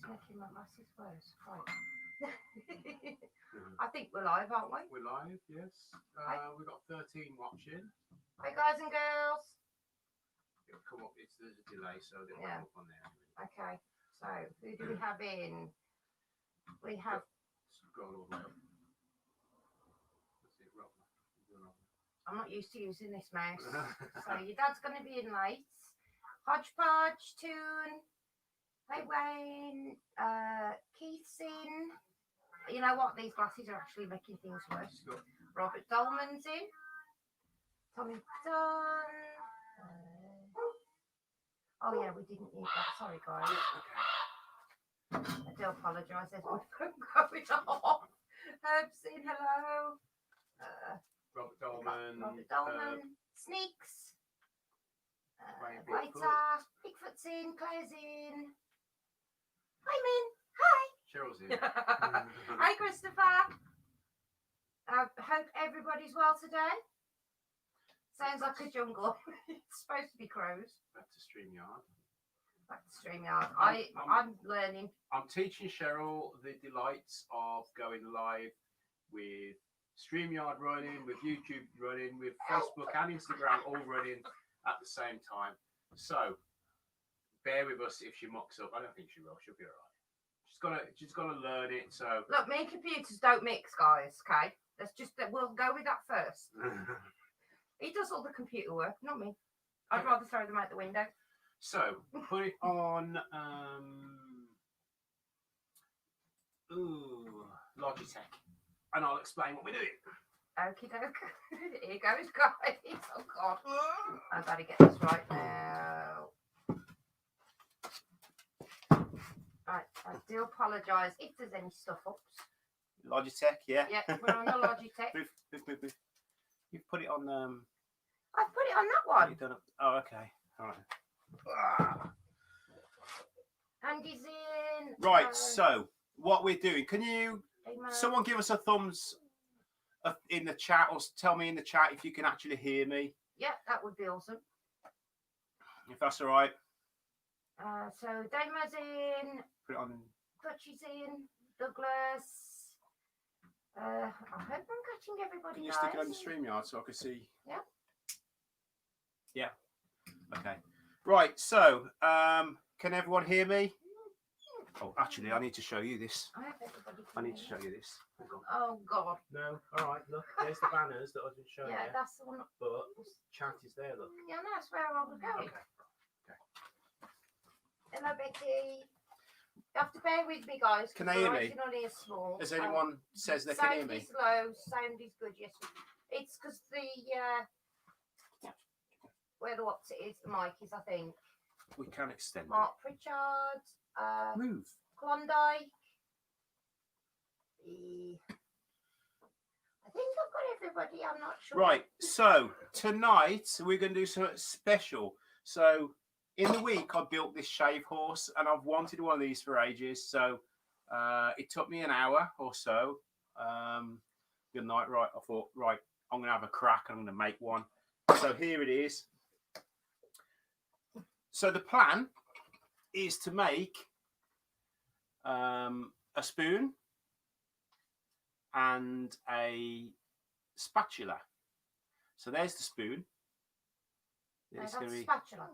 making my glasses worse. Right. I think we're live, aren't we? We're live, yes. We've got 13 watching. Hi, guys and girls. It'll come up. There's a delay, so it'll Yeah. come up on there. Okay. So, who do we have in? We have. Scroll all the way up. That's it, Rob. I'm not used to using this mouse. So, your dad's going to be in late. Hodgepodge, Toon. Hey, Wayne. Keith's in. You know what? These glasses are actually making things worse. Robert Dolman's in. Tommy Dunn. Oh, yeah, we didn't use that. Sorry, guys. I do apologise. There's my phone going off. Herb's in. Hello. Robert Dolman. Robert Dolman. Sneaks. Wayne Vita. Bigfoot's in. Claire's in. Hi, Min. Hi. Cheryl's in. Hi, Christopher. I hope everybody's well today. Sounds like a jungle. It's supposed to be crows. Back to StreamYard. Back to StreamYard. I'm learning. I'm teaching Cheryl the delights of going live with StreamYard running, with YouTube running, with Facebook and Instagram all running at the same time. So bear with us if she mucks up. I don't think she will. She'll be all right. She's gotta learn it. So look, me and computers don't mix, guys. Okay, we'll go with that first. He does all the computer work, not me. I'd rather throw them out the window. So put it on Logitech, and I'll explain what we're doing. Okie doke. Here goes, guys. Oh God, I've got to get this right now. Right, I do apologise if there's any stuff ups. Logitech, yeah. Yeah, we're on the Logitech. Move. You've put it on. I've put it on that one. You've done it. Oh, okay. All right. Andy's in. Right. So what we're doing? Can you? Someone give us a thumbs up in the chat, or tell me in the chat if you can actually hear me. Yeah, that would be awesome. If that's all right. So Dama's in. Put it on. Dutchy's in. Douglas. I hope I'm catching everybody. Can you guys. stick it on the StreamYard so I can see? Yeah. Yeah. Okay. Right. So, can everyone hear me? Oh, actually, I need to show you this. I need to show you this. Oh God. No. All right. Look, there's the banners that I've been showing you. Yeah, that's the one. But chat is there. Look. Yeah, no, that's where I was going. Okay. Hello, Becky. You have to bear with me, guys. Can they hear me? Small. Has anyone says they can hear me? Sound is low. Sound is good. Yes. It's because the where the what's it is, the mic is, I think. We can extend Mark Pritchard. Move. Klondike. I think I've got everybody. I'm not sure. Right. So tonight we're going to do something special. So in the week I built this shave horse, and I've wanted one of these for ages. So it took me an hour or so. Good night. Right. I thought, right, I'm going to have a crack. I'm going to make one. So here it is. So the plan is to make a spoon and a spatula. So there's the spoon. That's a spatula.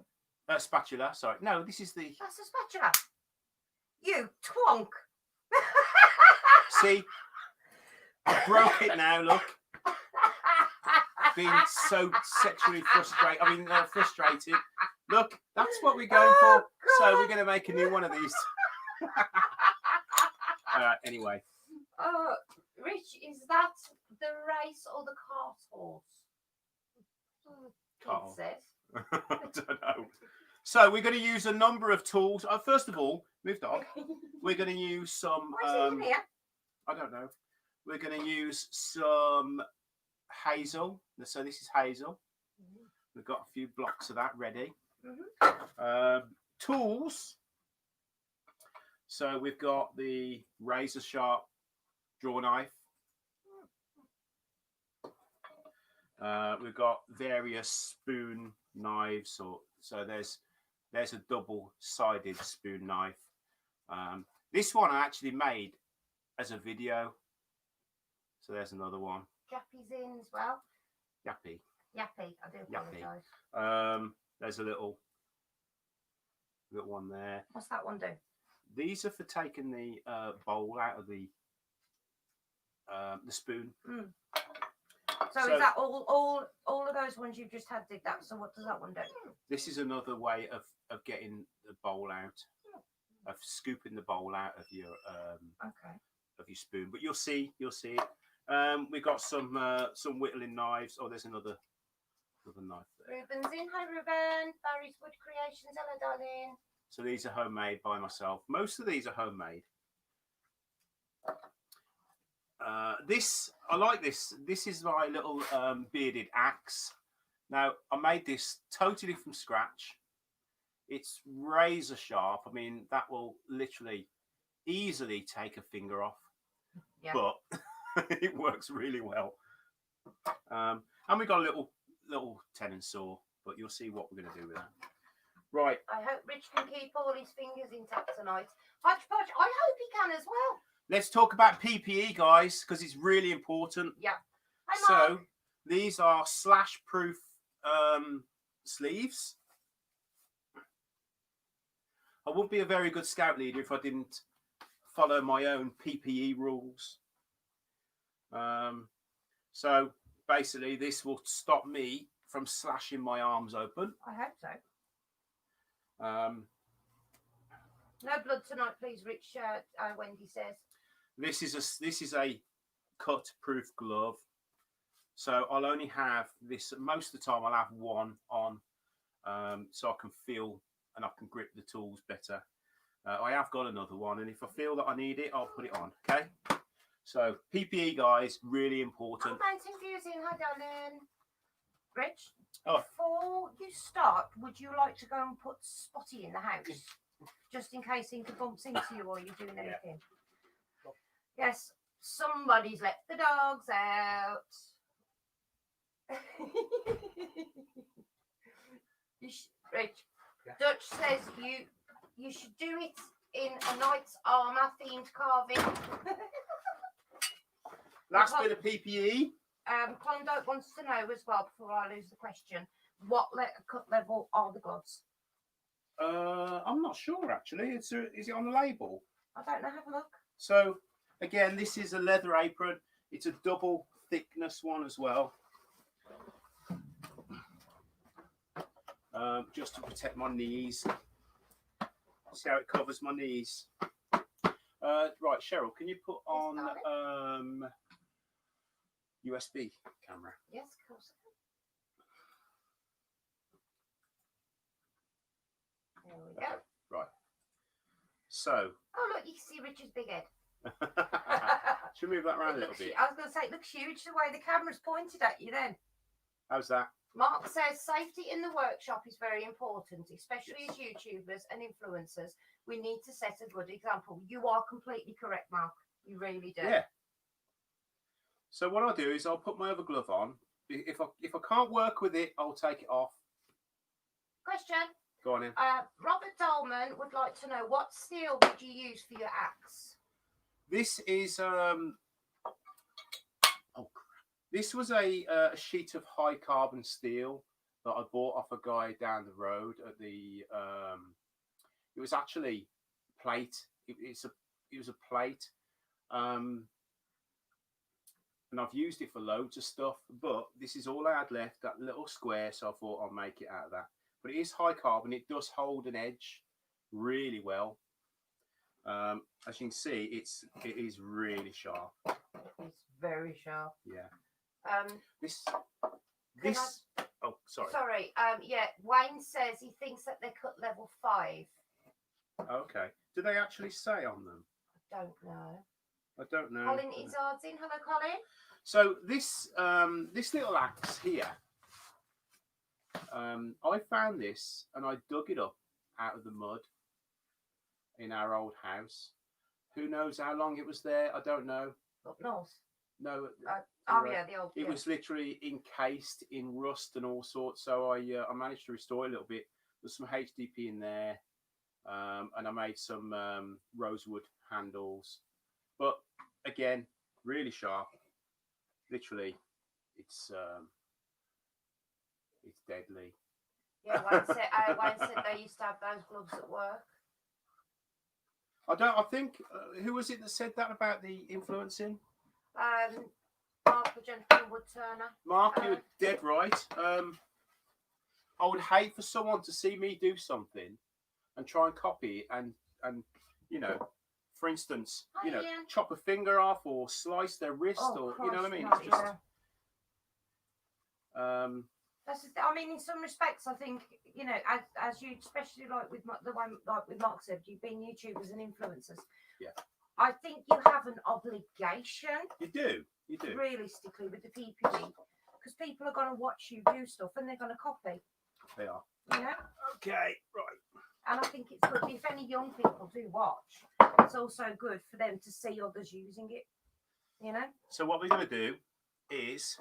Spatula, sorry. No, this is the... That's a spatula. You twonk. See? I broke it now, look. Being so sexually frustrated. Look, that's what we're going for. So we're going to make a new one of these. Anyway. Rich, is that the race or the cart horse? Cart. It says. I don't know. So we're going to use a number of tools. First of all, move dog. We're going to use some. What's in here? I don't know. We're going to use some hazel. So this is hazel. We've got a few blocks of that ready. Tools. So we've got the razor sharp draw knife. We've got various spoon knives, so there's a double-sided spoon knife. This one I actually made as a video. So there's another one. Jappy's in as well. Yappy. Yappy, I do apologise. There's a little one there. What's that one do? These are for taking the bowl out of the spoon. Mm. So is that all of those ones you've just had did that? So what does that one do? This is another way of getting the bowl out, of scooping the bowl out of your spoon. But you'll see it. We've got some whittling knives. Oh, there's another knife there. Ruben's in. Hi, Ruben. Barry's Wood Creations. Hello, darling. So these are homemade by myself. Most of these are homemade. I like this. This is my little bearded axe. Now, I made this totally from scratch. It's razor sharp. I mean, that will literally easily take a finger off. Yeah. But it works really well. And we got a little tenon saw, but you'll see what we're going to do with that. Right. I hope Rich can keep all his fingers intact tonight. Hodgepodge, I hope he can as well. Let's talk about PPE, guys, because it's really important. Yeah. Hi, Mark. So these are slash-proof sleeves. I wouldn't be a very good scout leader if I didn't follow my own PPE rules. So basically, this will stop me from slashing my arms open. I hope so. No blood tonight, please, Rich. Wendy says. This is a cut-proof glove, so I'll only have this. Most of the time, I'll have one on, so I can feel and I can grip the tools better. I have got another one, and if I feel that I need it, I'll put it on. Okay. So PPE, guys, really important. Mountain View's in. Hi, darling. Rich. Oh. Before you start, would you like to go and put Spotty in the house, just in case he bumps into you while you're doing anything? Yeah. Yes, somebody's let the dogs out. Rich, yeah. Dutch says you should do it in a knight's armour themed carving. Last bit of PPE. Klondike wants to know as well, before I lose the question, what cut level are the gloves? I'm not sure actually. Is it on the label? I don't know. Have a look. So again, this is a leather apron. It's a double thickness one as well, just to protect my knees. See how it covers my knees. Right, Cheryl, can you put on USB camera? Yes, of course. There we go. Right. So. Oh, look, you can see Richard's big head. Should we move that around a little bit? I was going to say, it looks huge the way the camera's pointed at you then. How's that? Mark says safety in the workshop is very important, especially as YouTubers and influencers. We need to set a good example. You are completely correct, Mark. You really do. Yeah. So what I'll do is I'll put my other glove on. If I can't work with it, I'll take it off. Question. Go on in. Robert Dolman would like to know, what steel did you use for your axe? This is this was a sheet of high carbon steel that I bought off a guy down the road at the. It was actually plate. It was a plate, and I've used it for loads of stuff. But this is all I had left, that little square. So I thought I'll make it out of that. But it is high carbon. It does hold an edge really well. As you can see, it is really sharp. It's very sharp. Yeah. This. Oh, sorry. Sorry. Yeah. Wayne says he thinks that they're cut level 5. Okay. Do they actually say on them? I don't know. I don't know. Colin Izzard's in. Hello, Colin. So this this little axe here, I found this and I dug it up out of the mud in our old house. Who knows how long it was there? I don't know. Up north. No. Yeah, the old. It was literally encased in rust and all sorts. So I managed to restore it a little bit. There's some HDP in there. and I made some rosewood handles. But again, really sharp. Literally, it's deadly. Yeah, Wayne said they used to have those gloves at work. I think who was it that said that about the influencing? Mark, the gentleman Wood Turner. Mark, you were dead right. I would hate for someone to see me do something and try and copy it and you know, for instance, chop a finger off or slice their wrist or you know what I mean. It's just. I mean, in some respects, I think as you, especially like with the one like with Mark said, you've been YouTubers and influencers. Yeah. I think you have an obligation. You do. Realistically, with the PPD, because people are going to watch you do stuff and they're going to copy. They are. Yeah. Okay. Right. And I think it's good if any young people do watch. It's also good for them to see others using it. You know. So what we're going to do is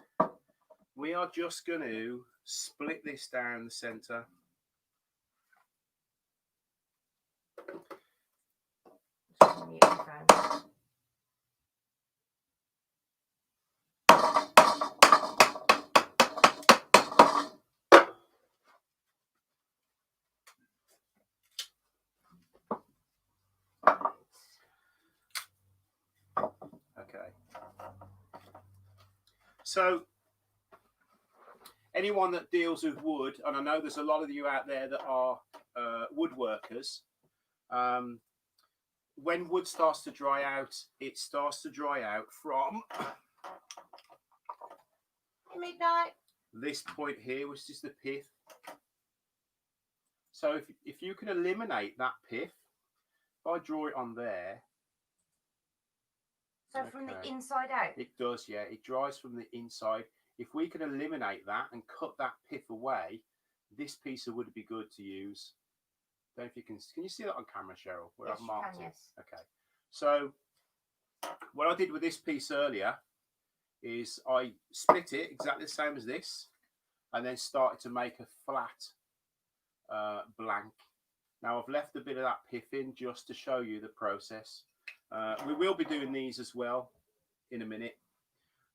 we are just going to split this down the centre. Okay. So anyone that deals with wood, and I know there's a lot of you out there that are woodworkers, when wood starts to dry out, it starts to dry out from midnight. This point here, which is the pith. So if you can eliminate that pith, if I draw it on there. So from the inside out? It does, yeah. It dries from the inside. If we can eliminate that and cut that pith away, this piece of wood would be good to use. Don't know if you can you see that on camera, Cheryl? Where yes, I've marked you can, it. yes. Okay. So what I did with this piece earlier is I split it exactly the same as this, and then started to make a flat blank. Now I've left a bit of that pith in just to show you the process. We will be doing these as well in a minute,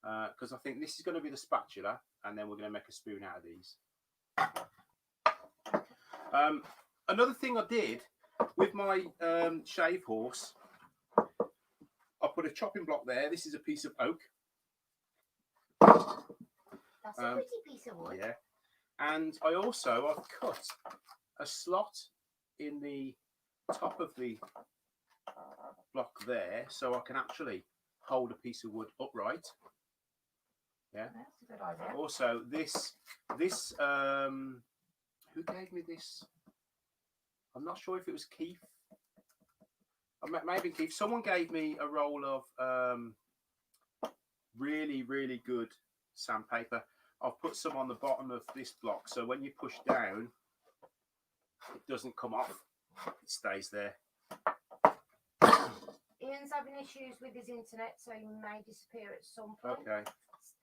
because I think this is going to be the spatula, and then we're going to make a spoon out of these. Another thing I did with my shave horse, I put a chopping block there. This is a piece of oak. That's a pretty piece of wood. Yeah. And I've cut a slot in the top of the block there, so I can actually hold a piece of wood upright. Yeah. That's a good idea. Also, this who gave me this? I'm not sure if it was Keith. Maybe Keith. Someone gave me a roll of really, really good sandpaper. I've put some on the bottom of this block, so when you push down, it doesn't come off. It stays there. Ian's having issues with his internet, so he may disappear at some point. Okay.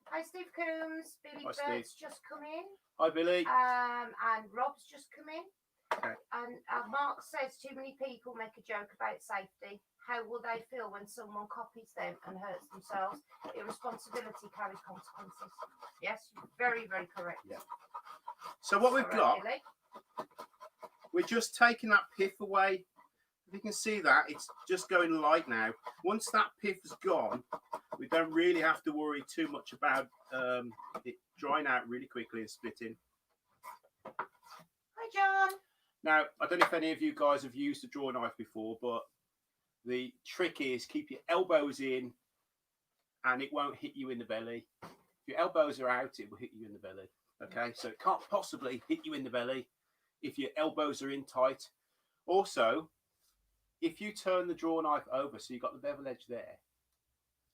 Hi, Steve Coombs. Billy Hi, Bird's just come in. Hi, Billy. And Rob's just come in. Okay. And Mark says too many people make a joke about safety. How will they feel when someone copies them and hurts themselves? Irresponsibility carries consequences. Yes, very, very correct. Yeah. So what we've got, Billy. we're just taking that pith away. If you can see that, it's just going light now. Once that pith is gone, we don't really have to worry too much about it drying out really quickly and splitting. Hi, John. Now, I don't know if any of you guys have used a draw knife before, but the trick is keep your elbows in and it won't hit you in the belly. If your elbows are out, it will hit you in the belly. Okay, so it can't possibly hit you in the belly if your elbows are in tight. Also, if you turn the draw knife over, so you've got the bevel edge there,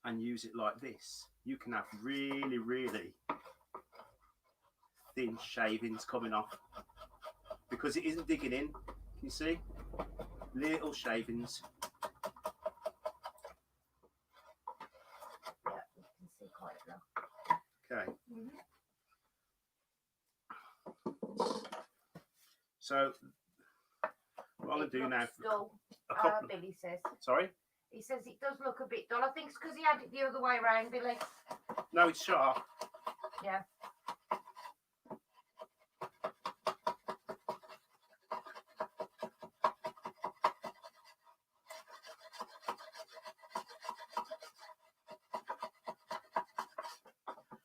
and use it like this, you can have really, really thin shavings coming off because it isn't digging in. Can you see? Little shavings. Yeah, you can see quite well. Okay. So What am I It do now? looks dull, A couple. Billy says. Sorry? He says it does look a bit dull. I think it's because he had it the other way around, Billy. No, it's sharp. Yeah.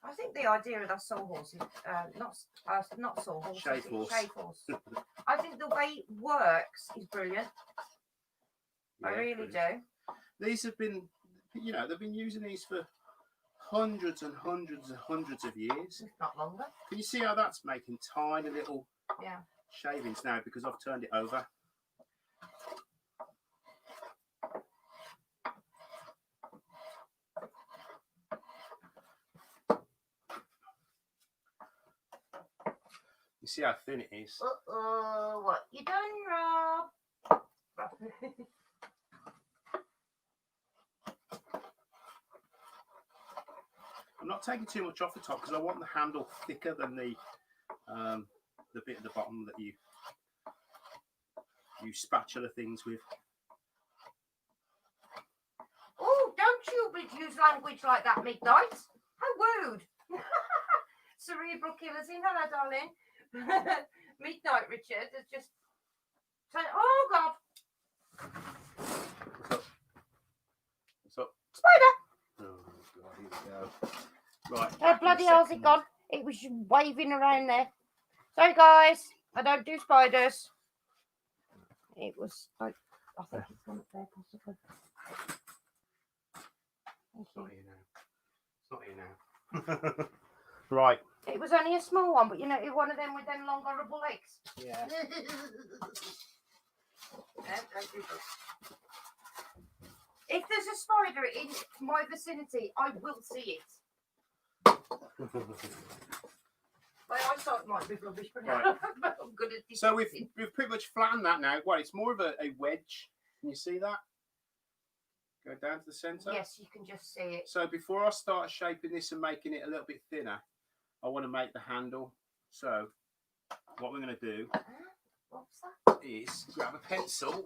I think the idea of that sawhorse is not sawhorse, Shave horse. shave horse. I think the way it works is brilliant. Yeah, I really brilliant. do. These have been, they've been using these for hundreds and hundreds and hundreds of years. If not longer. Can you see how that's making tiny little shavings now because I've turned it over? You see how thin it is? What you done, Rob? I'm not taking too much off the top because I want the handle thicker than the bit at the bottom that you spatula things with. Oh, don't you use language like that, Midnight. How rude. Cerebral killers in. Hello, darling. Midnight Richard has just said, oh, God. What's up? Spider. Oh, God, here we go. Right. Oh, bloody hell's it gone? It was waving around there. Sorry, guys. I don't do spiders. It was, I think it's gone up there, possibly. Thank It's not you. here now. It's not here now. Right. It was only a small one, but you know, one of them with them long, horrible legs. Yeah. If there's a spider in my vicinity, I will see it. My eyesight might be rubbish, but Right. I'm good at So we've detecting. pretty much flattened that now. Well, it's more of a wedge. Can you see that? Go down to the centre. Yes, you can just see it. So before I start shaping this and making it a little bit thinner, I want to make the handle. So what we're going to do What's that? is grab a pencil.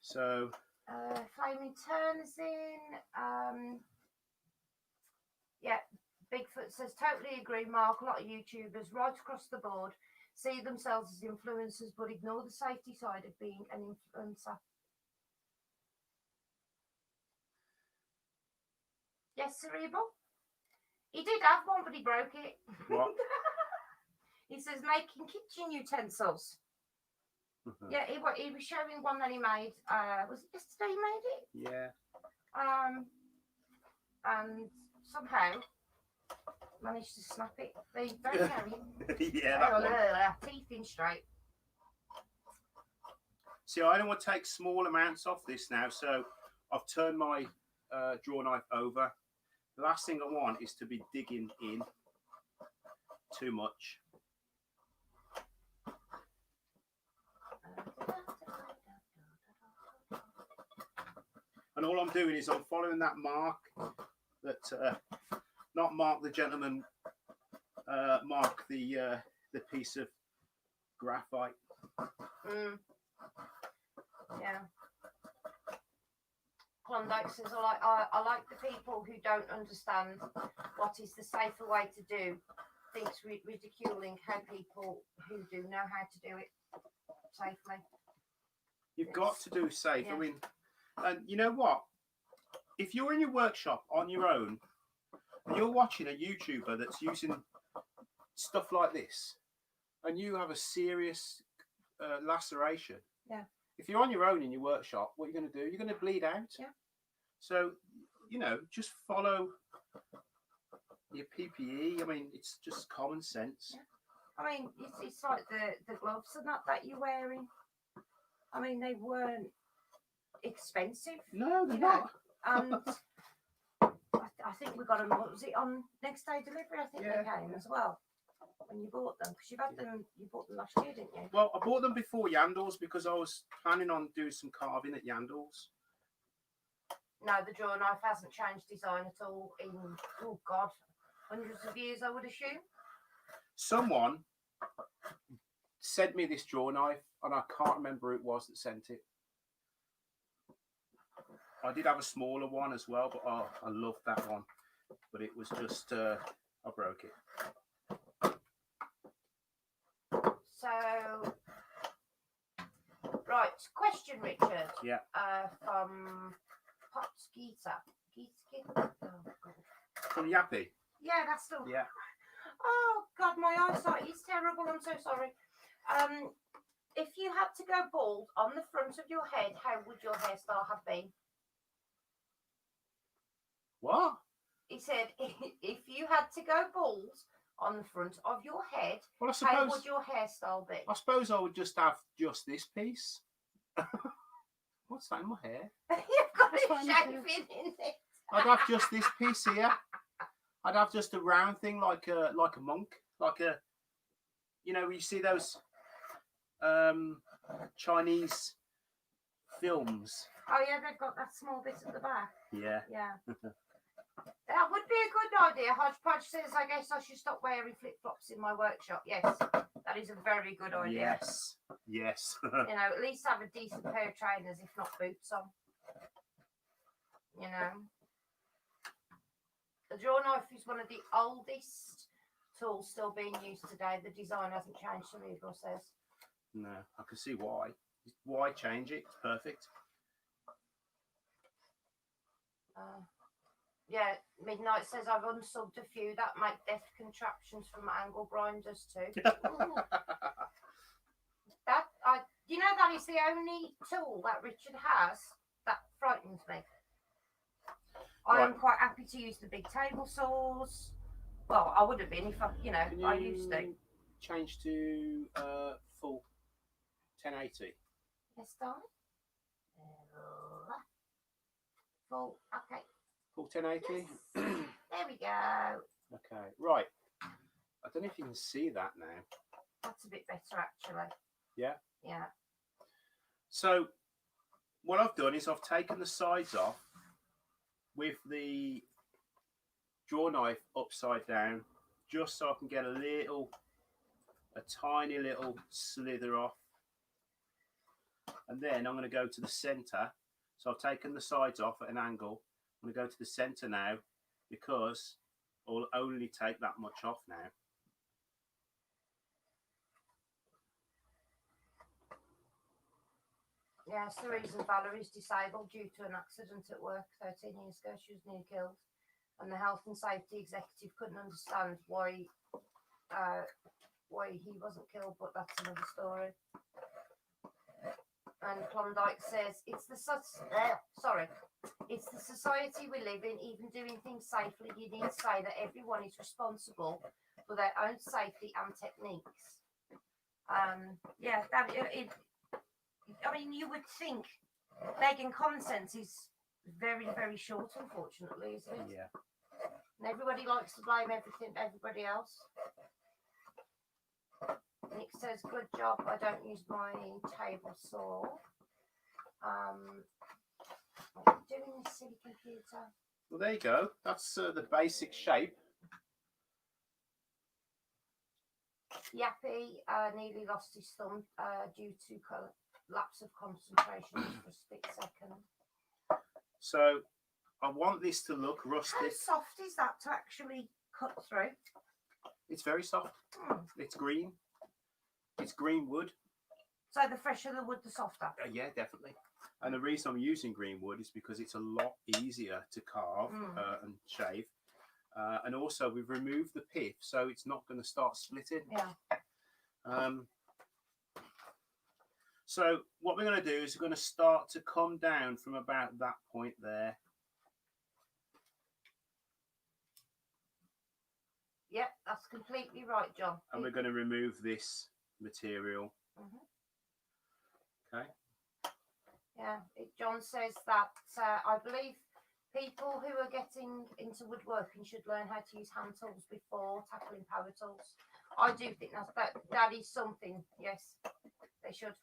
So Flaming Turner's in. Yeah, Bigfoot says, totally agree, Mark. A lot of YouTubers right across the board see themselves as influencers but ignore the safety side of being an influencer. Yes, Cerebral? He did have one, but he broke it. what? He says, making kitchen utensils. Yeah, he was showing one that he made. Was it yesterday he made it? Yeah. And somehow managed to snap it. There you go, Gary. Yeah, that one. Teeth in straight. See, I don't want to take small amounts off this now, so I've turned my draw knife over. The last thing I want is to be digging in too much. And all I'm doing is I'm following that mark that, not Mark the gentleman, Mark the piece of graphite. Yeah. Klondike says, I like the people who don't understand what is the safer way to do. Thinks ridiculing how people who do know how to do it safely. You've got to do safe. Yeah. I mean, and you know what? If you're in your workshop on your own and you're watching a YouTuber that's using stuff like this and you have a serious laceration, yeah. If you're on your own in your workshop, what you're going to do? You're going to bleed out. Yeah. So, just follow your PPE. I mean, it's just common sense. Yeah. I mean, it's like the gloves and that you're wearing. I mean, they weren't expensive. No, they're not. And I think we got them. Was it on next day delivery? I think they came as well when you bought them, because you bought them last year, didn't you? Well, I bought them before Yandles because I was planning on doing some carving at Yandles. No, the draw knife hasn't changed design at all in, oh God, hundreds of years, I would assume. Someone sent me this draw knife, and I can't remember who it was that sent it. I did have a smaller one as well, but oh, I loved that one. But it was just, I broke it. So, right, question, Richard. Yeah. From Pops Gita. Oh, God. From Yappy. Yeah, that's the. Yeah. Oh, God, my eyesight is terrible. I'm so sorry. If you had to go bald on the front of your head, how would your hairstyle have been? What? He said, if you had to go bald on the front of your head, Well, how would your hairstyle be? I suppose I would just have just this piece. What's that in my hair? You've got a shaving in it. I'd have just this piece here. I'd have just a round thing like a monk, like a, you know, you see those Chinese films. Oh yeah, they've got that small bit at the back. Yeah. Yeah. That would be a good idea. Hodgepodge says, I guess I should stop wearing flip-flops in my workshop. Yes, that is a very good idea. Yes. Yes. You know, at least have a decent pair of trainers, if not boots on. You know. The draw knife is one of the oldest tools still being used today. The design hasn't changed, Cerebral says. No, I can see why. Why change it? It's perfect. Yeah, Midnight says I've unsubbed a few that make deft contraptions from angle grinders too. You know, that is the only tool that Richard has that frightens me. I am quite happy to use the big table saws. Well, I would have been if I, I used to. Change to full 1080. Yes, darling. Full, okay. Full 1080. Yes. There we go. Okay, right. I don't know if you can see that now. That's a bit better, actually. Yeah? Yeah. So, what I've done is I've taken the sides off with the draw knife upside down, just so I can get a tiny little slither off. And then I'm going to go to the centre. So I've taken the sides off at an angle. I'm going to go to the centre now because I'll only take that much off now. Yeah, it's the reason Valerie's disabled due to an accident at work 13 years ago. She was nearly killed. And the health and safety executive couldn't understand why he wasn't killed, but that's another story. And Klondike says, it's the society we live in. Even doing things safely, you need to say that everyone is responsible for their own safety and techniques. Yeah, I mean, you would think begging common sense is very, very short, unfortunately, isn't it? Yeah. And everybody likes to blame everybody else. Nick says, good job, I don't use my table saw. What are you doing, this silly computer? Well, there you go. That's the basic shape. Yappy nearly lost his thumb due to lapse of concentration just for a split second. So I want this to look rustic. How soft is that to actually cut through? It's very soft. It's green. It's green wood. So the fresher the wood, the softer? Yeah, definitely. And the reason I'm using green wood is because it's a lot easier to carve and shave. And also we've removed the pith, so it's not going to start splitting. Yeah. So what we're going to do is we're going to start to come down from about that point there. Yep, that's completely right, John. And we're going to remove this material. Okay. Yeah, John says that I believe people who are getting into woodworking should learn how to use hand tools before tackling power tools. I do think that is something. Yes, they should.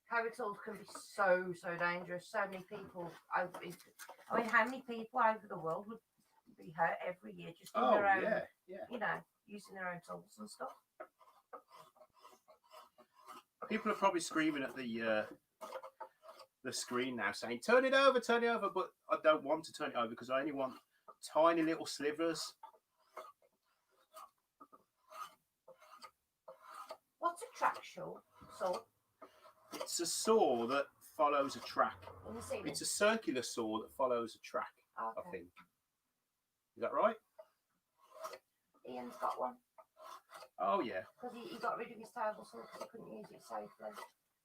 Power tools can be so dangerous. So many people I mean, how many people over the world would be hurt every year just in their own? Yeah. You know, using their own tools and stuff. People are probably screaming at the screen now, saying, "Turn it over," but I don't want to turn it over because I only want tiny little slivers. What's a track saw? It's a saw that follows a track. In the ceiling? It's a circular saw that follows a track. Okay. I think. Is that right? Ian's got one. Oh yeah. Because he got rid of his table saw because he couldn't use it safely.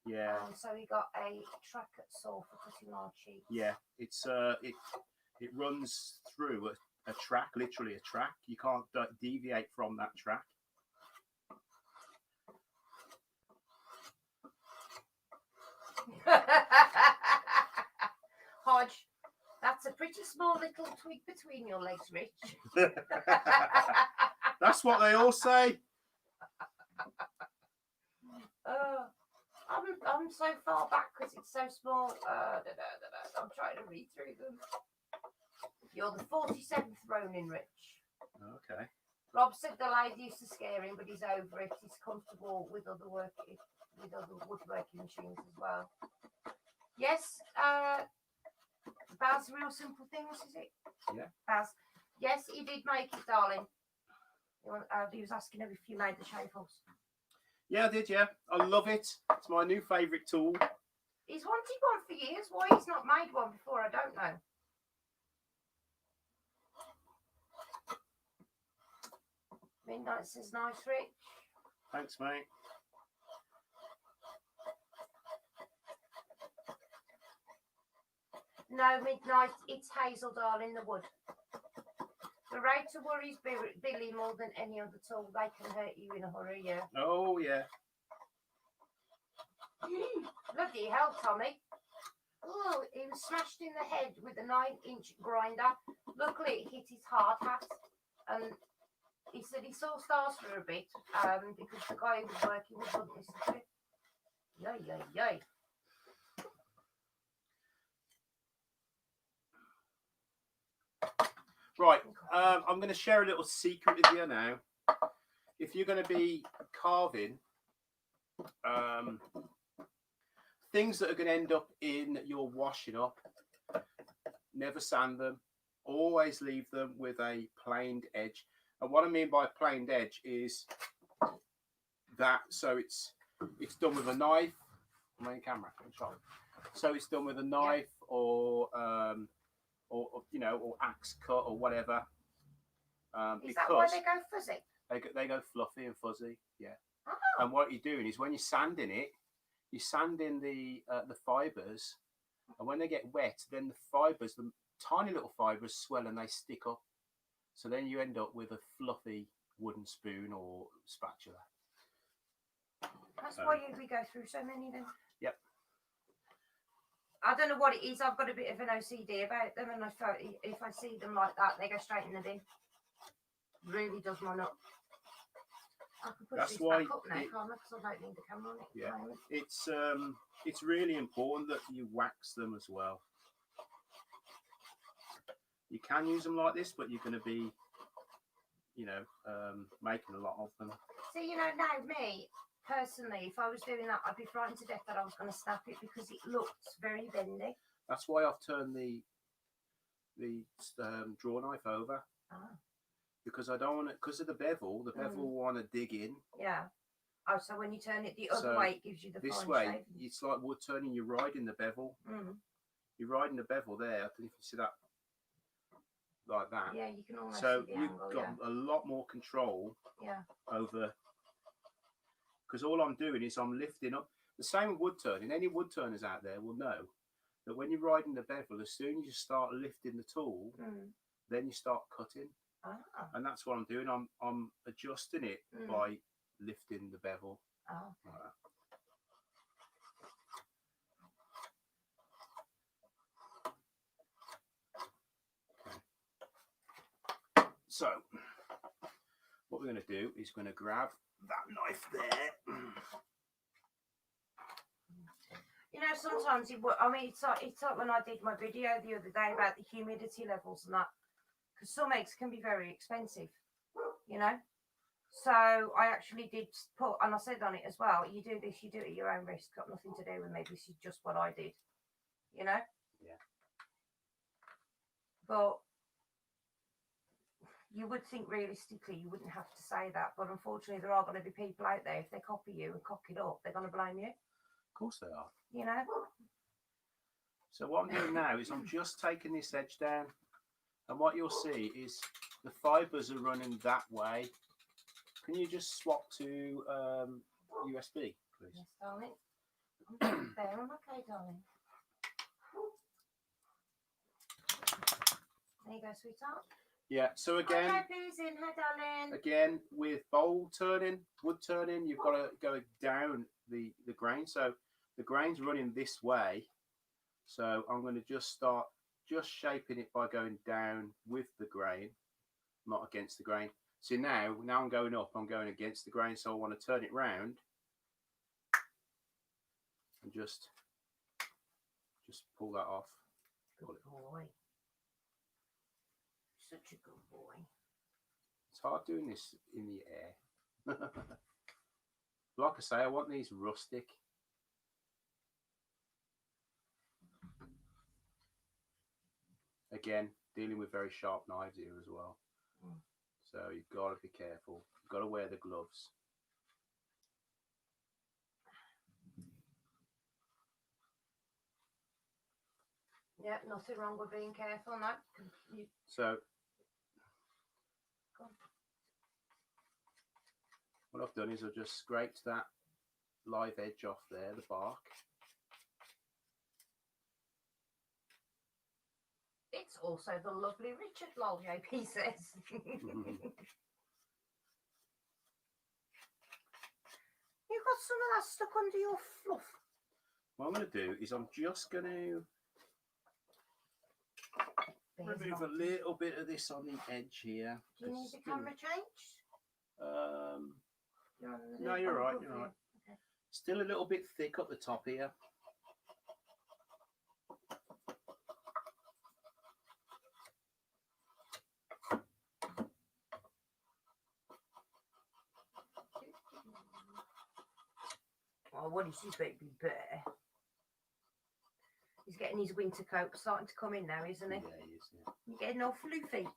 Yeah. So he got a track saw for cutting large sheets. Yeah. It's it runs through a track, literally a track. You can't deviate from that track. Hodge, that's a pretty small little twig between your legs, Rich. That's what they all say. I'm so far back because it's so small. I'm trying to read through them. You're the 47th Ronin, Rich. Okay. Rob said the lady used to scare him, but he's over it. He's comfortable with other woodworking machines as well. Yes, Baz, Real Simple Things, is it? Yeah. Baz. Yes, he did make it, darling. He was asking her if you made the shave horse. Yeah, I did, yeah. I love it. It's my new favourite tool. He's wanted one for years. Why he's not made one before, I don't know. Midnight says nice, Rich. Thanks, mate. No, Midnight, it's Hazel, darling, the wood. The router worries Billy more than any other tool. They can hurt you in a hurry, yeah. Oh, yeah. Bloody hell, Tommy. Oh, he was smashed in the head with a 9-inch grinder. Luckily, it hit his hard hat. And he said he saw stars for a bit because the guy he was working with wouldn't listen to it. Yay, yay, yay. Right, I'm going to share a little secret with you now. If you're going to be carving things that are going to end up in your washing up, never sand them. Always leave them with a planed edge. And what I mean by planed edge is that, so it's done with a knife. Main camera, so it's done with a knife, or you know, or axe cut or whatever. Is that why they go fuzzy? They go fluffy and fuzzy, yeah. Oh. And what you're doing is when you're sanding it, you're sanding the fibres, and when they get wet, then the fibres, the tiny little fibres, swell and they stick up. So then you end up with a fluffy wooden spoon or spatula. That's why we go through so many then. Yep. I don't know what it is. I've got a bit of an OCD about them, and if I see them like that, they go straight in the bin. Really does my nut. I can push That's this why back up now, can't I? Because I don't need the camera on it. Yeah. It's really important that you wax them as well. You can use them like this, but you're going to be, you know, making a lot of them. See, you know, now me personally, if I was doing that, I'd be frightened to death that I was going to snap it because it looks very bendy. That's why I've turned the draw knife over. Ah. Because I don't want it, because of the bevel will want to dig in. Yeah. Oh, so when you turn it the other way, it gives you the this fine way, shaving. it's like wood turning. You're riding the bevel. Mm. You're riding the bevel there. I don't know if you see that, like that. Yeah, you can almost so see the you've angle, got a lot more control. Yeah. Over. Because all I'm doing is I'm lifting up. The same with wood turning. Any wood turners out there will know that when you're riding the bevel, as soon as you start lifting the tool, then you start cutting. Ah. And that's what I'm doing. I'm adjusting it by lifting the bevel. Oh. Like that. Okay. So what we're going to do is going to grab that knife there. You know, sometimes I mean, it's like when I did my video the other day about the humidity levels and that. Because some eggs can be very expensive, you know. So I actually did put, and I said on it as well, you do this, you do it at your own risk, got nothing to do with me. This is just what I did, you know? Yeah. But you would think realistically you wouldn't have to say that. But unfortunately, there are going to be people out there, if they copy you and cock it up, they're going to blame you. Of course they are. You know? So what I'm doing now is I'm just taking this edge down. And what you'll see is the fibres are running that way. Can you just swap to USB, please? Yes, darling. I'm there. I'm okay, darling. There you go, sweetheart. Yeah, so again, Hi, in. Hi, darling. again, with bowl turning, wood turning, you've got to go down the grain. So the grain's running this way. So I'm going to just start just shaping it by going down with the grain, not against the grain. See, now I'm going up, I'm going against the grain, so I want to turn it round and just pull that off. Good boy. Such a good boy. It's hard doing this in the air. Like I say, I want these rustic. Again, dealing with very sharp knives here as well. So you've got to be careful. You've got to wear the gloves. Yeah, nothing wrong with being careful, no. So what I've done is I've just scraped that live edge off there, the bark. It's also the lovely Richard Lolio pieces. You've got some of that stuck under your fluff. What I'm going to do is I'm just going to remove a little bit of this on the edge here. Do you need the camera changed? No, you're right. You're right. Okay. Still a little bit thick up the top here. Oh, what is his baby bear? He's getting his winter coat starting to come in now, isn't he? Yeah, he is. Yeah. You're getting all fluffy.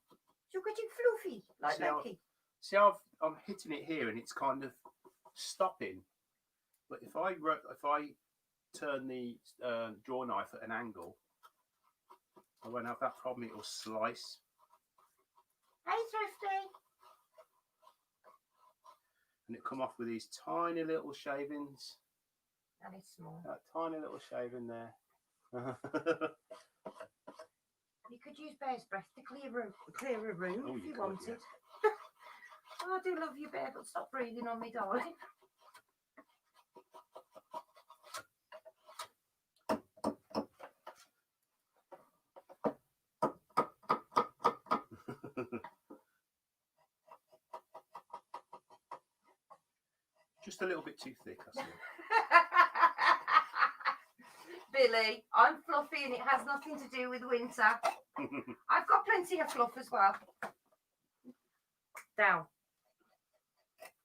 You're getting fluffy, like Loki. See how I'm hitting it here and it's kind of stopping. But if I turn the draw knife at an angle, I won't have that problem. It will slice. Hey, Thrifty. And it come off with these tiny little shavings. That is small. That tiny little shaving there. You could use Bear's breath to clear a room if you wanted. Yeah. Oh, I do love you, Bear, but stop breathing on me, darling. Just a little bit too thick, I see. Billy, I'm fluffy and it has nothing to do with winter. I've got plenty of fluff as well. Down.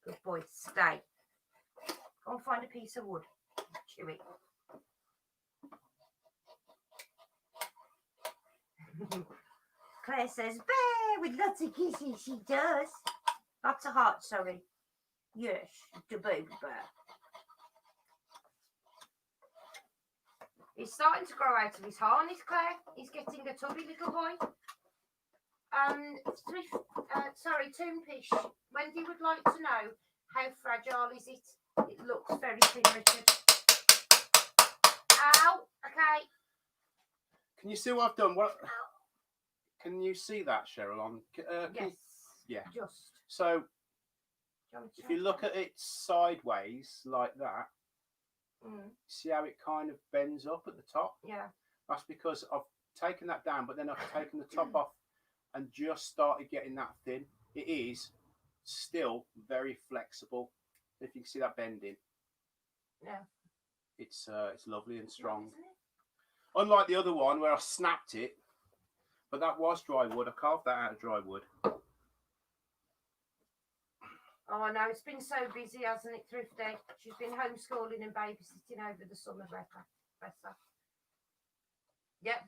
Good boy, stay. Go and find a piece of wood. Chew it. Claire says, Bear with lots of kisses, she does. Lots of hearts, sorry. Yes, the baby bear. He's starting to grow out of his harness, Claire. He's getting a tubby little boy. Toonfish, Wendy would like to know, how fragile is it? It looks very thin, Richard. Ow, okay. Can you see what I've done? What? Can you see that, Cheryl? On yes. Yeah. Just. So, if you look at it sideways like that, see how it kind of bends up at the top? Yeah. That's because I've taken that down, but then I've taken the top off and just started getting that thin. It is still very flexible. If you can see that bending. Yeah. It's lovely and strong. Isn't it? Unlike the other one where I snapped it, but that was dry wood. I carved that out of dry wood. Oh, I know. It's been so busy, hasn't it, Thrifty? She's been homeschooling and babysitting over the summer, bless her. Yeah,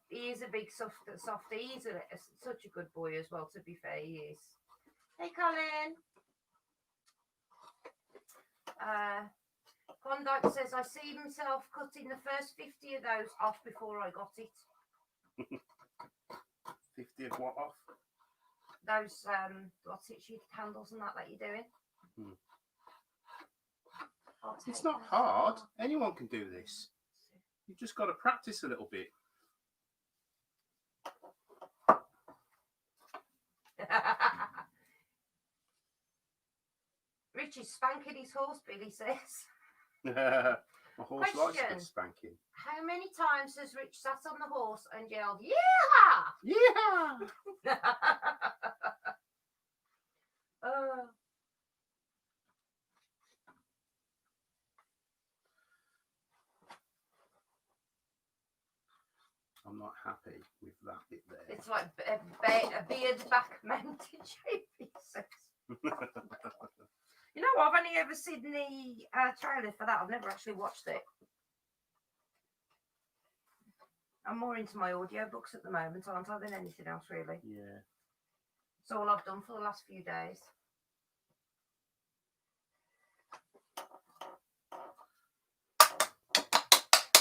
he is a big softy. He's such a good boy as well, to be fair, he is. Hey, Colin. Klondike says, I see myself cutting the first 50 of those off before I got it. 50 of what off? Those, what's it, sheet candles and that you're doing. It's not hard. Anyone can do this. You've just got to practice a little bit. Richie's spanking his horse, Billy says. My horse likes a good spanking. How many times has Rich sat on the horse and yelled, "Yeehaw! Yeah! Oh. I'm not happy with that bit there. It's like a beard back mounted shape, he says. You know, I've only ever seen the trailer for that. I've never actually watched it. I'm more into my audiobooks at the moment, aren't I, than anything else, really. Yeah. It's all I've done for the last few days.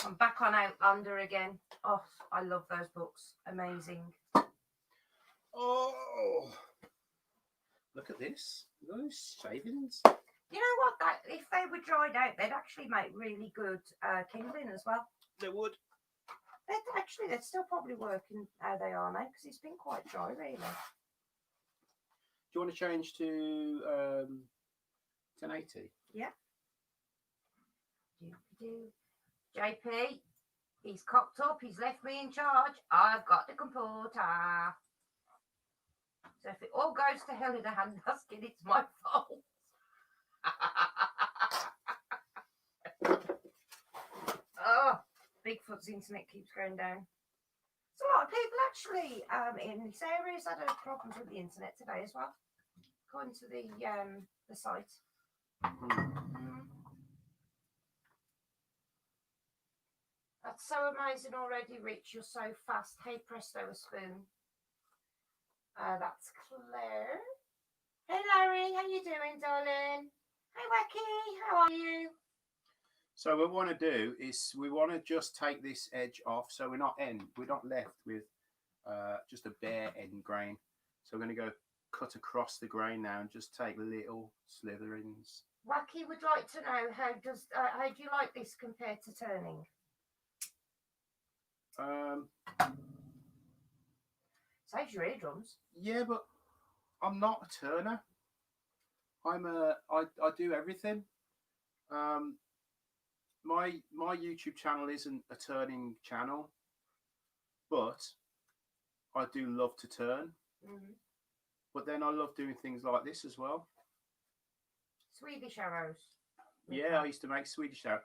I'm back on Outlander again. Oh, I love those books. Amazing. Oh, look at this. Look at those shavings. You know what? If they were dried out, they'd actually make really good kindling as well. They would. They'd still probably work in how they are now because it's been quite dry, really. Do you want to change to 1080? Yeah. JP, he's cocked up. He's left me in charge. I've got the computer. So if it all goes to hell in a handbasket, it's my fault. Oh, Bigfoot's internet keeps going down. So a lot of people actually in this area has had problems with the internet today as well, according to the site. That's so amazing already, Rich. You're so fast. Hey, presto, a spoon. That's Claire. Hey, Larry. How you doing, darling? Hey, Wacky. How are you? So what we want to do is we want to just take this edge off, so we're not left with just a bare end grain. So we're going to go cut across the grain now and just take little slitherings. Wacky would like to know how do you like this compared to turning? Saves your eardrums. Yeah, but I'm not a turner. I do everything. My YouTube channel isn't a turning channel, but I do love to turn. But then I love doing things like this as well. Swedish arrows. Yeah, I used to make Swedish arrows.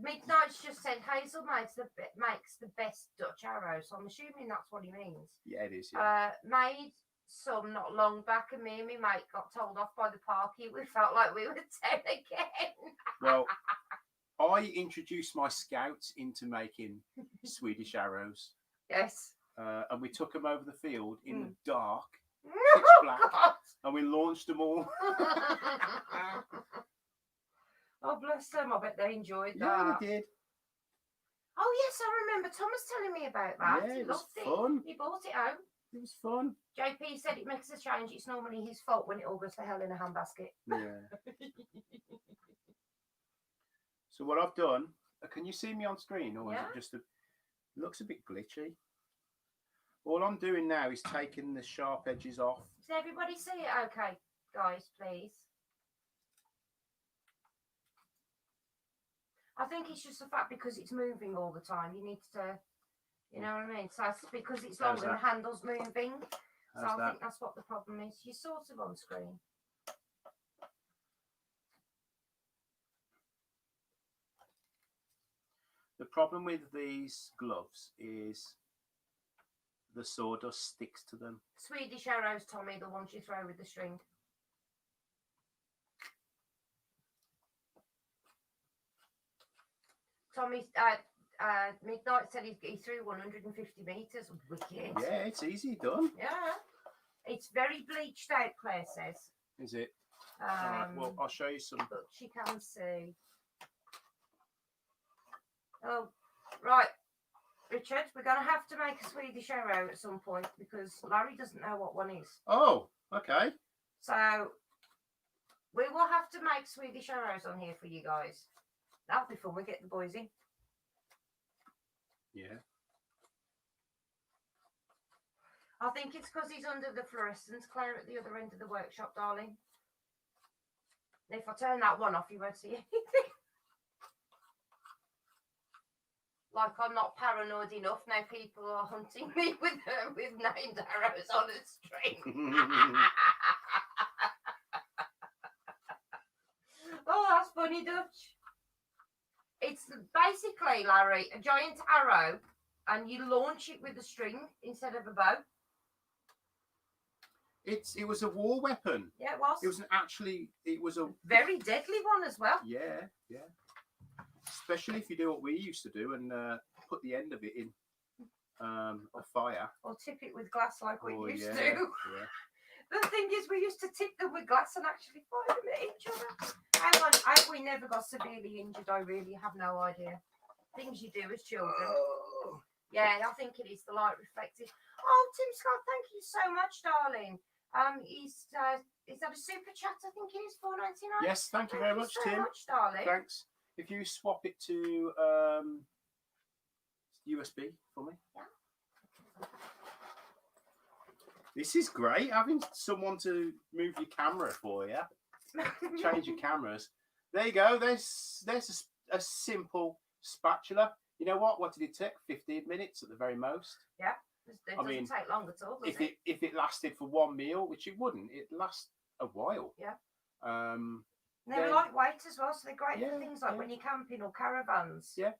Midnight's just said Hazel makes the best Dutch arrows. So I'm assuming that's what he means. Yeah, it is. Yeah. Made some not long back, and me and my mate got told off by the parky. We felt like we were 10 again. Well, I introduced my scouts into making Swedish arrows. Yes. And we took them over the field in the dark, pitch black, and we launched them all. Oh, bless them. I bet they enjoyed that. Yeah, they did. Oh, yes, I remember Thomas telling me about that. Yeah, he it was loved fun. it. He bought it home. It was fun. JP said it makes a change. It's normally his fault when it all goes to hell in a handbasket. Yeah. So what I've done, can you see me on screen? Or is it just it looks a bit glitchy. All I'm doing now is taking the sharp edges off. Does everybody see it okay, guys, please? I think it's just the fact because it's moving all the time. You need to, you know what I mean? So it's because it's long and the handle's moving. So I think that's what the problem is. You're sort of on screen. The problem with these gloves is the sawdust sticks to them. Swedish arrows, Tommy, the ones you throw with the string. Tommy Midnight said he threw 150 metres. Wicked. Yeah, it's easy done. Yeah. It's very bleached out, Claire says. Is it? All right, well, I'll show you some. But she can see. Oh, right. Richard, we're going to have to make a Swedish arrow at some point because Larry doesn't know what one is. Oh, okay. So we will have to make Swedish arrows on here for you guys. That'll be fun. We get the boys in. Yeah. I think it's because he's under the fluorescence, Claire, at the other end of the workshop, darling. If I turn that one off, you won't see anything. Like I'm not paranoid enough now. People are hunting me with named arrows on a string. Oh, that's funny, Dutch. It's basically, Larry, a giant arrow, and you launch it with a string instead of a bow. It was a war weapon. Yeah, it was. It was a very deadly one as well. Yeah, yeah. Especially if you do what we used to do and put the end of it in a fire. Or tip it with glass like we used to. Yeah. The thing is, we used to tip them with glass and actually fire them at each other. Hang on, we never got severely injured. I really have no idea. Things you do as children. Oh. Yeah, I think it is the light reflected. Oh, Tim Scott, thank you so much, darling. Is that a super chat? I think it is $4.99. Yes, thank you very much, so Tim. Much, darling. Thanks. If you swap it to USB for me. Yeah. This is great, having someone to move your camera for you. Change your cameras. There you go. There's a simple spatula. You know what? What did it take? 15 minutes at the very most. Yeah. It doesn't take long at all. If it lasted for one meal, which it wouldn't, it lasts a while. Yeah. They're lightweight as well, so they're great for things like when you're camping or caravans. Yeah.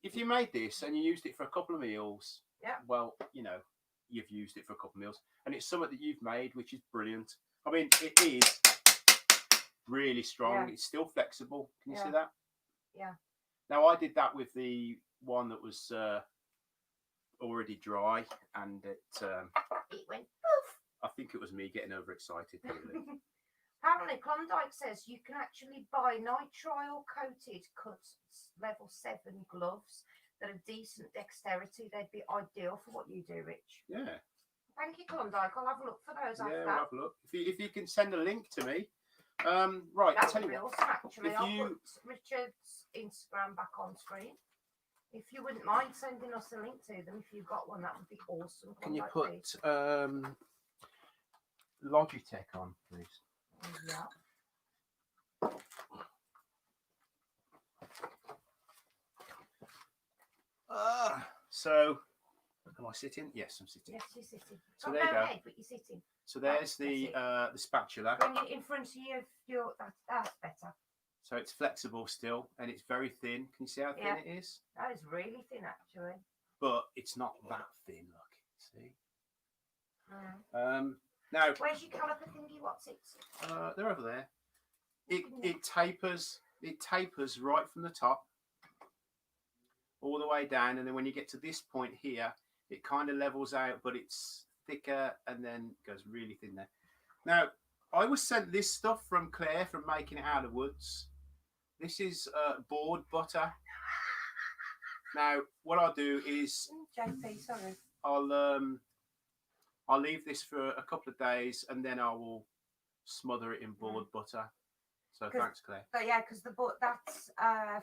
If you made this and you used it for a couple of meals, well, you know, you've used it for a couple of meals, and it's something that you've made, which is brilliant. I mean, it is really strong. Yeah. It's still flexible. Can you see that? Yeah. Now, I did that with the one that was already dry, and it went poof. I think it was me getting overexcited. Really. Apparently, Klondike says you can actually buy nitrile coated cut level 7 gloves that are decent dexterity. They'd be ideal for what you do, Rich. Yeah. Thank you, Klondike. I'll have a look for those after that. We'll have a look. If you can send a link to me. Right, that would be awesome, actually. I'll put Richard's Instagram back on screen. If you wouldn't mind sending us a link to them, if you've got one, that would be awesome. Can you put Logitech on, please? Yeah. So, am I sitting? Yes, I'm sitting. Yes, you're sitting. So there you go. Head, but you're sitting. So there's the spatula. Bring it in front of you. That's better. So it's flexible still, and it's very thin. Can you see how thin it is? That is really thin, actually. But it's not that thin. Look, see. Mm. Now, where's your caliper thingy? What's it? They're over there. It tapers. It tapers right from the top all the way down, and then when you get to this point here, it kind of levels out, but it's thicker, and then goes really thin there. Now, I was sent this stuff from Claire from making it out of woods. This is board butter. Now, what I'll do is JP, sorry. I'll leave this for a couple of days, and then I will smother it in board butter. So thanks, Claire. But yeah, because that's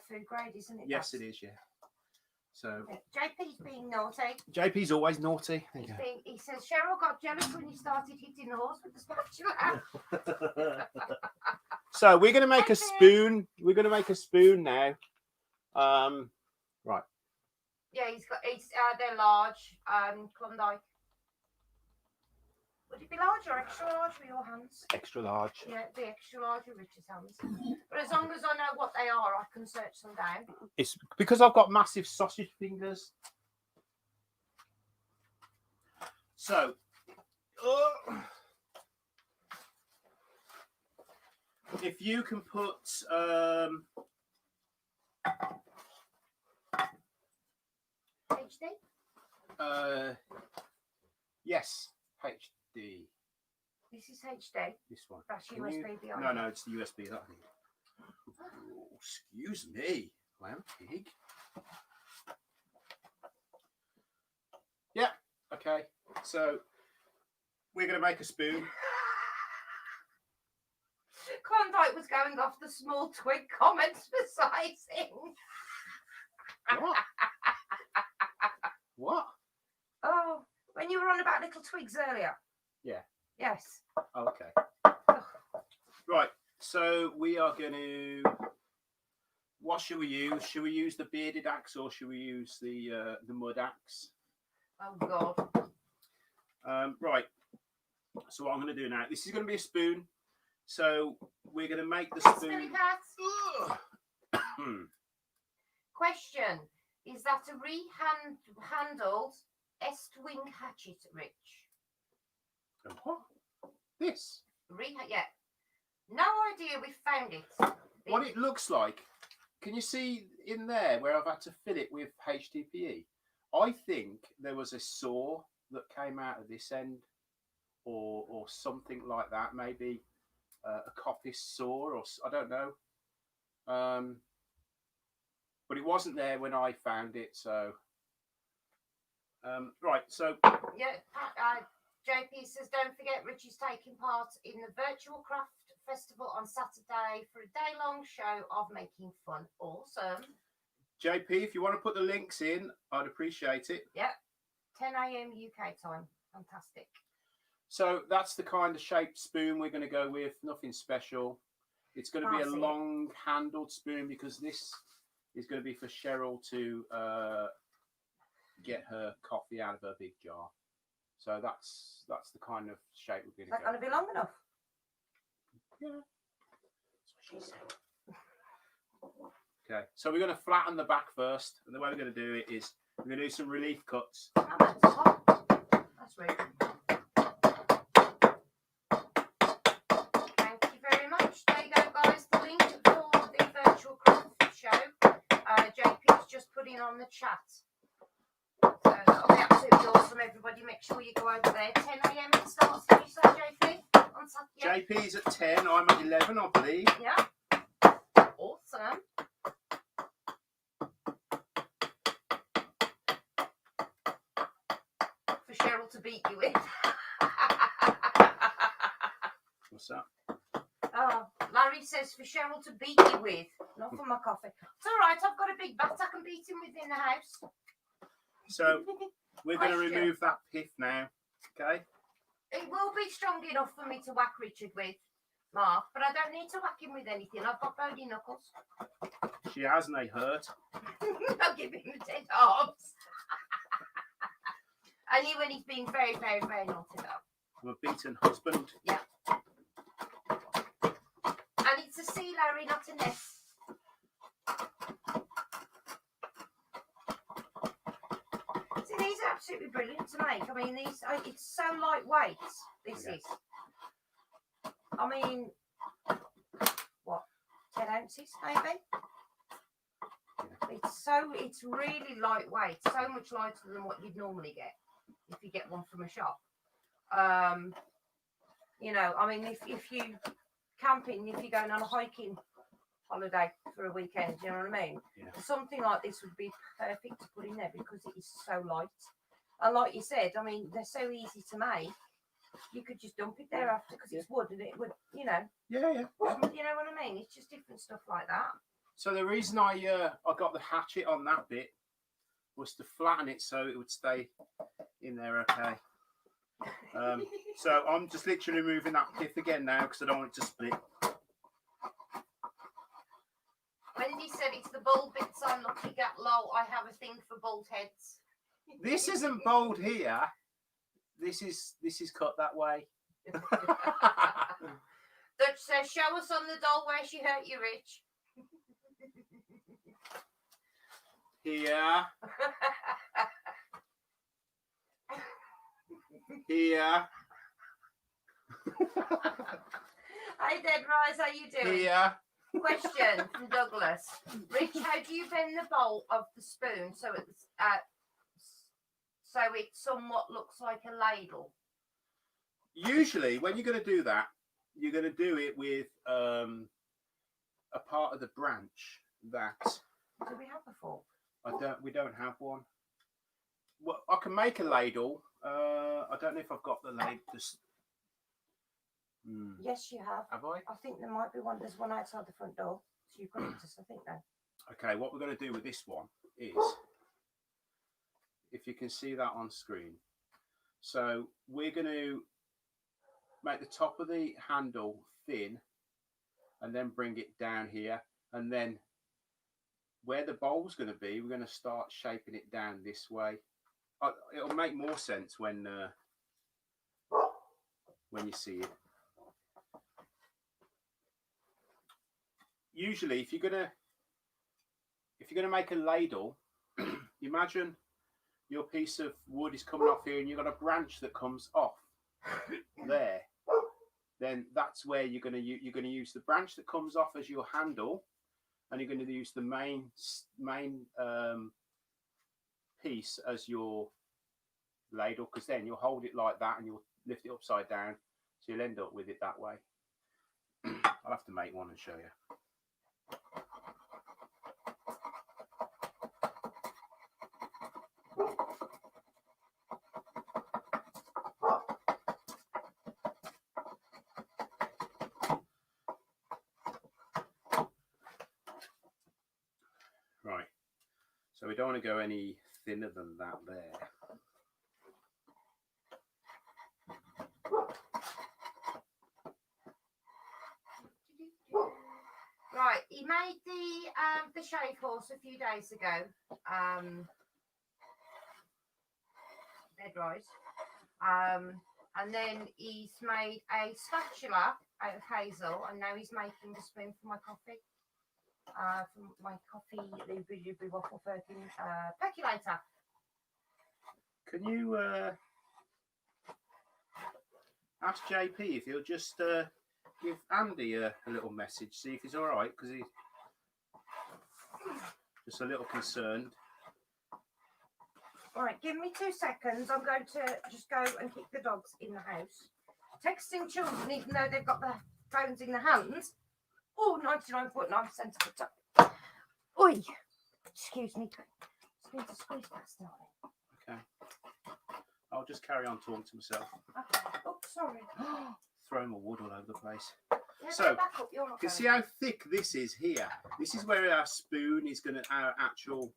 food grade, isn't it? Yes, it is. Yeah. So JP's being naughty. JP's always naughty. He says Cheryl got jealous when you started hitting the horse with the spatula. So we're going to make a spoon. We're going to make a spoon now. Right. Yeah, they're large. Klondike. Would it be large or extra large for your hands? Extra large. Yeah, the extra large with Richard's hands. But as long as I know what they are, I can search them down. It's because I've got massive sausage fingers. So, if you can put HD? Yes, HD. This is HD. This one. That's Can USB you- behind No, it. no, it's the USB. That thing. Oh, excuse me, lamb pig. Yeah. Okay. So we're gonna make a spoon. Klondike was going off the small twig comments for sizing. What? What? Oh, when you were on about little twigs earlier. Yeah. Yes. Okay. Right. So we are going to. What should we use? Should we use the bearded axe or should we use the mud axe? Oh God. Right. So what I'm going to do now. This is going to be a spoon. So we're going to make the spoon. Smelly cats. Question: is that a handled Est-wing hatchet, Rich? What? This? Yeah. No idea. We found it. What it looks like. Can you see in there where I've had to fill it with HDPE? I think there was a saw that came out of this end, or something like that. Maybe a coppice saw, or I don't know. But it wasn't there when I found it. So right. So Yeah. JP says, don't forget Rich is taking part in the Virtual Craft Festival on Saturday for a day-long show of making fun. Awesome. JP, if you want to put the links in, I'd appreciate it. Yeah. 10 a.m. UK time. Fantastic. So that's the kind of shaped spoon we're going to go with. Nothing special. It's going to be a long-handled spoon because this is going to be for Cheryl to get her coffee out of her big jar. So that's the kind of shape we're going to go. Is that going to be long enough? Yeah. That's what she said. Okay, so we're going to flatten the back first, and the way we're going to do it is we're going to do some relief cuts. Oh, that's hot. That's rude. Thank you very much. There you go, guys. The link for the virtual craft show. JP's just putting on the chat. So that'll be absolutely awesome, everybody. Make sure you go over there. 10 a.m. it starts, did you say, JP? On Saturday? JP's at 10, I'm at 11, I believe. Yeah. Awesome. For Cheryl to beat you with. What's that? Oh, Larry says for Cheryl to beat you with. Not for my coffee. It's all right. I've got a big bat I can beat him with in the house. So we're going to remove that pith now, okay? It will be strong enough for me to whack Richard with, Mark, but I don't need to whack him with anything. I've got bony knuckles. She has, and they hurt. I'll give him the dead arms. Only when he's being very, very, very naughty, though. I'm a beaten husband. Yeah. And it's a C, Larry, not an S. See, these are absolutely brilliant to make. I mean, these it's so lightweight. This is. I mean, what, 10 ounces maybe? It's really lightweight, so much lighter than what you'd normally get if you get one from a shop. You know, I mean, if you camping, if you're going on a hiking holiday for a weekend, you know what I mean? Yeah. Something like this would be perfect to put in there because it is so light. And like you said, I mean, they're so easy to make. You could just dump it there after because it's wood and it would, you know. Yeah. You know what I mean? It's just different stuff like that. So the reason I got the hatchet on that bit was to flatten it so it would stay in there okay. So I'm just literally removing that pith again now because I don't want it to split. Wendy said it's the bald bits I'm looking at. Lol, I have a thing for bald heads. This isn't bold here. This is cut that way. Dutch says, show us on the doll where she hurt you, Rich. Here. Here. Hi, Dead Rise, how you doing? Here. Question from Douglas. Rich, how do you bend the bowl of the spoon so it's so it somewhat looks like a ladle. Usually, when you're going to do that, you're going to do it with a part of the branch that. Do we have a fork? We don't have one. Well, I can make a ladle. I don't know if I've got the ladle. Yes, you have. Have I? I think there might be one. There's one outside the front door. So you've got it, I think, then. Okay, what we're going to do with this one is, if you can see that on screen, so we're going to make the top of the handle thin and then bring it down here, and then where the bowl's going to be, we're going to start shaping it down this way. It'll make more sense when you see it. Usually, if you're gonna make a ladle, imagine your piece of wood is coming off here, and you've got a branch that comes off there. Then that's where you're gonna use the branch that comes off as your handle, and you're going to use the main piece as your ladle, because then you'll hold it like that and you'll lift it upside down, so you'll end up with it that way. I'll have to make one and show you. Right, so we don't want to go any thinner than that there. Right, he made the shave horse a few days ago. Dead right. And then he's made a spatula out of hazel, and now he's making the spoon for my coffee. From my coffee waffle percolator. Can you ask JP if he'll just give Andy a little message, see if he's all right, because he's just a little concerned. All right, give me 2 seconds. I'm going to just go and kick the dogs in the house. Texting children, even though they've got their phones in their hands. Oh, 99.9% of the time. Oi! Excuse me. Just need to squeeze that still. Okay. I'll just carry on talking to myself. Okay. Oh, sorry. Throwing my wood all over the place. Yeah, so, back up. You're not you can see how thick this is here. This is where our spoon is going to, our actual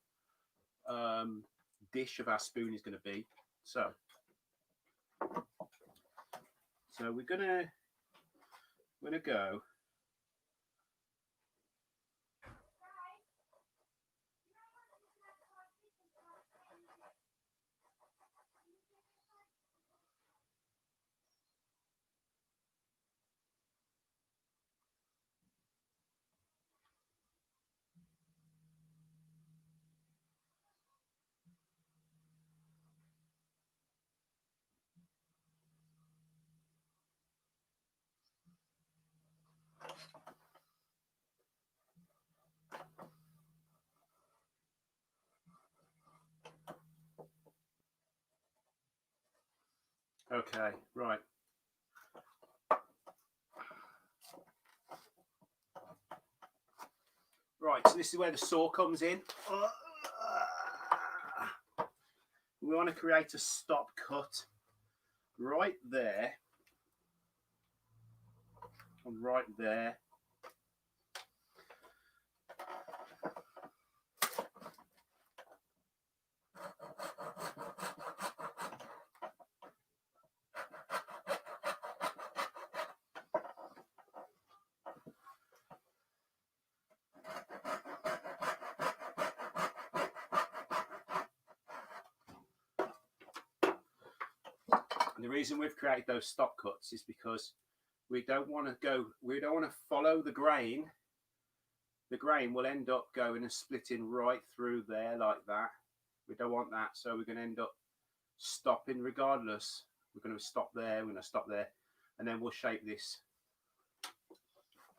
dish of our spoon is going to be. So we're gonna go. Okay, right. Right, so this is where the saw comes in. We want to create a stop cut right there and right there. And the reason we've created those stop cuts is because we don't want to follow the grain. The grain will end up going and splitting right through there like that. We don't want that, so we're going to end up stopping regardless. We're going to stop there, we're going to stop there, and then we'll shape this.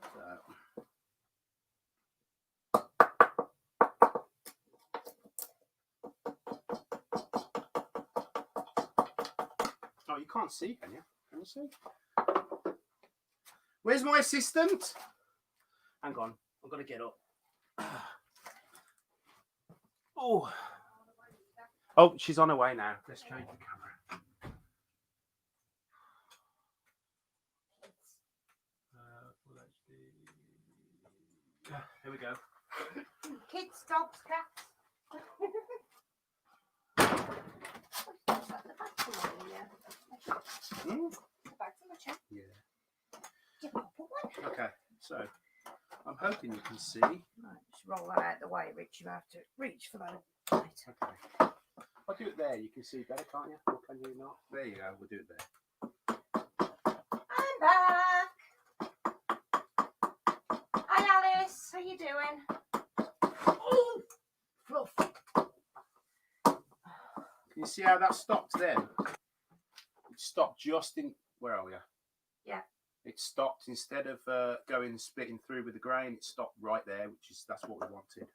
So. You can't see, can you? Can you see? Where's my assistant? Hang on, I've got to get up. Oh. Oh, she's on her way now. Let's change the camera. Here we go. Kids, dogs, cats. Yeah. Right, Okay, so I'm hoping you can see. just roll that out of the way, Rich. You have to reach for that. Right. Okay. I'll do it there. You can see better, can't you? Or can you not? There you go. We'll do it there. I'm back. Hi, Alice. How you doing? Oh, fluff. Can you see how that stopped then? It stopped just in. Where are we? Yeah. It stopped instead of going splitting through with the grain. It stopped right there, that's what we wanted.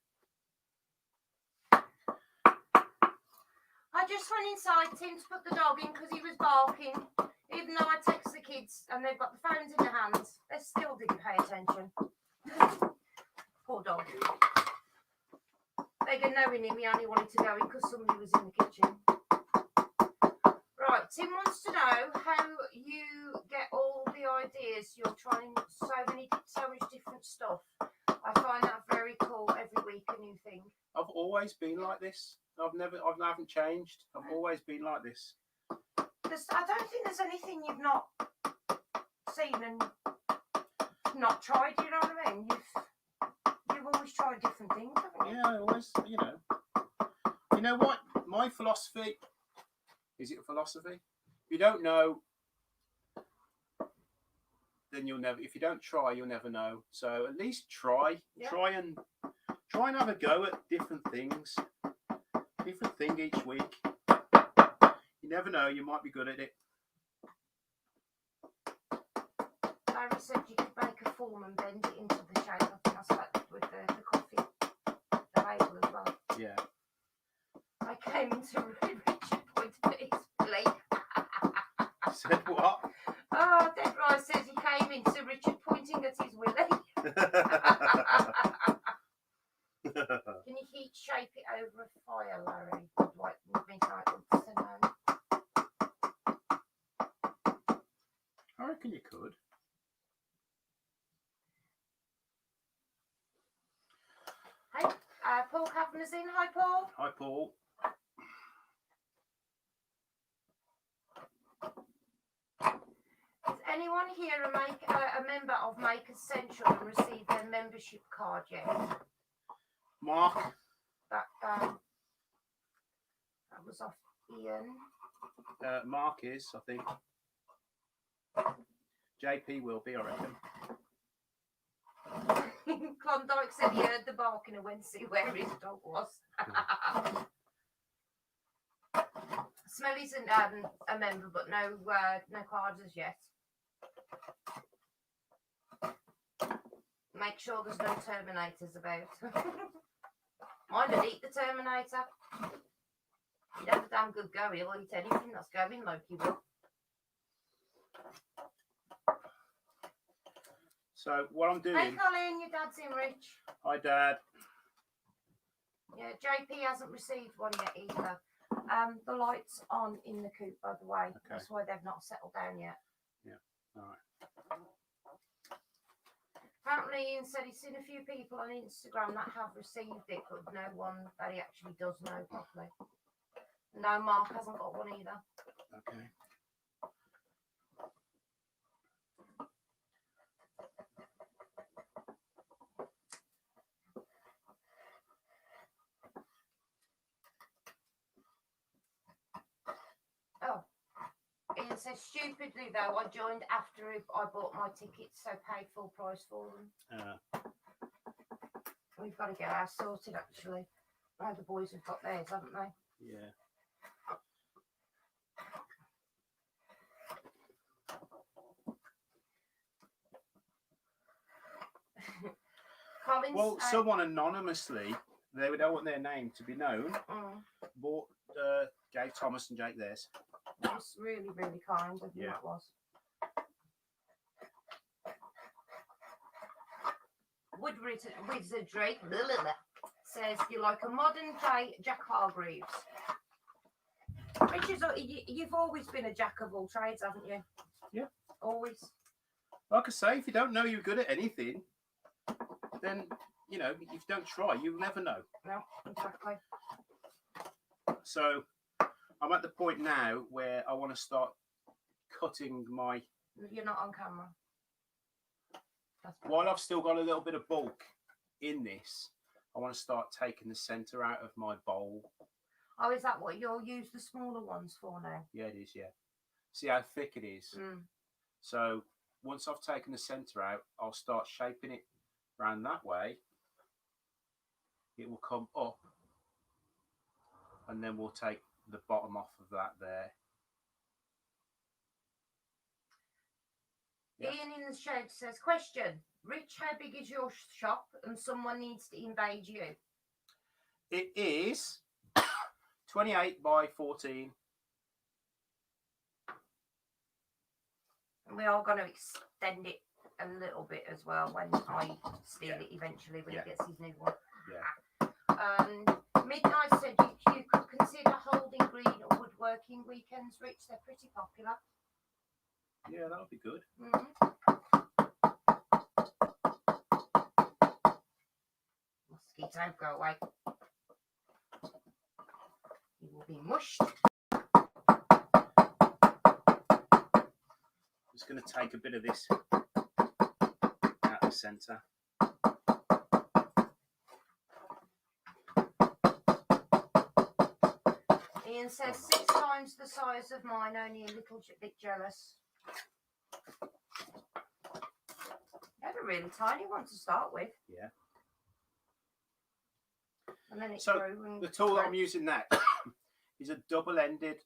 I just went inside Tim to put the dog in because he was barking. Even though I text the kids and they've got the phones in their hands, they still didn't pay attention. Poor dog. They get knowing him, he only wanted to go in because somebody was in the kitchen. Right, Tim wants to know how you get all the ideas. You're trying so much different stuff. I find that very cool. Every week a new thing. I've always been like this. I haven't changed. I've always been like this. I don't think there's anything you've not seen and not tried. You know what I mean? You've always tried different things, haven't you? Yeah, I always. You know what? My philosophy. Is it a philosophy? If you don't know, then you'll never. If you don't try, you'll never know. So at least try. Yeah. Try and have a go at different things. Different thing each week. You never know. You might be good at it. Larry said you could make a form and bend it into the shape. I think I started with the coffee, the label as well. Yeah. I came into Richard point of his plate. Said what? Oh, Deborah says he came into Richard pointing at his willy. Can you heat shape it over a fire, Larry? Like midnight afternoon. I reckon you could. Hey, Paul Kavanagh's in. Hi, Paul. Hi, Paul. Is anyone here a member of Make Essential and received their membership card yet? Mark. That was off Ian. Mark is, I think. JP will be, I reckon. Klondike said he heard the barking and went to see where his dog was. Smelly's a member, but no cards as yet. Make sure there's no Terminators about. Mine would eat the Terminator. He'd have a damn good go. He'll eat anything that's going like he will. So what I'm doing... Hey Colin, your dad's in, Rich. Hi Dad. Yeah, JP hasn't received one yet either. The light's on in the coop, by the way. Okay. That's why they've not settled down yet. Yeah, all right. Apparently Ian said he's seen a few people on Instagram that have received it, but no one that he actually does know properly. No, Mark hasn't got one either. Okay. Oh, Ian says, stupidly though, I joined after I bought my tickets, so paid full price for them. We've got to get ours sorted actually. Now the boys have got theirs, haven't they? Yeah. Collins, well, someone anonymously, they don't want their name to be known, bought Jake Thomas and Jake theirs. That was really, really kind of you, Yeah. that was. Wizardry says you like a modern day Jack Hargreaves. Richard, you've always been a jack of all trades, haven't you? Yeah. Always. Like I say, if you don't know you're good at anything, then, you know, if you don't try, you'll never know. No, exactly. So I'm at the point now where I want to start cutting my... You're not on camera. While I've still got a little bit of bulk in this, I want to start taking the centre out of my bowl. Oh, is that what you'll use the smaller ones for now? Yeah, it is, yeah. See how thick it is? Mm. So once I've taken the centre out, I'll start shaping it around that way. It will come up, and then we'll take the bottom off of that there. Yeah. Ian in the shed says, question, Rich, how big is your shop and someone needs to invade you? It is 28 by 14. And we are going to extend it a little bit as well when I steal it eventually when he gets his new one. Yeah. Midnight said you could consider holding green or woodworking weekends, Rich. They're pretty popular. Yeah, that would be good. Mosquito, go away. You will be mushed. I'm just going to take a bit of this out of the centre. Ian says 6 times the size of mine, only a little bit jealous. You had a really tiny one to start with. Yeah. And then it so grew and the tool that I'm using now is a double-ended.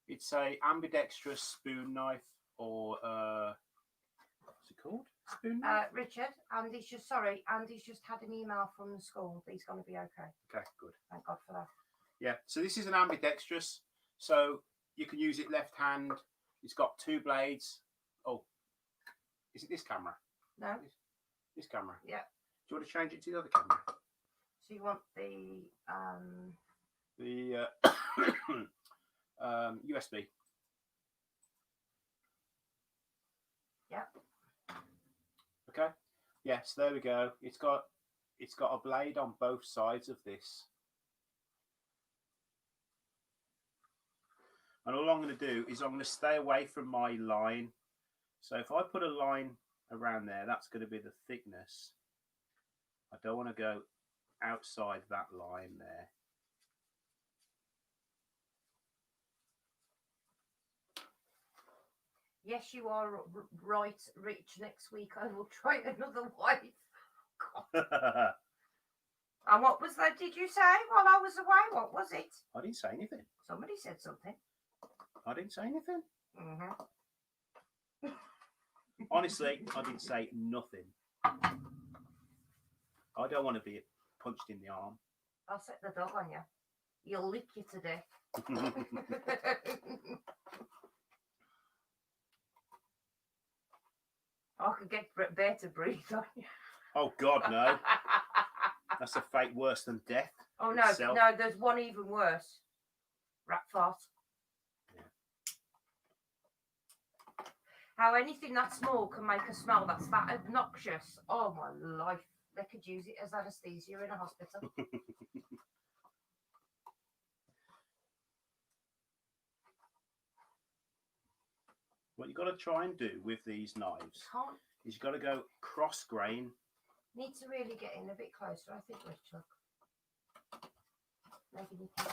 It's a ambidextrous spoon knife, or what's it called? Spoon knife? Richard, Andy's just had an email from the school. He's going to be okay. Okay, good. Thank God for that. Yeah, so this is an ambidextrous, so you can use it left hand. It's got 2 blades. Oh, is it this camera? No. This camera? Yeah. Do you want to change it to the other camera? So you want the USB. Yeah. Okay. Yes, there we go. It's got a blade on both sides of this. And all I'm going to do is I'm going to stay away from my line. So if I put a line around there, that's going to be the thickness. I don't want to go outside that line there. Yes, you are right, Rich. Next week I will try another wife. And what was that? Did you say while I was away? What was it? I didn't say anything. Somebody said something. I didn't say anything. Mm-hmm. Honestly, I didn't say nothing. I don't want to be punched in the arm. I'll set the dog on you. You'll lick you to death. I could get Bear to breathe on you. Oh God, no! That's a fate worse than death. Oh no, itself. no! There's one even worse. Rat fart. Yeah. How anything that small can make a smell that's that obnoxious. Oh my life! They could use it as anaesthesia in a hospital. What you got to try and do with these knives is you've got to go cross grain. Need to really get in a bit closer, I think, Richard. Maybe you can.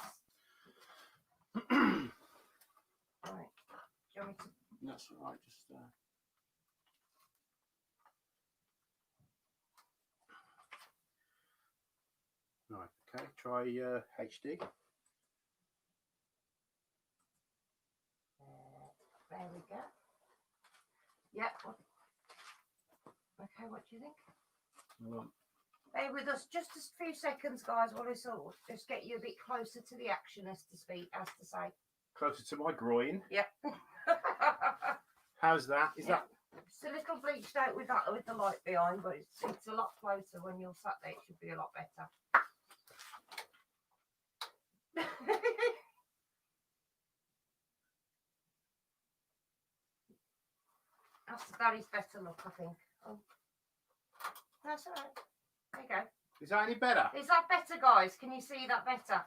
Right. Do you want me to? That's all right. Just. Right. Okay. Try HD. There we go. Yeah. Okay, what do you think? Bear with us just a few seconds, guys, while I sort just get you a bit closer to the action, as to speak, as to say. Closer to my groin. Yep. How's that? Is that? It's a little bleached out with that with the light behind, but it's a lot closer when you're sat there. It should be a lot better. That is better look, I think. Oh, that's all right. There you go. Is that any better? Is that better, guys? Can you see that better?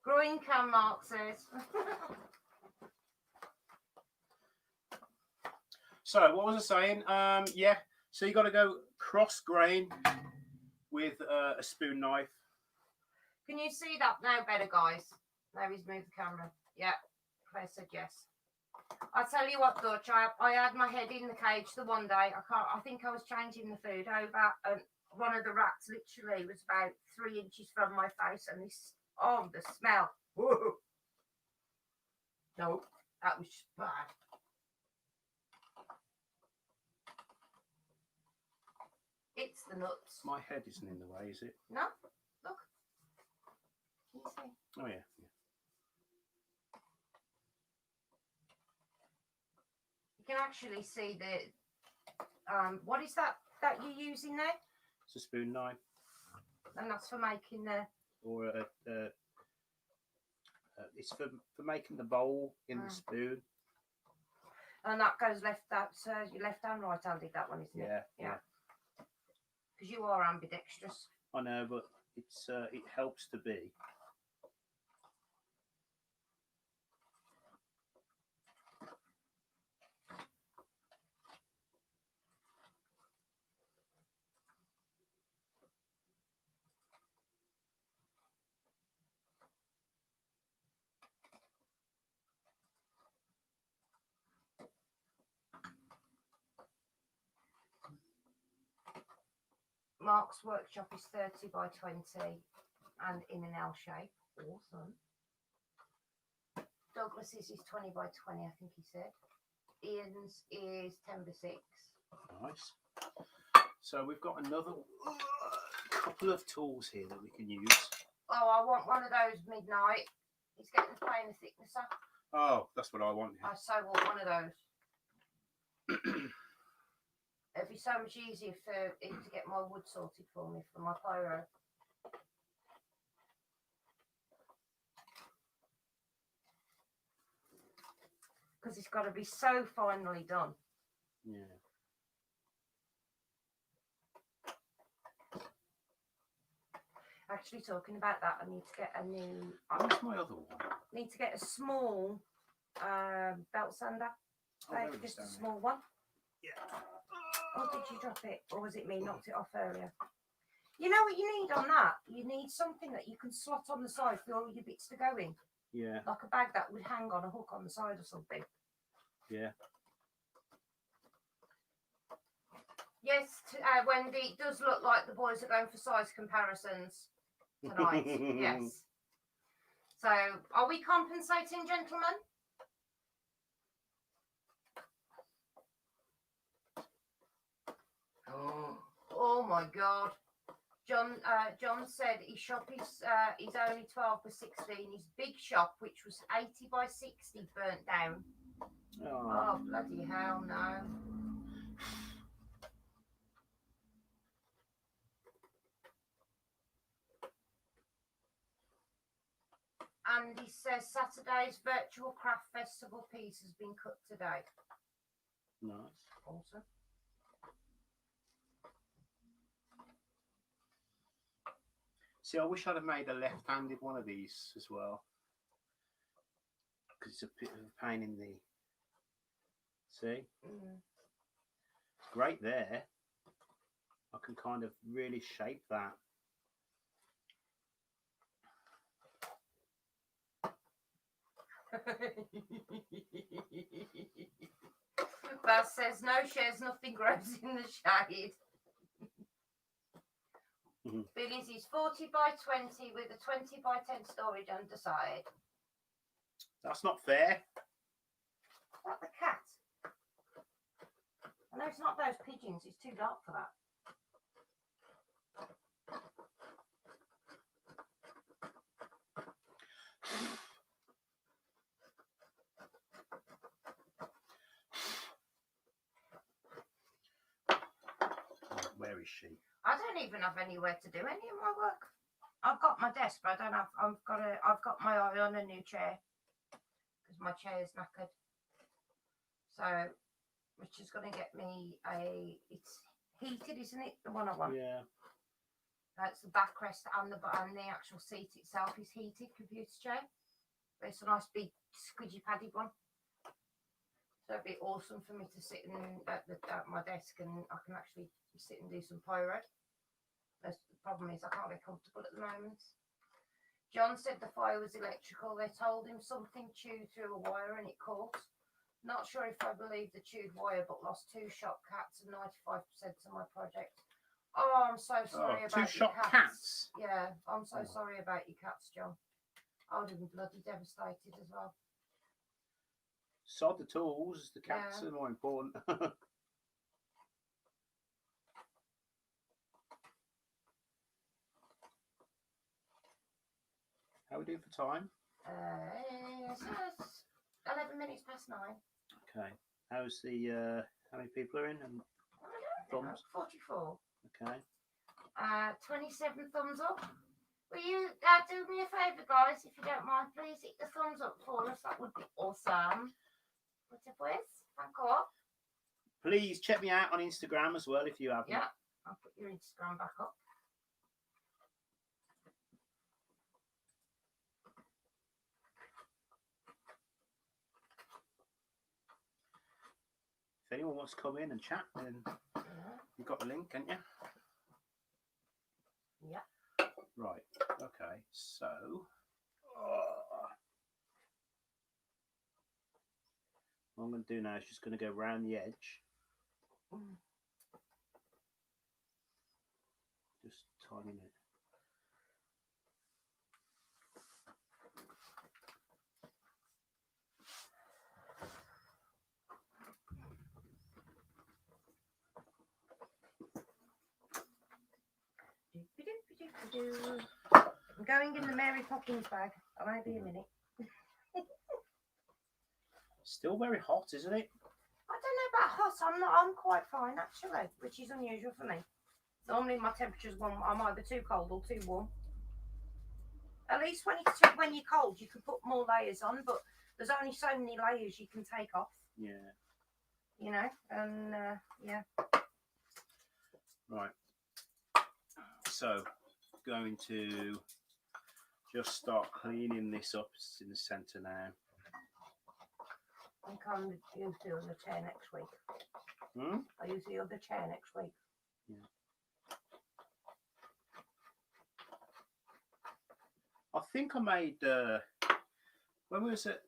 Groin cam, Mark says. So what was I saying? Yeah. So you got to go cross grain with a spoon knife. Can you see that now better, guys? Now he's moved the camera. Yeah, Claire said yes. I tell you what, Dutch, I had my head in the cage the one day. I think I was changing the food over, and one of the rats literally was about 3 inches from my face, and this, oh, the smell. Whoa. No, that was just bad. It's the nuts. My head isn't in the way, is it? No, look. Can you see? Oh yeah. You can actually see the what is that you're using there? It's a spoon knife. And that's for making the. Or it's for making the bowl in the spoon. And that goes left. That's your left hand, right handed. That one, isn't it? Yeah. Because you are ambidextrous. I know, but it's it helps to be. Mark's workshop is 30 by 20 and in an L shape. Awesome. Douglas's is 20 by 20, I think he said. Ian's is 10 by 6. Nice. So we've got another couple of tools here that we can use. Oh, I want one of those midnight. He's getting the plain thicknesser. Oh, that's what I want. I so want one of those. It'd be so much easier for him to get my wood sorted for me for my pyro. Because it's got to be so finely done. Yeah. Actually, talking about that, I need to get a new. Where's my other one? Need to get a small belt sander. Like, just a small one. Yeah. Oh, did you drop it? Or was it me knocked it off earlier? You know what you need on that? You need something that you can slot on the side for all your bits to go in. Yeah. Like a bag that would hang on a hook on the side or something. Yeah. Yes, Wendy, it does look like the boys are going for size comparisons tonight. Yes. So, are we compensating, gentlemen? Oh my God. John said his shop is only 12 by 16. His big shop, which was 80 by 60, burnt down. Oh bloody hell, no. And he says Saturday's virtual craft festival piece has been cut today. Nice. Awesome. See, I wish I'd have made a left-handed one of these as well. Because it's a bit of a pain in the... See? It's great there. I can kind of really shape that. Baz says no shares, nothing grows in the shade. Billy's is 40 by 20 with a 20 by 10 storage underside. That's not fair. Is that the cat? I know it's not those pigeons, it's too dark for that. is she? I don't even have anywhere to do any of my work. I've got my desk, but I don't have. I've got my eye on a new chair because my chair is knackered. So, which is going to get me a. It's heated, isn't it? The one I want. Yeah. That's the backrest and the actual seat itself is heated computer chair. But it's a nice big squidgy padded one. So it'd be awesome for me to sit at my desk and I can actually sit and do some pyro. The problem is I can't get comfortable at the moment. John said the fire was electrical. They told him something chewed through a wire and it caught. Not sure if I believe the chewed wire, but lost 2 shot cats and 95% of my project. Oh, I'm so sorry about 2 shot your cats. Yeah, I'm so sorry about your cats, John. I would have been bloody devastated as well. Sod the tools. The cats are more important. How are we doing for time? So it's 11 minutes past 9. Okay. How's the? How many people are in? And thumbs. 44. Okay. 27 thumbs up. Will you do me a favour, guys, if you don't mind? Please hit the thumbs up for us. That would be awesome. What's up, Wes? Thank you. Please check me out on Instagram as well if you haven't. Yeah, I'll put your Instagram back up. If anyone wants to come in and chat, then you've got the link, haven't you? Yeah. Right. Okay. So. What I'm going to do now is just going to go around the edge. Just timing it. I'm going in the Mary Poppins bag. I might be a minute. Still very hot, isn't it? I don't know about hot. I'm quite fine actually, which is unusual for me. Normally my temperature's I'm either too cold or too warm. At least when you're cold, you can put more layers on, but there's only so many layers you can take off. Yeah. You know, and yeah. Right. So, going to just start cleaning this up in the centre now. I think I'll use the other chair next week. I'll use the other chair next week. Yeah. I think I made, when we was at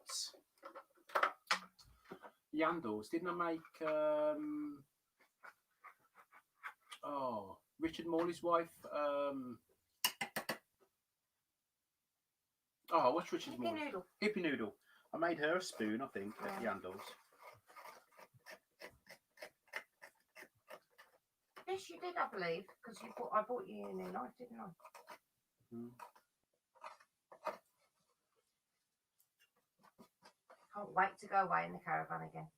Yandles, didn't I make, Richard Morley's wife, what's Richard Morley? Noodle. Hippie Noodle. I made her a spoon, I think, at Yandles. Yes, you did, I believe, because I bought you a new knife, didn't I? Can't wait to go away in the caravan again.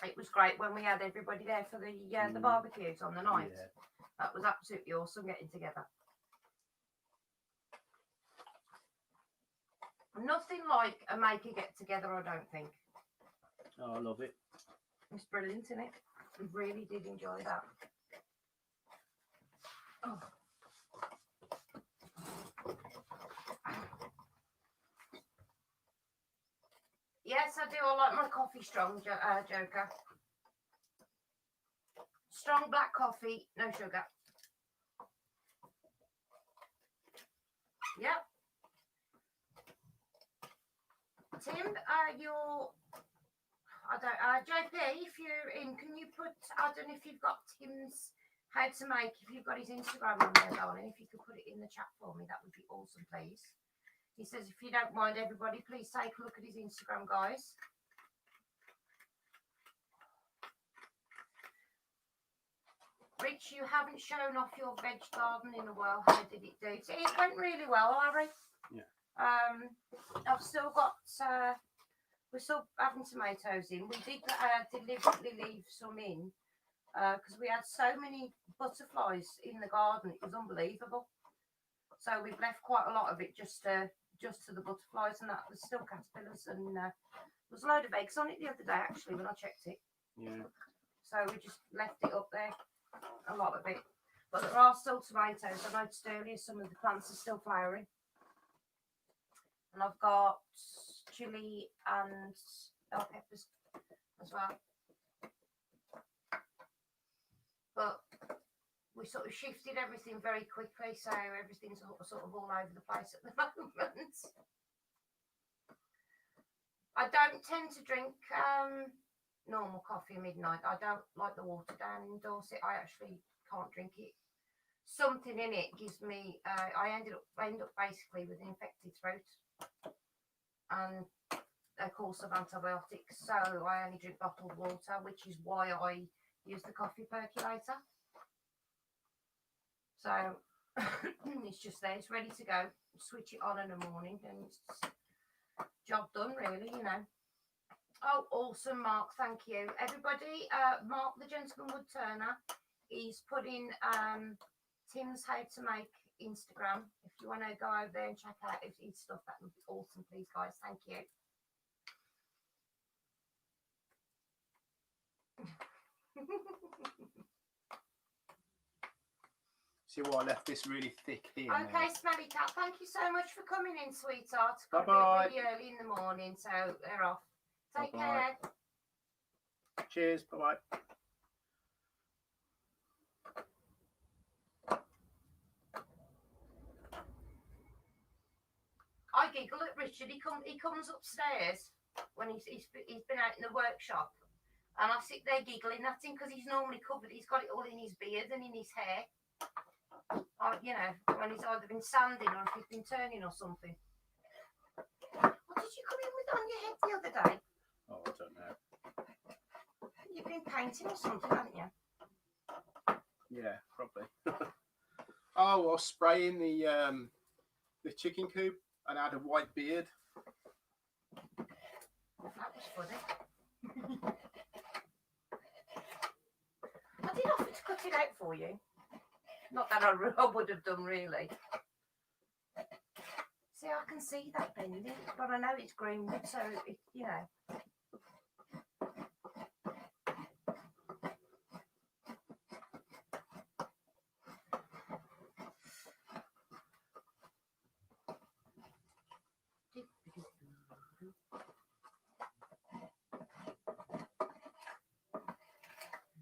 It was great when we had everybody there for the barbecues on the night. Yeah. That was absolutely awesome getting together. Nothing like a maker get together, I don't think. Oh, I love it. It's brilliant, isn't it? We really did enjoy that. Oh. Yes, I do. I like my coffee strong, Joker. Strong black coffee, no sugar. Yep. Tim, JP, if you're in, can you put, I don't know if you've got Tim's, how to make, if you've got his Instagram on there, darling, if you could put it in the chat for me, that would be awesome, please. He says, if you don't mind, everybody, please take a look at his Instagram, guys. Rich, you haven't shown off your veg garden in a while. How did it do? It went really well, Harry. Yeah. I've still got, we're still having tomatoes in. We did deliberately leave some in because we had so many butterflies in the garden. It was unbelievable. So we've left quite a lot of it just to the butterflies and that. There's still caterpillars and there was a load of eggs on it the other day actually when I checked it. Yeah. So we just left it up there, a lot of it. But there are still tomatoes. I noticed earlier some of the plants are still flowering. And I've got chili and bell peppers as well. But we sort of shifted everything very quickly, so everything's sort of all over the place at the moment. I don't tend to drink normal coffee at midnight. I don't like the watered down in Dorset. I actually can't drink it. Something in it gives me. I end up basically with an infected throat and a course of antibiotics. So I only drink bottled water, which is why I use the coffee percolator. So it's just there, it's ready to go. Switch it on in the morning and it's job done, really, you know. Oh, awesome, Mark, thank you. Everybody, Mark the Gentleman Wood Turner, he's putting Tim's How to Make Instagram. If you want to go over there and check out his stuff, that would be awesome, please, guys. Thank you. See why I left this really thick here. Okay, Smelly Cat, thank you so much for coming in, sweetheart. Got Bye-bye. really early in the morning, so they're off. Take Bye-bye. care. Cheers. Bye-bye. I giggle at Richard. He comes upstairs when he's been out in the workshop, and I sit there giggling at him because he's normally covered. He's got it all in his beard and in his hair. You know, when he's either been sanding or if he's been turning or something. What did you come in with on your head the other day? Oh, I don't know. You've been painting or something, haven't you? Yeah, probably. Oh, I was spraying the chicken coop and I had a white beard. That was funny. I did offer to cut it out for you. Not that I would have done, really. See, I can see that bending, but I know it's green wood, so it, you know.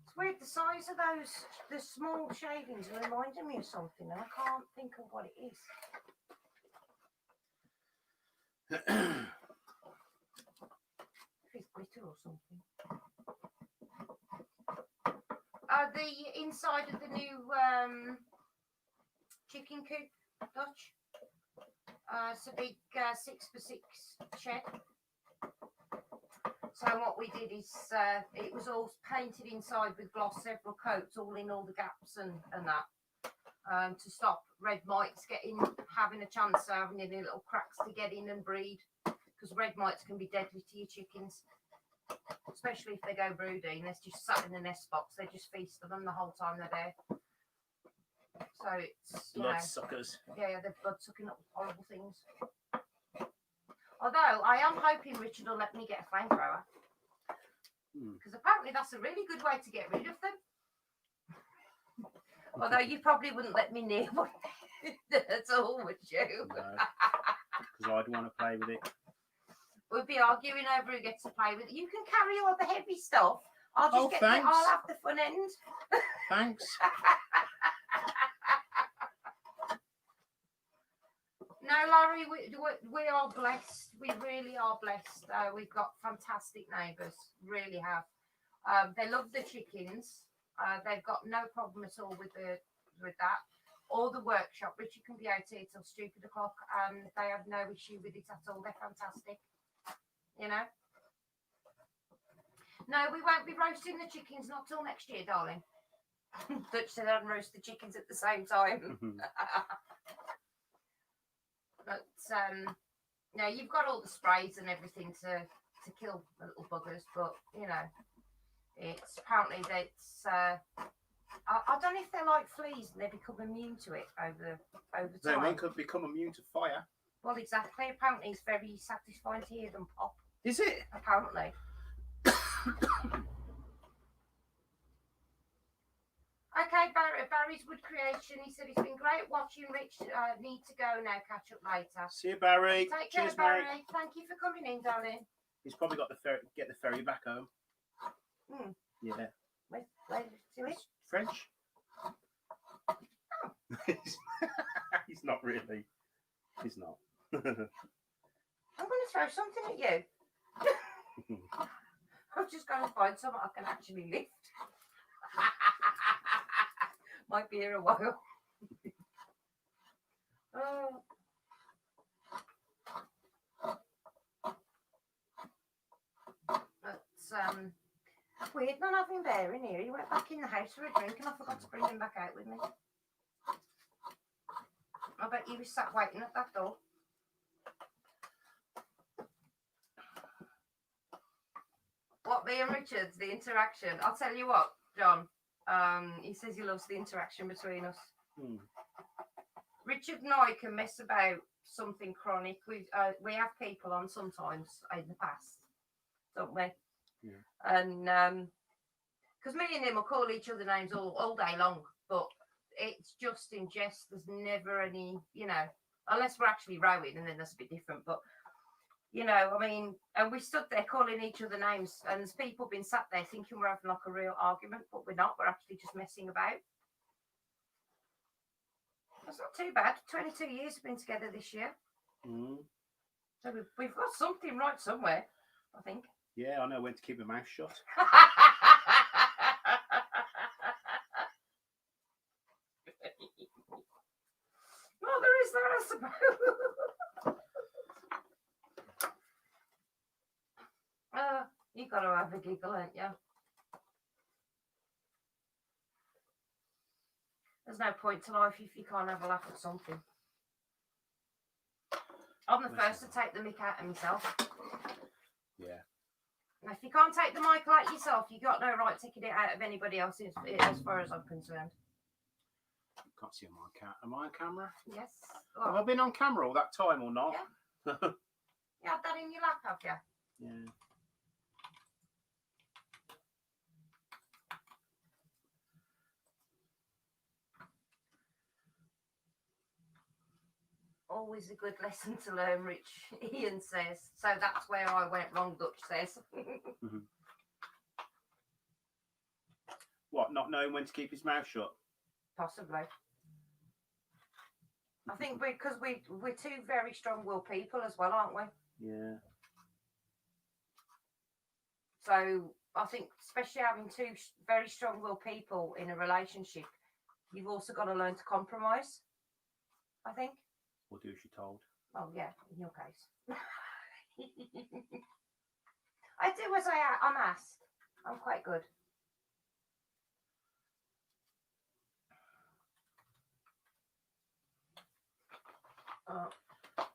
It's weird, the size of the small shavings are reminding me of something, and I can't think of what it is. If it's glitter or something. The inside of the new chicken coop, Dutch. It's a big 6x6 shed. So what we did is it was all painted inside with gloss, several coats, all in all the gaps and that, to stop red mites having a chance of having any little cracks to get in and breed, because red mites can be deadly to your chickens, especially if they go brooding. They're just sat in the nest box, they just feast on them the whole time they're there. So it's Bloodsuckers. Yeah, they're blood sucking up horrible things. Although I am hoping Richard will let me get a flamethrower, because apparently that's a really good way to get rid of them. Although you probably wouldn't let me near one at all, would you? No, because I'd want to play with it. We'd be arguing over who gets to play with it. You can carry all the heavy stuff. I'll just I'll have the fun end. Thanks. No, Larry, we are blessed. We really are blessed. We've got fantastic neighbours, really have. They love the chickens. They've got no problem at all with that. Or the workshop. Richard can be out here till stupid o'clock, and they have no issue with it at all. They're fantastic. You know. No, we won't be roasting the chickens not till next year, darling. Dutch said I'd roast the chickens at the same time. But no, you've got all the sprays and everything to kill the little buggers, but you know, It's apparently that's I don't know if they're like fleas and they become immune to it over They time. won't become immune to fire. Well, exactly. Apparently, it's very satisfying to hear them pop. Is it? Apparently. Okay, Barry's Wood Creation. He said it's been great watching. Rich, need to go now. Catch up later. See you, Barry. Take Cheers, care, mate. Barry. Thank you for coming in, darling. He's probably got get the ferry back home. Hmm. Yeah. Where to it? French. Oh. He's not really. He's not. I'm going to throw something at you. I'm just going to find something I can actually lift. Might be here a while. Oh. It's weird not having Bear in here. He went back in the house for a drink and I forgot to bring him back out with me. I bet he was sat waiting at that door. What, me and Richard's, the interaction? I'll tell you what, John. He says he loves the interaction between us. Richard and I can mess about something chronic. We have people on sometimes in the past, don't we? Yeah. And because me and him will call each other names all day long, but it's just in jest. There's never any, unless we're actually rowing, and then that's a bit different. But I mean, and we stood there calling each other names, and there's people been sat there thinking we're having like a real argument, but we're not. We're actually just messing about. That's not too bad. 22 years we've been together this year. So we've got something right somewhere, I think. Yeah, I know when to keep my mouth shut. Well, there is that, I suppose. You got to have a giggle, ain't you? There's no point to life if you can't have a laugh at something. I'm the first to take the mick out of myself. Yeah. And if you can't take the mic out yourself, you got no right taking it out of anybody else, as far as I'm concerned. Can't see am I on camera? Yes. Have I been on camera all that time or not? Yeah. You had that in your lap, have you? Yeah. Always a good lesson to learn, Rich. Ian says. So that's where I went wrong, Dutch says. What, not knowing when to keep his mouth shut? Possibly. I think because we're two very strong-willed people as well, aren't we? Yeah. So I think, especially having two very strong-willed people in a relationship, you've also got to learn to compromise, I think. Or do as you're told. Oh, yeah, in your case. I do as I'm asked. I'm quite good.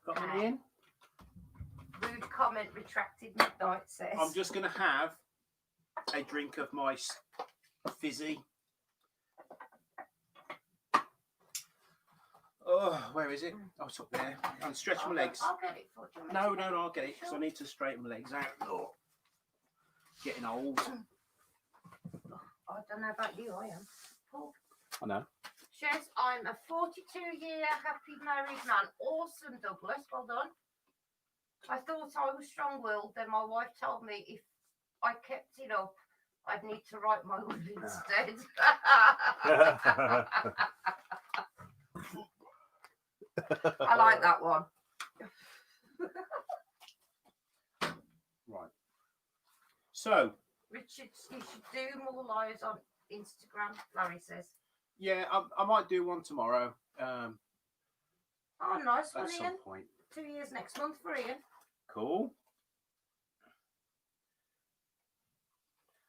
Got me in? Rude comment retracted, Midnight says. I'm just going to have a drink of my fizzy. Oh, where is it? Oh, it's up there. I'm stretching my legs. I'll get it for you. No, I'll get it because I need to straighten my legs out. Oh, getting old. I don't know about you, I am. Paul. I know. Says, I'm a 42-year happy married man. Awesome, Douglas. Well done. I thought I was strong-willed. Then my wife told me if I kept it up, I'd need to write my will instead. I like that one. Right. So. Richard, you should do more lives on Instagram, Larry says. Yeah, I might do one tomorrow. Oh, nice one, At Ian. some point. 2 years next month for Ian. Cool.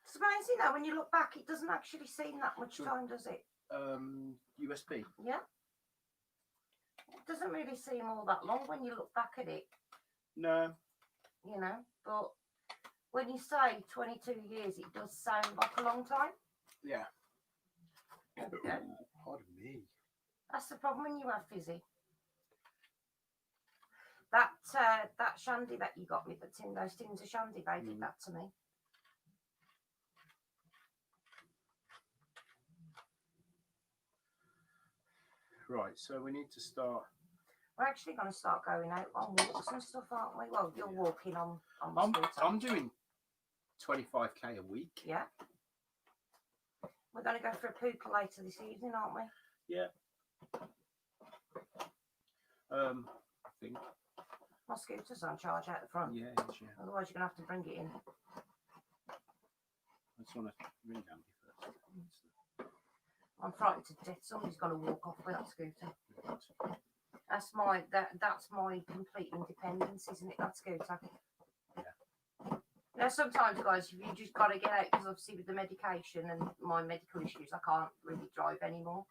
It's amazing though, when you look back, it doesn't actually seem that much time, does it? USB. Yeah. It doesn't really seem all that long when you look back at it. No. But when you say 22 years, it does sound like a long time. Yeah. There we go. Pardon me. That's the problem when you have fizzy. That shandy that you got me, those tins of shandy, they did that to me. Right, so we need to start. We're actually going to start going out on walks and stuff, aren't we? Well, you're walking on the scooter. I'm doing 25k a week. Yeah. We're going to go for a pooper later this evening, aren't we? Yeah. I think. My scooter's on charge out the front. Yeah, yeah. Otherwise, you're going to have to bring it in. I just want to ring down first. I'm frightened to death. Somebody's going to walk off with that scooter. Right. That's my complete independence, isn't it? That scooter. Yeah. Now, sometimes, guys, you just got to get out because obviously with the medication and my medical issues, I can't really drive anymore.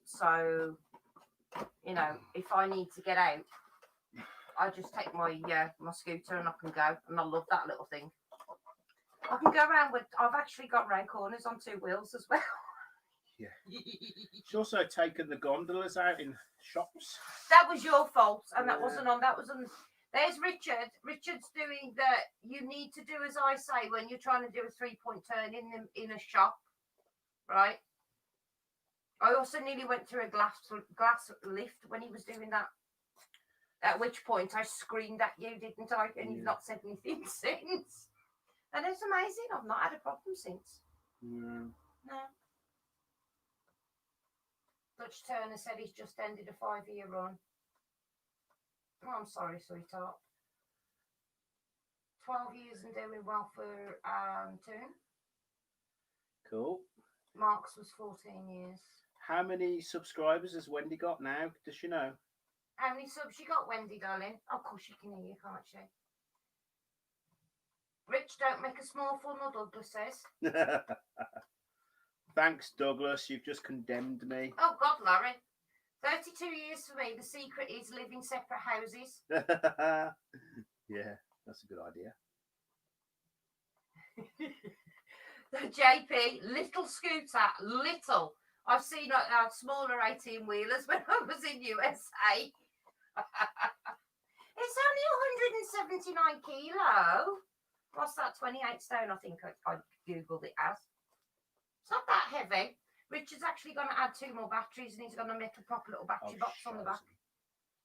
So, you know, if I need to get out, I just take my scooter and I can go. And I love that little thing. I can go around with. I've actually got round corners on 2 wheels as well. Yeah. She's also taken the gondolas out in shops. That was your fault, and Yeah. that wasn't on. That was on. There's Richard. Richard's doing that. You need to do as I say when you're trying to do a 3-point turn in a shop, right? I also nearly went through a glass lift when he was doing that. At which point I screamed at you, didn't I? And you've not said anything since. And it's amazing. I've not had a problem since. No. Dutch Turner said he's just ended a 5-year run. Oh, I'm sorry, sweetheart. 12 years and doing well for Toon. Cool. Mark's was 14 years. How many subscribers has Wendy got now? Does she know? How many subs you got, Wendy, darling? Of course she can hear you, can't she? Rich, don't make a small funnel, Douglas says. Thanks, Douglas. You've just condemned me. Oh, God, Larry. 32 years for me. The secret is living separate houses. Yeah, that's a good idea. The JP, little scooter, little. I've seen smaller 18-wheelers when I was in USA. It's only 179 kilo. What's that, 28 stone, I think I Googled it as. It's not that heavy. Richard's actually going to add 2 more batteries and he's going to make a proper little battery box on the back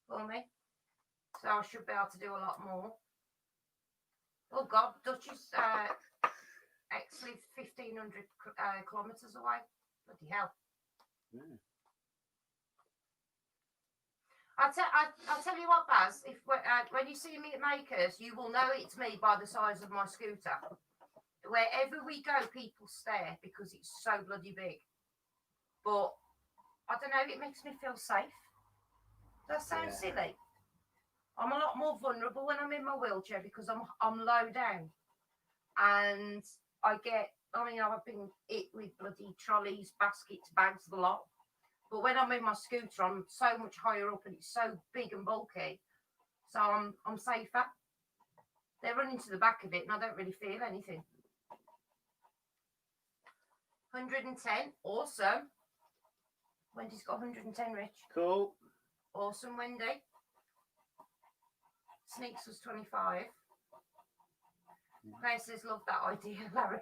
for me. So I should be able to do a lot more. Oh, God, Dutch is actually 1,500 kilometres away. Bloody hell. Yeah. I'll tell you what, Baz, if when you see me at Makers, you will know it's me by the size of my scooter. Wherever we go, people stare because it's so bloody big. But I don't know, it makes me feel safe. That sounds silly. I'm a lot more vulnerable when I'm in my wheelchair because I'm low down. And I've been hit with bloody trolleys, baskets, bags, the lot. But when I'm in my scooter, I'm so much higher up and it's so big and bulky. So I'm safer. They're running to the back of it and I don't really feel anything. 110, awesome. Wendy's got 110, Rich. Cool. Awesome, Wendy. Sneaks was 25. Claire says, love that idea, Larry.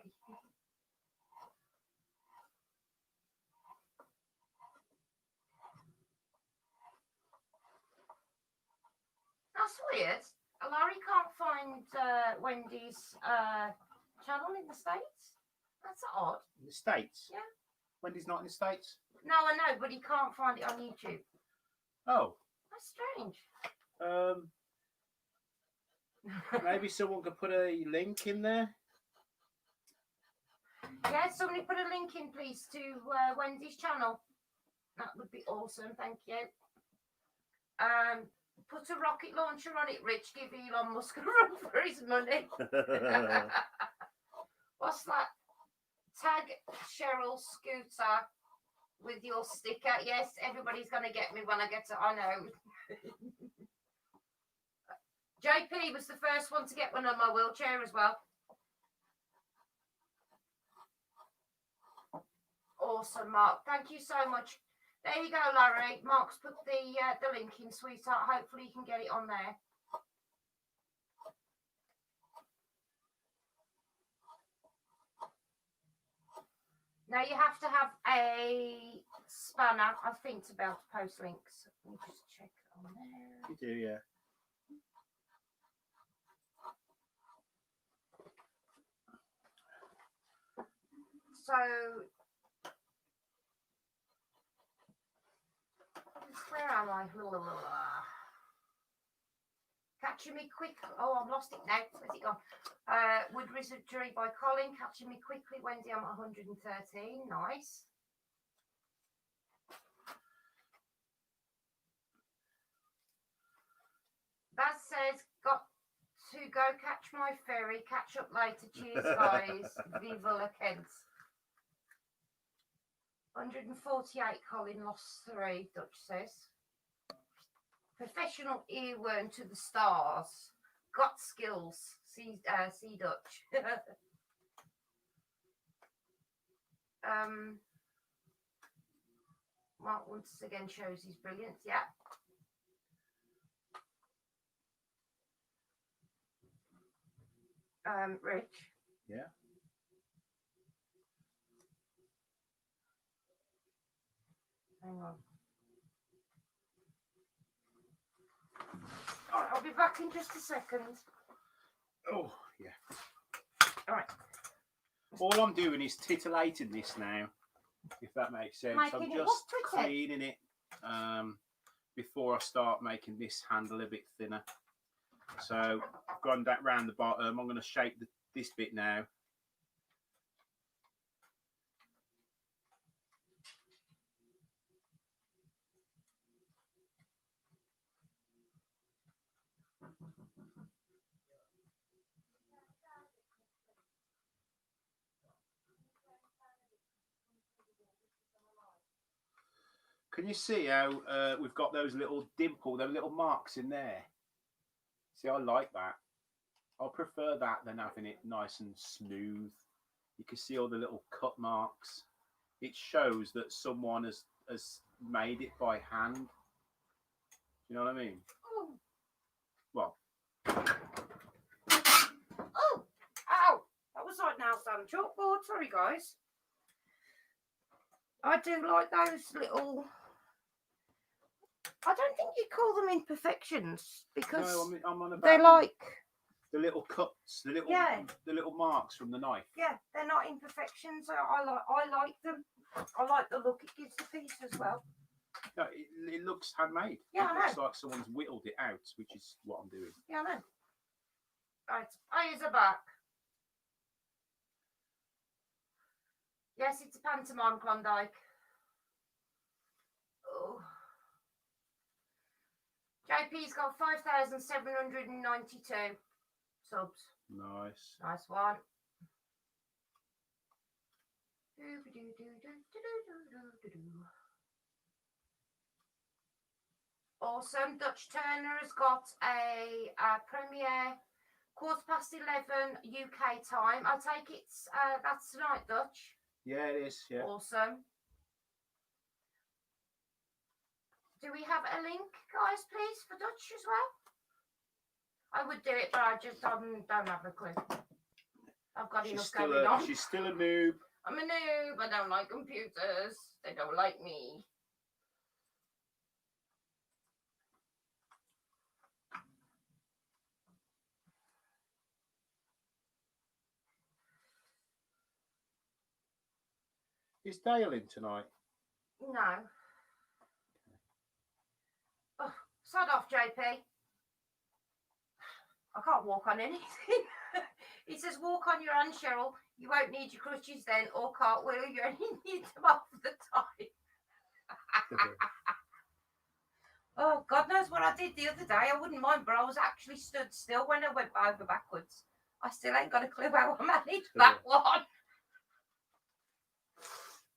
That's weird. Larry can't find Wendy's channel in the States. That's odd. In the States? Yeah. Wendy's not in the States? No, I know, but he can't find it on YouTube. Oh. That's strange. Maybe someone could put a link in there. Yeah, somebody put a link in, please, to Wendy's channel. That would be awesome. Thank you. Put a rocket launcher on it, Rich. Give Elon Musk a run for his money. What's that? Tag Cheryl Scooter with your sticker. Yes, everybody's going to get me when I get to. I know. JP was the first one to get one on my wheelchair as well. Awesome, Mark. Thank you so much. There you go, Larry. Mark's put the link in, sweetheart. Hopefully you can get it on there. Now you have to have a spanner, I think, to be able to post links. Let me just check on there. You do, yeah. So, where am I? Catching Me Quick. Oh, I've lost it now. Where's it gone? Wood Wizardry by Colin. Catching Me Quickly. Wendy, I'm at 113. Nice. Baz says, got to go catch my ferry. Catch up later. Cheers, guys. Viva la Kent. 148, Colin lost 3, Dutch says. Professional earworm to the stars. Got skills. See Dutch. Mark once again shows his brilliance. Yeah. Rich. Yeah. Hang on. All right, I'll be back in just a second. Oh, yeah. All right. All I'm doing is titillating this now, if that makes sense. Making I'm it just look pretty. cleaning it before I start making this handle a bit thinner. So I've gone that round the bottom. I'm going to shape this bit now. Can you see how we've got those little those little marks in there? See, I like that. I prefer that than having it nice and smooth. You can see all the little cut marks. It shows that someone has made it by hand. You know what I mean? Oh. Well. Oh! Ow! That was like nails down the chalkboard. Sorry, guys. I do like those little... I don't think you call them imperfections because No, I'm on about they're like the little cuts, the little marks from the knife. Yeah, they're not imperfections. I like them. I like the look it gives the piece as well. No, it looks handmade. Yeah, it I looks know. like someone's whittled it out, which is what I'm doing. Yeah, I know. Right, eyes are back. Yes, it's a pantomime, Klondike. Oh. JP's got 5,792 subs. Nice. Nice one. Awesome. Dutch Turner has got a premiere 11:15 UK time. I take it's that's tonight, Dutch. Yeah, it is. Yeah. Awesome. Do we have a link, guys, please, for Dutch as well? I would do it, but I just don't have a clue. I've got enough going on. She's still a noob. I'm a noob. I don't like computers. They don't like me. Is Dale in tonight? No. Oh, sod off, JP. I can't walk on anything. It says walk on your hands, Cheryl. You won't need your crutches then, or cartwheel. You only need them half the time. Oh, God knows what I did the other day. I wouldn't mind, but I was actually stood still when I went over backwards. I still ain't got a clue how I managed that one.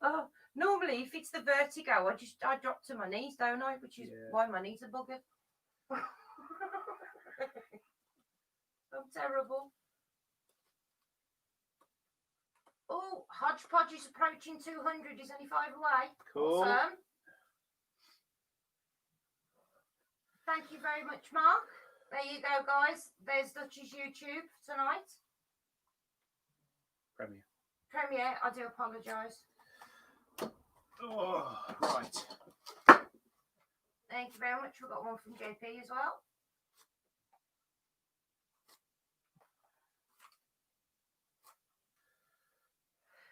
Oh, normally, if it's the vertigo, I drop to my knees, don't I? Which is why my knees are buggered. I'm terrible. Oh, Hodgepodge is approaching 200. He's only 5 away. Cool. Awesome. Thank you very much, Mark. There you go, guys. There's Dutch's YouTube tonight. Premiere, I do apologise. Oh, right. Thank you very much. We've got one from JP as well.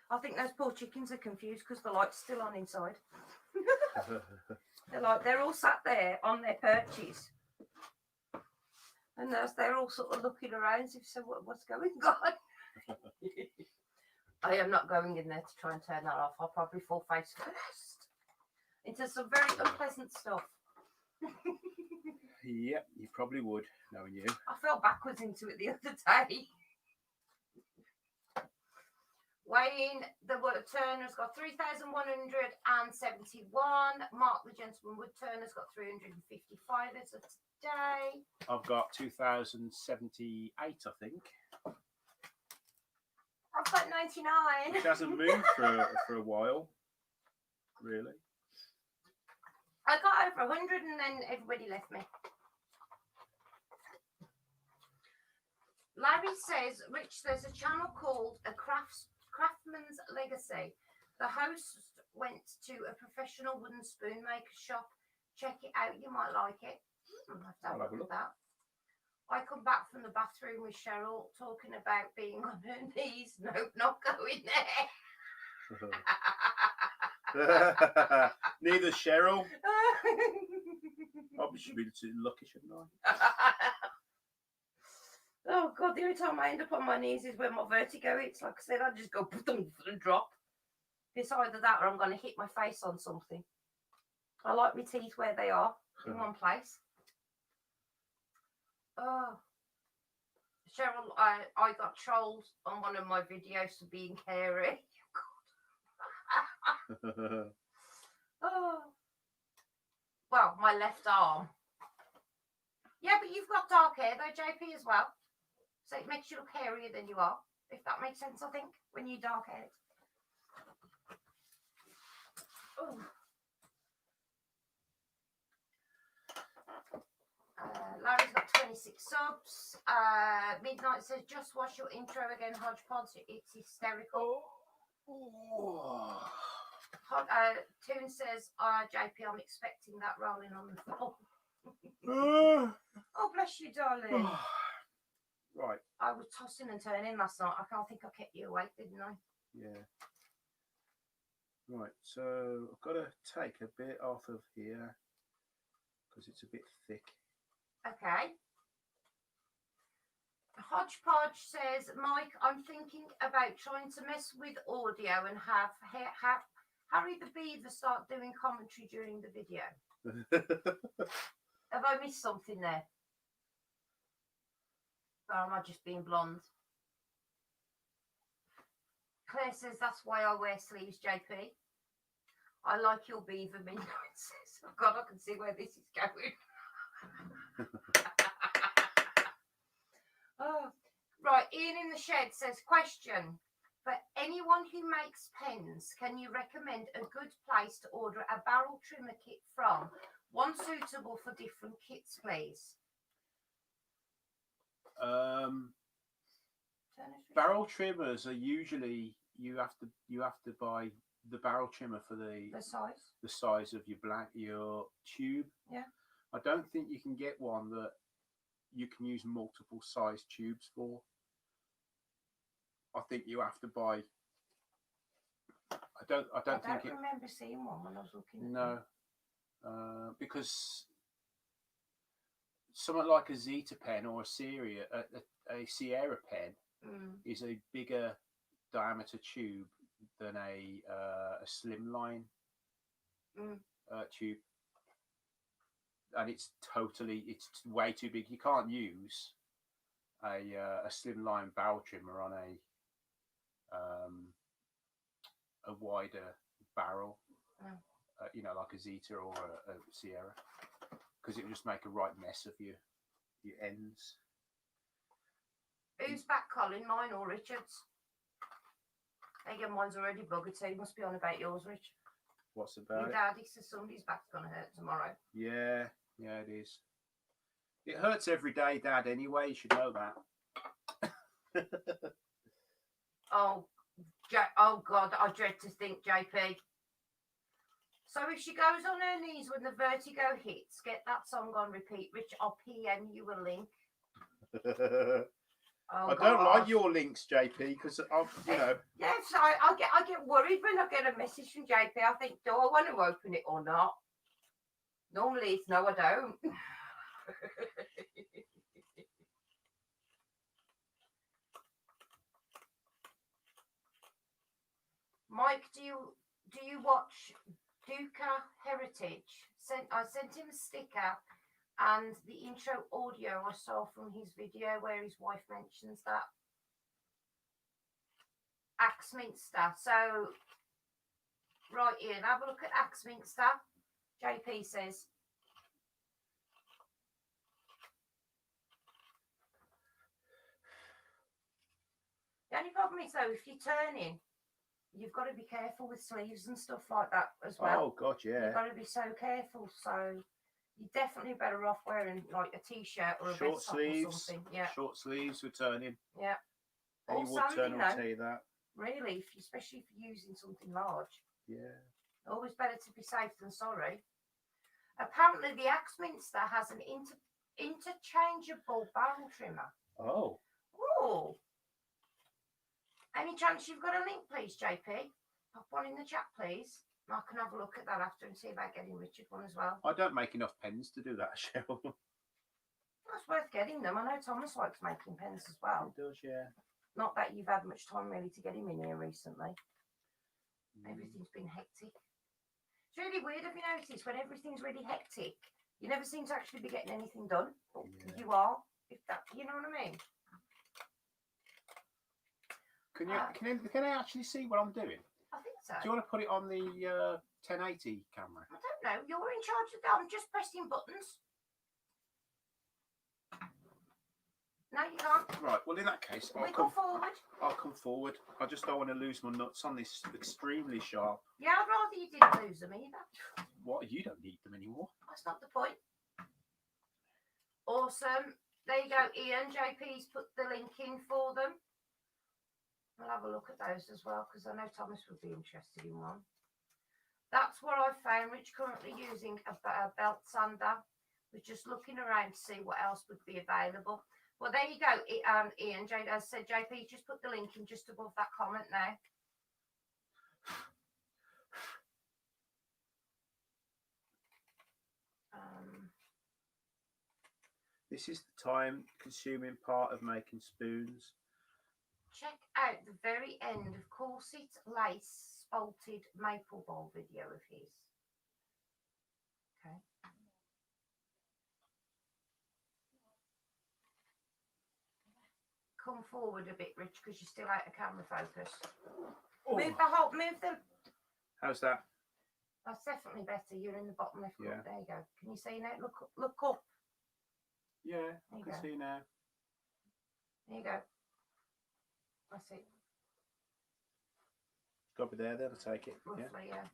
I think those poor chickens are confused because the light's still on inside. They're all sat there on their perches. And they're all sort of looking around as if so what's going on? I am not going in there to try and turn that off. I'll probably fall face first into some very unpleasant stuff. Yep, you probably would, knowing you. I fell backwards into it the other day. Weighing, the Turner's got 3,171. Mark the Gentleman Wood Turner's got 355 as of today. I've got 2,078, I think. I've got 99. Which hasn't moved for a while, really. I got over 100 and then everybody left me. Larry says, Rich, there's a channel called A Craftsman's Legacy. The host went to a professional wooden spoon maker shop. Check it out, you might like it. I'll have to have a look at that. I come back from the bathroom with Cheryl talking about being on her knees. Nope, not going there. Neither Cheryl. I should be lucky, shouldn't I? Oh God, the only time I end up on my knees is when my vertigo hits. Like I said, I just go and drop. It's either that or I'm going to hit my face on something. I like my teeth where they are, in one place. Oh, Cheryl, I got trolled on one of my videos for being hairy. Oh, well, my left arm. Yeah, but you've got dark hair though, JP, as well. So it makes you look hairier than you are, if that makes sense, I think, when you're dark haired. Oh. Larry's got 26 subs. Midnight says, just watch your intro again, Hodgepodge. It's hysterical. Oh. Toon says, JP, I'm expecting that rolling on the floor. Oh, bless you, darling. Right. I was tossing and turning last night. I can't think I kept you awake, didn't I? Yeah. Right, so I've got to take a bit off of here because it's a bit thick. Okay. Hodgepodge says, Mike, I'm thinking about trying to mess with audio and have Harry the Beaver start doing commentary during the video. Have I missed something there? Or am I just being blonde? Claire says, that's why I wear sleeves, JP. I like your beaver, Midnight says. Oh God, I can see where this is going. Oh, right, Ian in the shed says, question. For anyone who makes pens, can you recommend a good place to order a barrel trimmer kit from? One suitable for different kits, please. Barrel trimmers are usually you have to buy the barrel trimmer for the size of your tube. Yeah. I don't think you can get one that you can use multiple size tubes for. I think you have to buy. I don't remember seeing one when I was looking. No, because something like a Zeta pen or a Sierra pen is a bigger diameter tube than a slimline tube, and it's way too big. You can't use a slimline barrel trimmer on a wider barrel, like a Zeta or a Sierra, because it would just make a right mess of your ends. Who's back, Colin? Mine or Richard's? Again, mine's already buggered, so you must be on about yours, Rich. What's Your about it? daddy says somebody's back's going to hurt tomorrow. Yeah, it is. It hurts every day, Dad, anyway. You should know that. Oh, oh God, I dread to think, JP. So if she goes on her knees when the vertigo hits, get that song on repeat. Rich, I'll PM you a link. Oh, I don't like your links, JP, because you know. Yes, I get worried when I get a message from JP. I think, do I want to open it or not? Normally it's no, I don't. Mike, do you watch Duca Heritage? I sent him a sticker and the intro audio I saw from his video where his wife mentions that. Axminster. So, right, Ian, have a look at Axminster. JP says. The only problem is, though, if you're turning, you've got to be careful with sleeves and stuff like that as well. Oh, God, yeah. You've got to be so careful. So, you're definitely better off wearing, like, a T-shirt or a short vest top sleeves, or something. Yeah. Short sleeves for turning. Yeah. Any Or wood turner will tell you that. Really, especially if you're using something large. Yeah. Always better to be safe than sorry. Apparently, the Axminster has an interchangeable barrel trimmer. Oh. Oh. Any chance you've got a link, please, JP? Pop one in the chat, please. I can have a look at that after and see about getting Richard one as well. I don't make enough pens to do that, Cheryl. That's worth getting them. I know Thomas likes making pens as well. He does, yeah. Not that you've had much time really to get him in here recently. Everything's been hectic. It's really weird, have you noticed, when everything's really hectic, you never seem to actually be getting anything done. But you are, if that, you know what I mean? Can I actually see what I'm doing? I think so. Do you want to put it on the 1080 camera? I don't know. You're in charge of that. I'm just pressing buttons. No, you can't. Right. Well, in that case, Wiggle forward. I'll come forward. I just don't want to lose my nuts on this extremely sharp. Yeah, I'd rather you didn't lose them either. What? You don't need them anymore. That's not the point. Awesome. There you go, Ian. JP's put the link in for them. I'll have a look at those as well because I know Thomas would be interested in one. That's what I found. Rich currently using a belt sander. We're just looking around to see what else would be available. Well, there you go, Ian. As said, JP, just put the link in just above that comment now. This is the time-consuming part of making spoons. Check out the very end of corset lace spalted maple bowl video of his. Okay. Come forward a bit, Rich, because you're still out of camera focus. Oh. Move the. How's that? That's definitely better. You're in the bottom left corner. Yeah. There you go. Can you see now? Look up. Yeah, I can see now. There you go. That's it. Got to be there, then I'll take it. Roughly, yeah.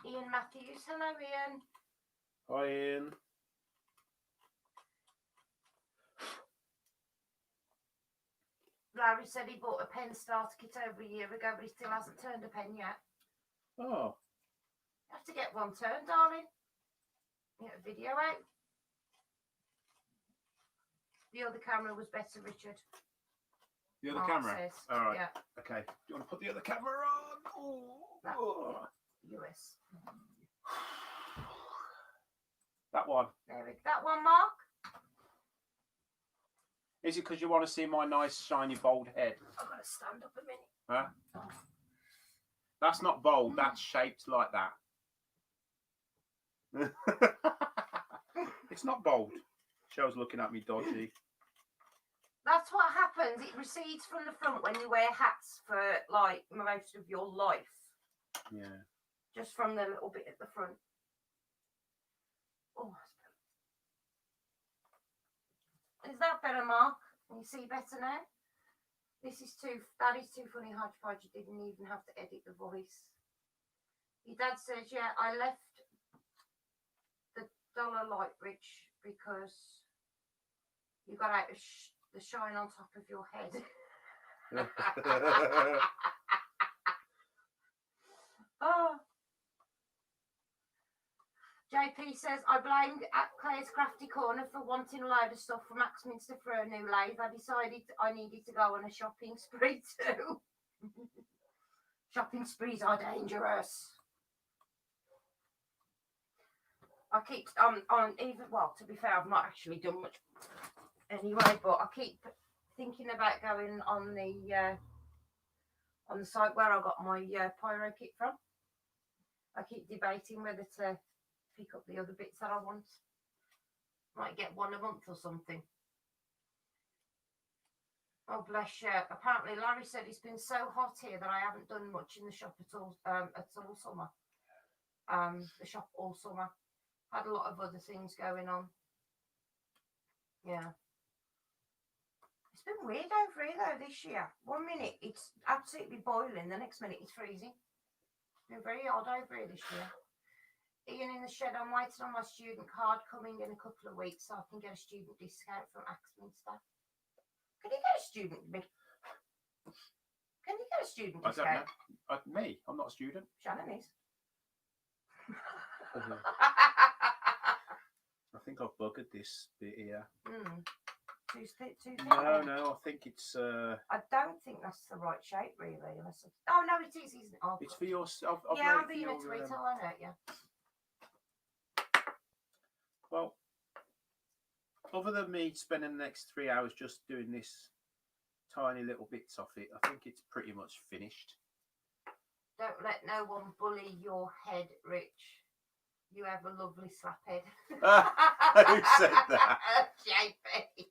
Ian Matthews. Hello, Ian. Hi, Ian. Larry said he bought a pen starter kit over a year ago, but he still hasn't turned a pen yet. Oh. You have to get one turned, darling. Get a video out. The other camera was better, Richard. The other Mark camera? says. All right. Yeah. Okay. Do you want to put the other camera on? Oh. US. That one. That one, Mark? Is it because you want to see my nice, shiny, bald head? I'm going to stand up a minute. Huh? Oh. That's not bold. That's shaped like that. It's not bold. Cheryl's looking at me dodgy. That's what happens. It recedes from the front when you wear hats for like most of your life. Yeah. Just from the little bit at the front. Oh, is that better, Mark? Can you see better now? That is too funny, Hodgepodge. You didn't even have to edit the voice. Your dad says, yeah, I left the dollar light rich because you got out the shine on top of your head. Oh. JP says, I blamed Claire's Crafty Corner for wanting a load of stuff from Axminster for a new lathe. I decided I needed to go on a shopping spree too. Shopping sprees are dangerous. I keep on even, well, to be fair, I've not actually done much anyway, but I keep thinking about going on the site where I got my pyro kit from. I keep debating whether to pick up the other bits that I want. Might get one a month or something. Oh, bless you. Apparently, Larry said it's been so hot here that I haven't done much in the shop at all summer. The shop all summer. Had a lot of other things going on. Yeah. It's been weird over here, though, this year. 1 minute, it's absolutely boiling. The next minute, it's freezing. It's been very odd over here this year. Ian in the shed, I'm waiting on my student card coming in a couple of weeks so I can get a student discount from Axminster. Can you get a student? Can you get a student discount? I don't know. Me? I'm not a student. Shannon is. I think I've buggered this bit here. Too thick. No, I think it's. I don't think that's the right shape, really. Unless oh no, it is, isn't it? Oh, it's for your. yeah, I'm being a tweet. I know, yeah. Well, other than me spending the next 3 hours just doing this tiny little bits of it, I think it's pretty much finished. Don't let no one bully your head, Rich. You have a lovely slap head. Who said that? JP.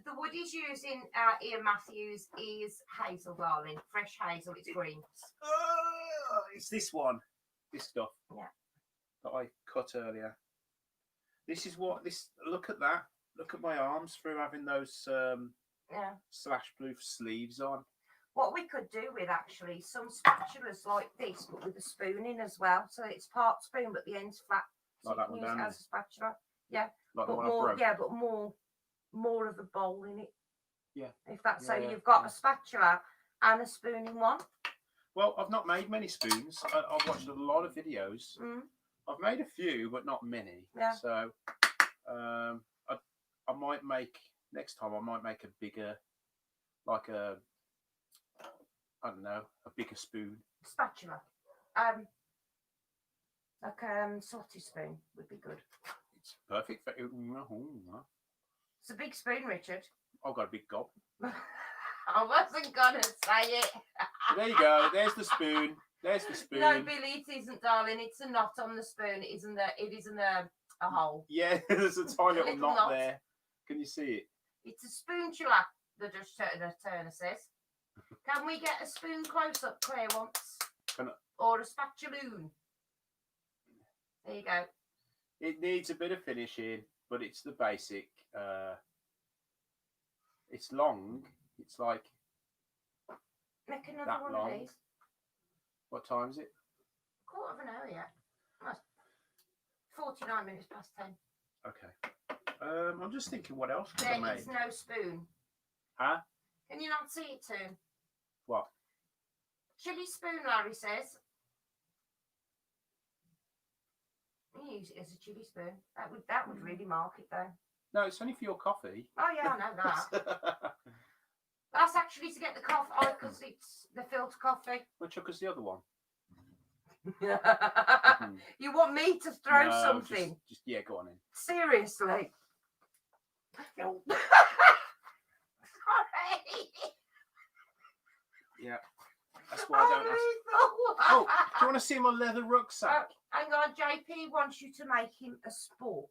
The wood he's using, Ian Matthews, is hazel, darling. Fresh hazel, it's green. It's this one. This stuff. Yeah. That I cut earlier. This is what this. Look at that. Look at my arms through having those slash blue sleeves on. What we could do with actually some spatulas like this, but with a spoon in as well. So it's part spoon, but the end's flat. So Like that you one can use down it as a spatula. Yeah. Like but the one more, I broke. yeah, but more of a bowl in it. Yeah. If that's yeah, so, yeah, you've got a spatula and a spoon in one. Well, I've not made many spoons. I've watched a lot of videos. I've made a few, but not many. Yeah. So, I might make next time. I might make a bigger, like a, I don't know, a bigger spoon. Spatula. Like salty spoon would be good. It's perfect for. It's a big spoon, Richard. I've got a big gob. I wasn't gonna say it. There you go. There's the spoon. There's the spoon. No, Billy, it isn't, darling. It's a knot on the spoon. It isn't a hole. Yeah, there's a tiny little knot knot there. Can you see it? It's a spoonula, the Turner says. Can we get a spoon close up, Claire, once? Or a spatuloon? There you go. It needs a bit of finishing, but it's the basic. It's long. It's like. Make another one long. of these. What time is it? 1/4 hour yet. That's 49 minutes past 10. Okay. I'm just thinking what else could I There make? needs no spoon. Huh? Can you not see it too? What? Chili spoon, Larry says. You use it as a chili spoon. That would really mark it though. No, it's only for your coffee. Oh yeah, I know that. That's actually to get the coffee, because it's the filter coffee. Which is the other one? You want me to throw No, something? Just yeah, go on in. Seriously. Sorry. Yeah. That's why I don't ask. Oh, do you want to see my leather rucksack? Hang on, JP wants you to make him a spork.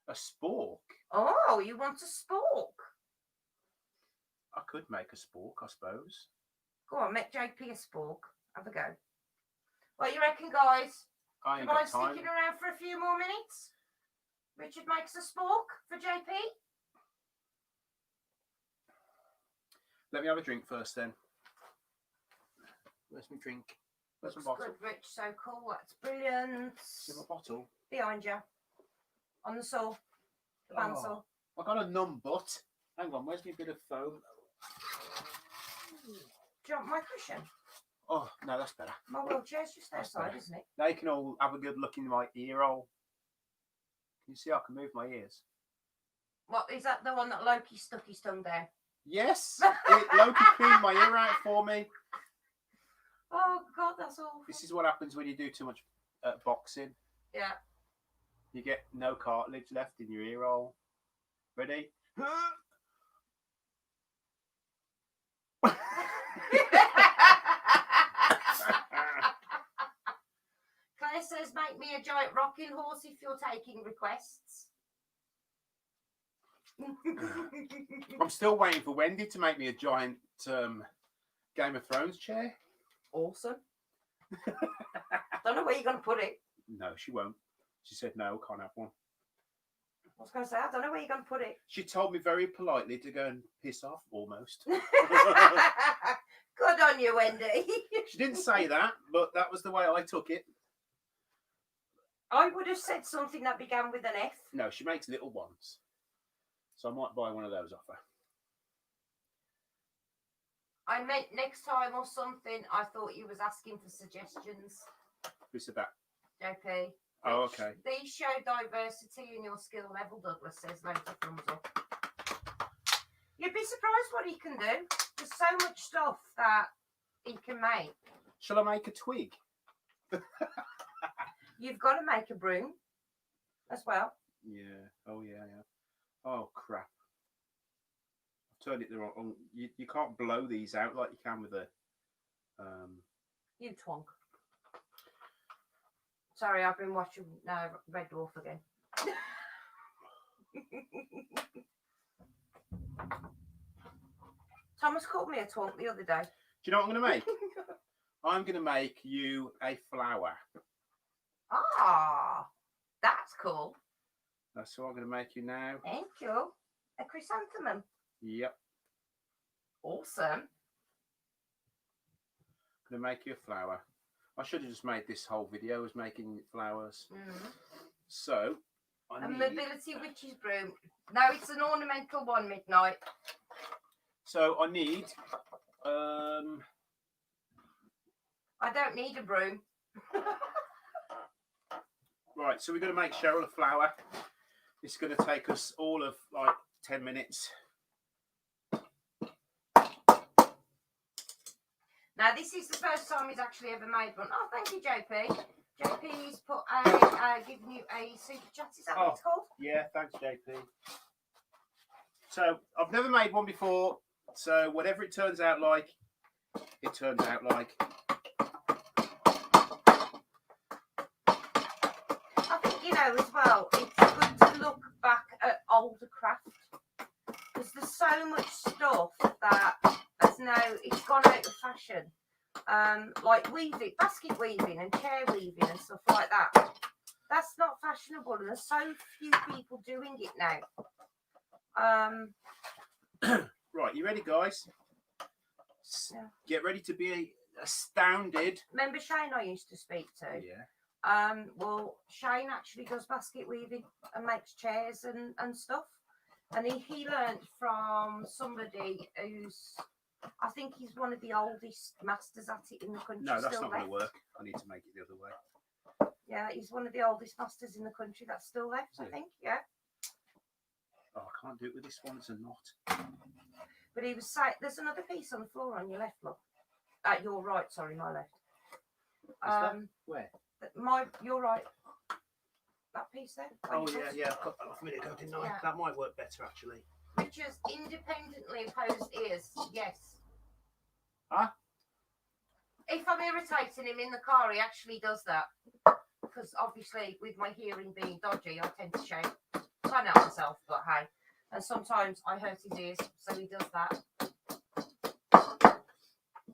A spork? Oh, you want a spork? I could make a spork, I suppose. Go on, make JP a spork. Have a go. What you reckon, guys? I ain't Am I got time. sticking around for a few more minutes? Richard makes a spork for JP. Let me have a drink first then. Where's my drink? Where's my bottle? Good, Rich. So cool. That's brilliant. See my bottle? Behind you. On the saw. The bandsaw. I got a numb butt. Hang on, where's my bit of foam? Do you want my cushion? Oh, no, that's better. My wheelchair's just That's outside, better. isn't it? Now you can all have a good look in my ear hole. Can you see I can move my ears? What, is that the one that Loki stuck his tongue down? Yes! Loki cleaned my ear out for me. Oh, God, that's awful. This is what happens when you do too much boxing. Yeah. You get no cartilage left in your ear hole. Ready? Claire says, make me a giant rocking horse if you're taking requests. I'm still waiting for Wendy to make me a giant Game of Thrones chair. Awesome. Don't know where you're going to put it. No, she won't. She said, no, can't have one. I was going to say, I don't know where you're going to put it. She told me very politely to go and piss off, almost. Good on you, Wendy. She didn't say that, but that was the way I took it. I would have said something that began with an F. No, she makes little ones. So I might buy one of those off her. I meant next time or something. I thought you was asking for suggestions. Who said that? JP. Oh, okay. These show diversity in your skill level, Douglas says. Loads of thumbs up. You'd be surprised what he can do. There's so much stuff that he can make. Shall I make a twig? You've got to make a broom as well. Yeah. Oh, yeah, yeah. Oh, crap. I've turned it the wrong. You can't blow these out like you can with a... You twonk. Sorry, I've been watching Red Dwarf again. Thomas called me a twonk the other day. Do you know what I'm going to make? I'm going to make you a flower. Ah, that's cool. That's what I'm going to make you now. Thank you. A chrysanthemum. Yep. Awesome. I'm going to make you a flower. I should have just made this whole video as making flowers. So, A mobility witch's broom. No, it's an ornamental one, Midnight. So I need... I don't need a broom. Right, so we're going to make Cheryl a flower. It's going to take us all of like 10 minutes. Now, this is the first time he's actually ever made one. Oh, thank you, JP. JP's put giving you a super chat. Is that what it's called? Yeah, thanks, JP. So I've never made one before. So whatever it turns out like, it turns out like. I think, you know, as well, it's good to look back at older craft. Because there's so much stuff that has now, it's gone out of fashion. Like weaving, basket weaving and chair weaving and stuff like that. That's not fashionable, and there's so few people doing it now. Right, you ready, guys? Yeah. Get ready to be astounded. Remember Shane I used to speak to? Yeah. Well, Shane actually does basket weaving and makes chairs and stuff. And he learned from somebody who's, I think he's one of the oldest masters at it in the country. No, that's still not going to left. work. I need to make it the other way. Yeah, he's one of the oldest masters in the country that's still left, I think. Yeah. Oh, I can't do it with this one. It's a knot. But he was saying, there's another piece on the floor on your left, look. At your right, sorry, my left. Where? Your right. That piece there. Oh, yeah. I cut that off a minute ago, didn't I? Yeah. That might work better, actually. Richard's independently opposed ears. Yes. Huh? If I'm irritating him in the car, he actually does that. Because obviously, with my hearing being dodgy, I tend to shout. I know myself, but hey. And sometimes I hurt his ears, so he does that.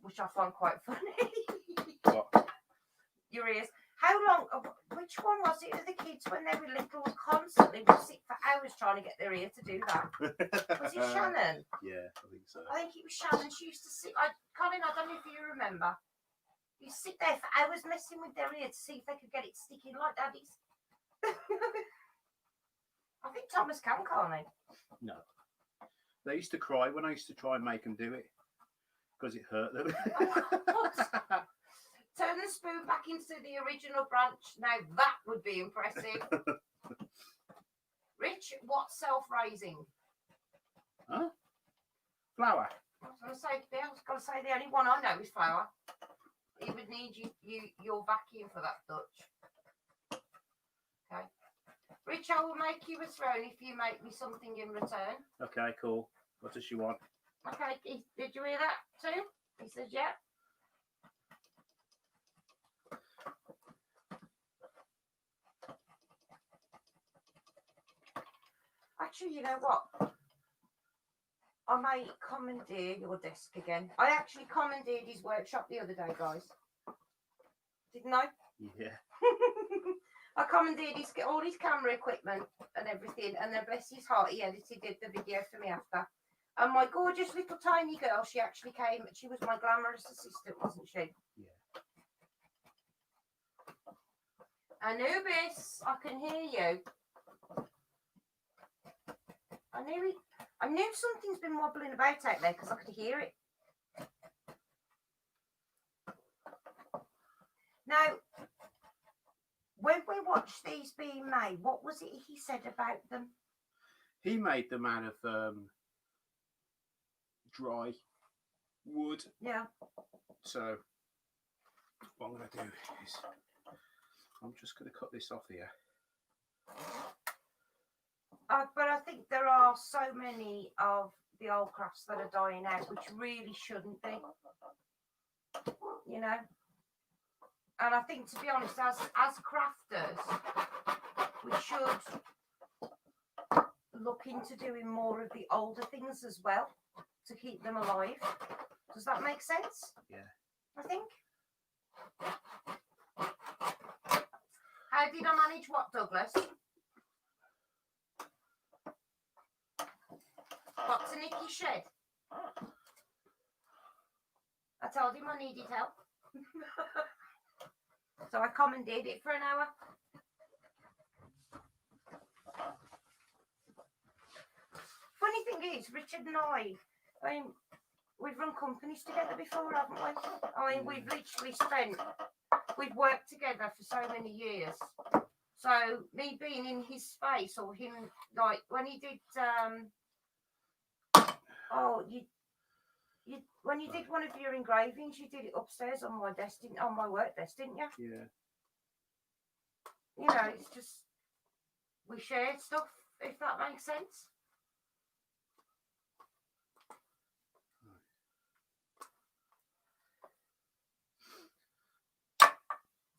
Which I find quite funny. What? Your ears. How long? Which one was it of the kids when they were little constantly would sit for hours trying to get their ear to do that? Was it Shannon? Yeah, I think so. I think it was Shannon. She used to sit. Colin, I don't know if you remember. You sit there for hours messing with their ear to see if they could get it sticking like daddy's. I think Thomas can't he? No. They used to cry when I used to try and make them do it because it hurt them. Turn the spoon back into the original branch. Now that would be impressive. Rich, what's self-raising? Huh? Flour. I was going to say the only one I know is flour. He would need your vacuum for that, Dutch. Okay. Rich, I will make you a throne if you make me something in return. Okay, cool. What does she want? Okay, did you hear that too? He says, yeah. Actually, you know what? I may commandeer your desk again. I actually commandeered his workshop the other day, guys. Didn't I? Yeah. I commandeered all his camera equipment and everything, and then bless his heart, he edited the video for me after. And my gorgeous little tiny girl, she actually came. She was my glamorous assistant, wasn't she? Yeah. Anubis, I can hear you. I knew something's been wobbling about out there because I could hear it. Now, when we watched these being made, what was it he said about them? He made them out of dry wood. Yeah. So what I'm going to do is I'm just going to cut this off here. But I think there are so many of the old crafts that are dying out, which really shouldn't be. You know? And I think, to be honest, as crafters, we should look into doing more of the older things as well to keep them alive. Does that make sense? Yeah. I think. How did I manage what, Douglas? Got to Nicky's shed. I told him I needed help. So I commandeered it for an hour. Funny thing is, Richard and I mean, we've run companies together before, haven't we? I mean, we've literally we've worked together for so many years. So me being in his space, or him, like when he did, when you did one of your engravings, you did it upstairs on my desk, on my work desk, didn't you? Yeah. You know, it's just we shared stuff, if that makes sense.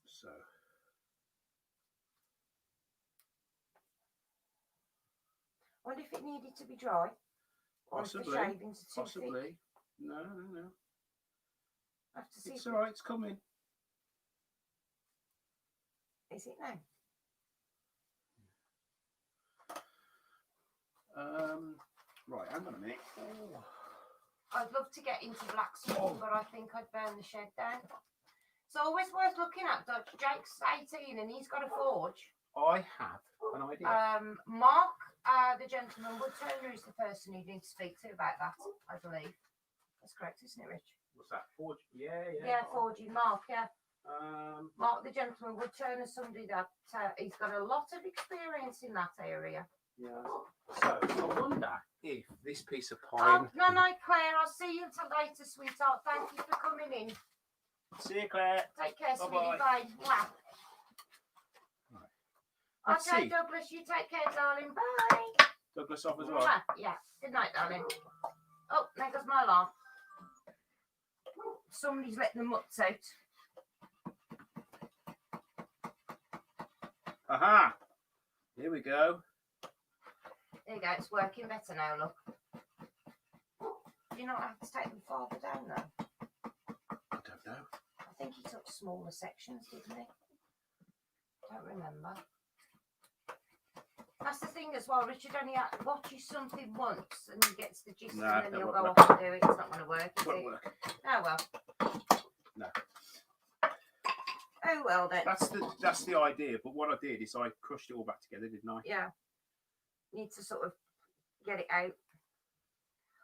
So. I wonder if it needed to be dry. Or Possibly. if the shavings are too Possibly. thick. No. I have to see. It's all right. It's coming. Is it now? Right. Hang on a minute. Oh. I'd love to get into blacksmithing, but I think I'd burn the shed down. It's always worth looking at, Dutch. Jake's 18 and he's got a forge. I have an idea. Mark, the gentleman woodturner, is the person you need to speak to about that, I believe. That's correct, isn't it, Rich? What's that? Forge? Yeah. Yeah, forging. Mark, yeah. Mark, the gentleman woodturner, somebody that he's got a lot of experience in that area. Yeah. So I wonder if this piece of Oh, pine. no, Claire. I'll see you until later, sweetheart. Thank you for coming in. See you, Claire. Take care, Bye-bye. sweetie. Bye. Wow. Let's Okay, see. Douglas, you take care, darling. Bye. Douglas off as well. Yeah. Good night, darling. Oh, there goes my alarm. Somebody's letting the mutts out. Aha! Here we go. There you go. It's working better now, look. Do you not have to take them farther down, though? I don't know. I think he took smaller sections, didn't he? Don't remember. That's the thing as well. Richard only watches something once and he gets the gist, Nah, and then that he'll won't go work. off and do it. It's not going to work, is Won't it? work. Oh well. No. Oh well then. That's the idea. But what I did is I crushed it all back together, didn't I? Yeah. Need to sort of get it out.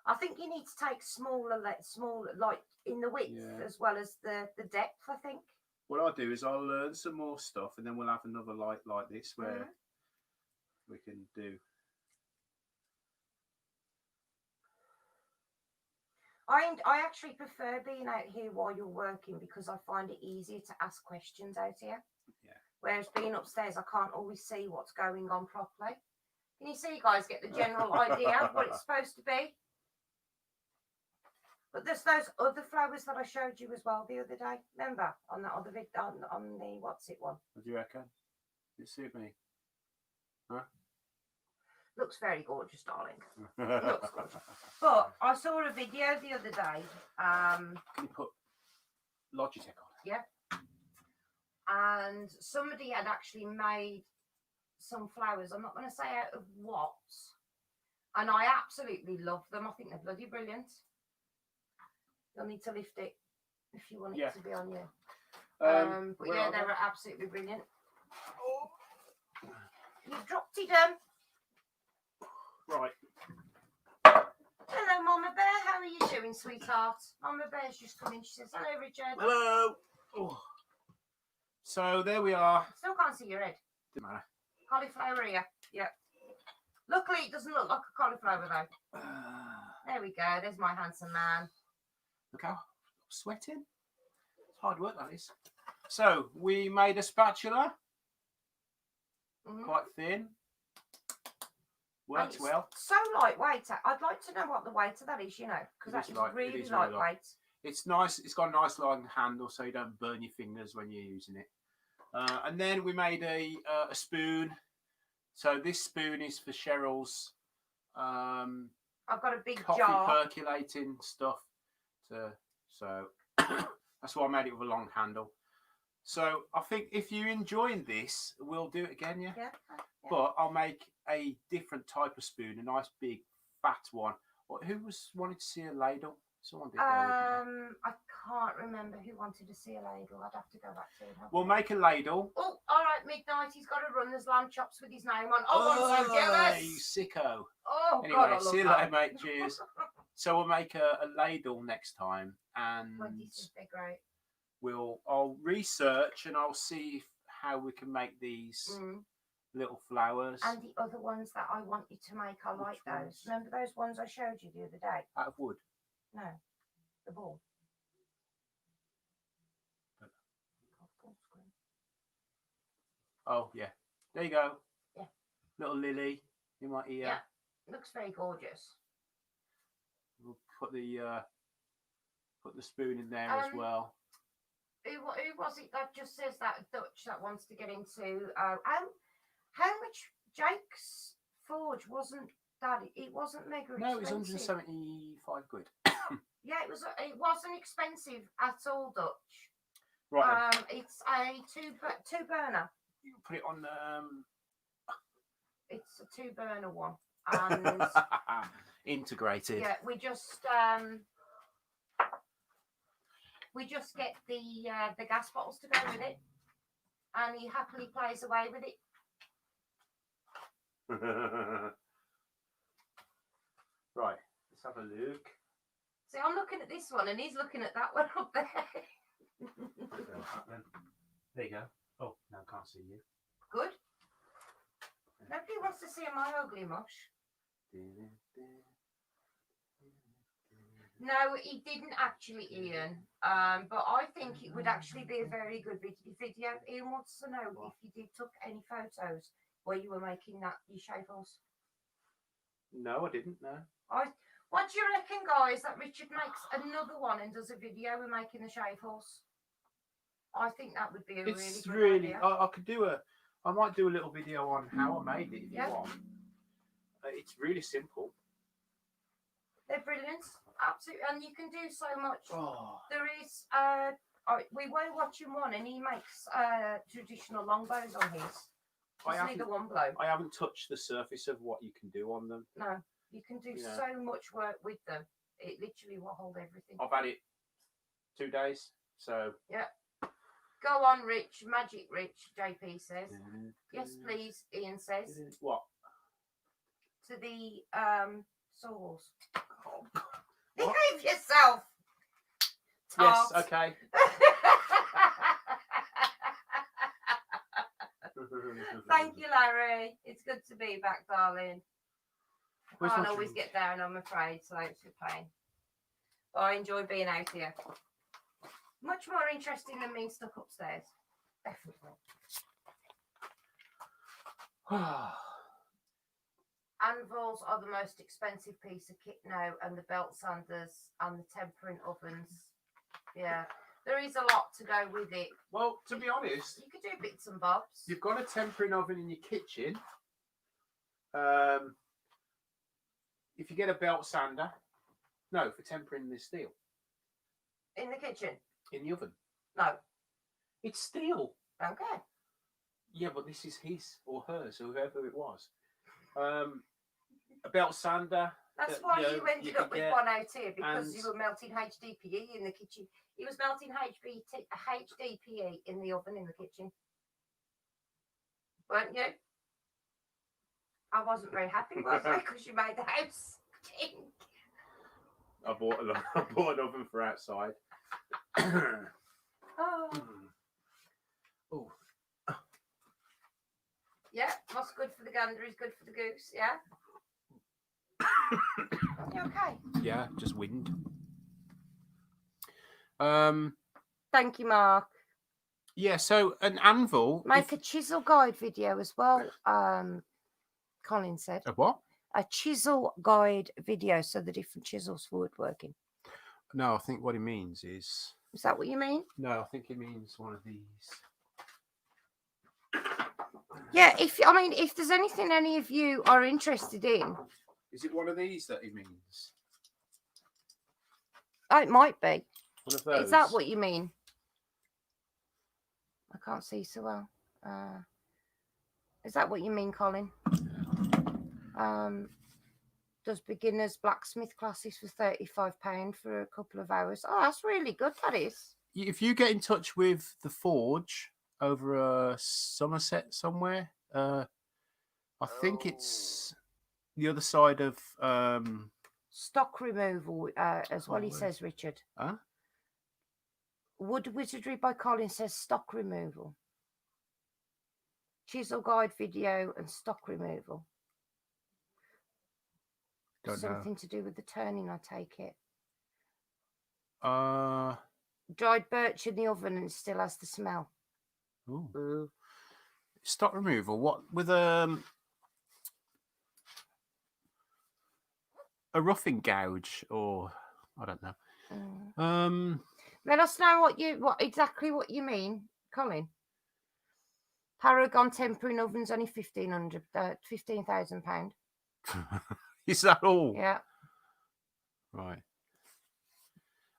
I think you need to take smaller, like in the width as well as the depth. I think. What I'll do is I'll learn some more stuff, and then we'll have another light like this where we can do. I actually prefer being out here while you're working because I find it easier to ask questions out here. Yeah. Whereas being upstairs, I can't always see what's going on properly. Can you see, guys, get the general idea of what it's supposed to be? But there's those other flowers that I showed you as well the other day. Remember on that other vid on the what's it one? What do you reckon? It suit me? Huh? Looks very gorgeous, darling. Looks gorgeous. But I saw a video the other day. Can you put Logitech on? Yeah. And somebody had actually made some flowers. I'm not going to say out of what. And I absolutely love them. I think they're bloody brilliant. You'll need to lift it if you want it to be on you. But yeah, they were absolutely brilliant. Oh, you dropped it, Right. Hello, Mama Bear. How are you doing, sweetheart? Mama Bear's just come in. She says, hello, Richard. Hello. Oh. So there we are. Still can't see your head. Doesn't matter. Cauliflower ear. Yep. Luckily, it doesn't look like a cauliflower, though. There we go. There's my handsome man. Look how I'm sweating. It's hard work, that is. So we made a spatula. Quite thin. Works well. So lightweight. I'd like to know what the weight of that is, you know, because that is really lightweight. It's nice. It's got a nice long handle, so you don't burn your fingers when you're using it. And then we made a spoon. So this spoon is for Cheryl's. I've got a big coffee jar. Percolating stuff. So that's why I made it with a long handle. So I think if you're enjoying this, we'll do it again, yeah? Yeah. But I'll make a different type of spoon, a nice big fat one. Who was wanting to see a ladle? Someone did. I can't remember who wanted to see a ladle. I'd have to go back to it. We'll make a ladle. Oh, all right, midnight. He's got to run. There's lamb chops with his name on. Oh, I'm so jealous. You sicko. Oh, anyway, God, I love see you that. later, mate. Cheers. So we'll make a ladle next time, and They're great. I'll research and I'll see how we can make these little flowers. And the other ones that I want you to make, I like those. Remember those ones I showed you the other day? Out of wood? No, the ball. Oh yeah, there you go. Yeah. Little lily in my ear. Yeah, looks very gorgeous. We'll put the spoon in there as well. Who was it that just says that Dutch that wants to get into? How much Jake's forge wasn't that? It wasn't mega expensive. No, it was 175 quid. Yeah, it wasn't expensive at all, Dutch. Right. It's a two burner. You put it on. It's a 2-burner one, and integrated. yeah, we just get the gas bottles to go with it, and he happily plays away with it. Right, let's have a look. See, I'm looking at this one, and he's looking at that one up there. There you go. Oh, no, I can't see you. Good. Nobody wants to see my ugly mush. No, he didn't actually, Ian. But I think it would actually be a very good video. Ian wants to know if you did took any photos where you were making your shave horse. No, I didn't. No. What do you reckon, guys, that Richard makes another one and does a video with making the shave horse? I think that would be a really good idea. I could do I might do a little video on how I made it if you want. It's really simple. They're brilliant. Absolutely. And you can do so much. Oh. There is We were watching one, and he makes traditional longbows on his. Isn't he the one bloke? I haven't touched the surface of what you can do on them. No, you can do so much work with them. It literally will hold everything. I've had it 2 days, so yeah. Go on, Rich. Magic Rich, JP says. Yes, please, Ian says. What? To the saws. Oh. Behave yourself. Yes, okay. Thank you, Larry. It's good to be back, darling. I can't always get down, I'm afraid, so it's a pain. But I enjoy being out here. Much more interesting than being stuck upstairs. Definitely. Anvils are the most expensive piece of kit now, and the belt sanders and the tempering ovens. Yeah, there is a lot to go with it. Well, to be honest, you could do bits and bobs. You've got a tempering oven in your kitchen. If you get a belt sander, no, for tempering the steel. In the kitchen? In the oven. No. It's steel. Okay. Yeah, but this is his or hers or whoever it was. A belt sander. That's why you ended up with one out here, because you were melting HDPE in the kitchen. He was melting HDPE in the oven in the kitchen. Weren't you? I wasn't very happy, was I? Because you made the house stink. I bought an oven for outside. Oh. Oh. Yeah, what's good for the gander is good for the goose, yeah? You okay? Yeah, just wind. Thank you, Mark. Yeah, so an anvil. Make a chisel guide video as well, Colin said. A what? A chisel guide video, so the different chisels for woodworking. No, I think what he means is... Is that what you mean? No, I think he means one of these. Yeah, if there's anything any of you are interested in... Is it one of these that he means? Oh, it might be. One of those? Is that what you mean? I can't see so well. Is that what you mean, Colin? Does beginners blacksmith classes for £35 for a couple of hours? Oh, that's really good, that is. If you get in touch with the Forge over Somerset somewhere, I think it's the other side of... stock removal, as well, he says, Richard. Huh? Wood Wizardry by Colin says stock removal. Chisel guide video and stock removal. Something to do with the turning, I take it. Dried birch in the oven and it still has the smell. Ooh. Stock removal. What with a roughing gouge, or I don't know. Let us know what exactly you mean, Colin. Paragon tempering oven's only £15,000. Is that all? Yeah. Right.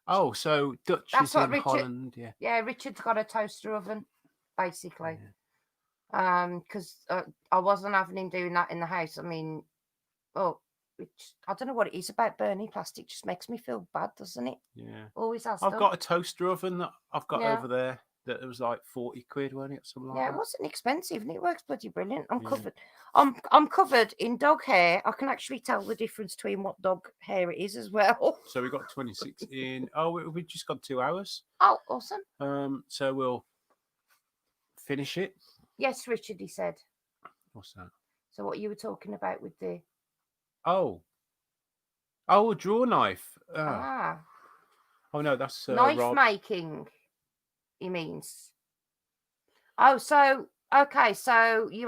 Oh, so Dutch That's is what in Richard, Holland, yeah. Yeah, Richard's got a toaster oven, basically. Because I wasn't having him doing that in the house. I mean, I don't know what it is about burning plastic. Just makes me feel bad, doesn't it? Yeah. Always has. I've got a toaster oven that I've got Yeah. over there that it was like 40 quid, wasn't it? Something like Yeah, that. it wasn't expensive and it works bloody brilliant. I'm covered. I'm covered in dog hair. I can actually tell the difference between what dog hair it is as well. So we got 26 in. Oh, we've just got 2 hours. Oh, awesome. So we'll finish it. Yes, Richard, he said. What's that? So what you were talking about with the... Oh, a draw knife. Oh, no, that's knife making, he means. Oh, so, okay, so you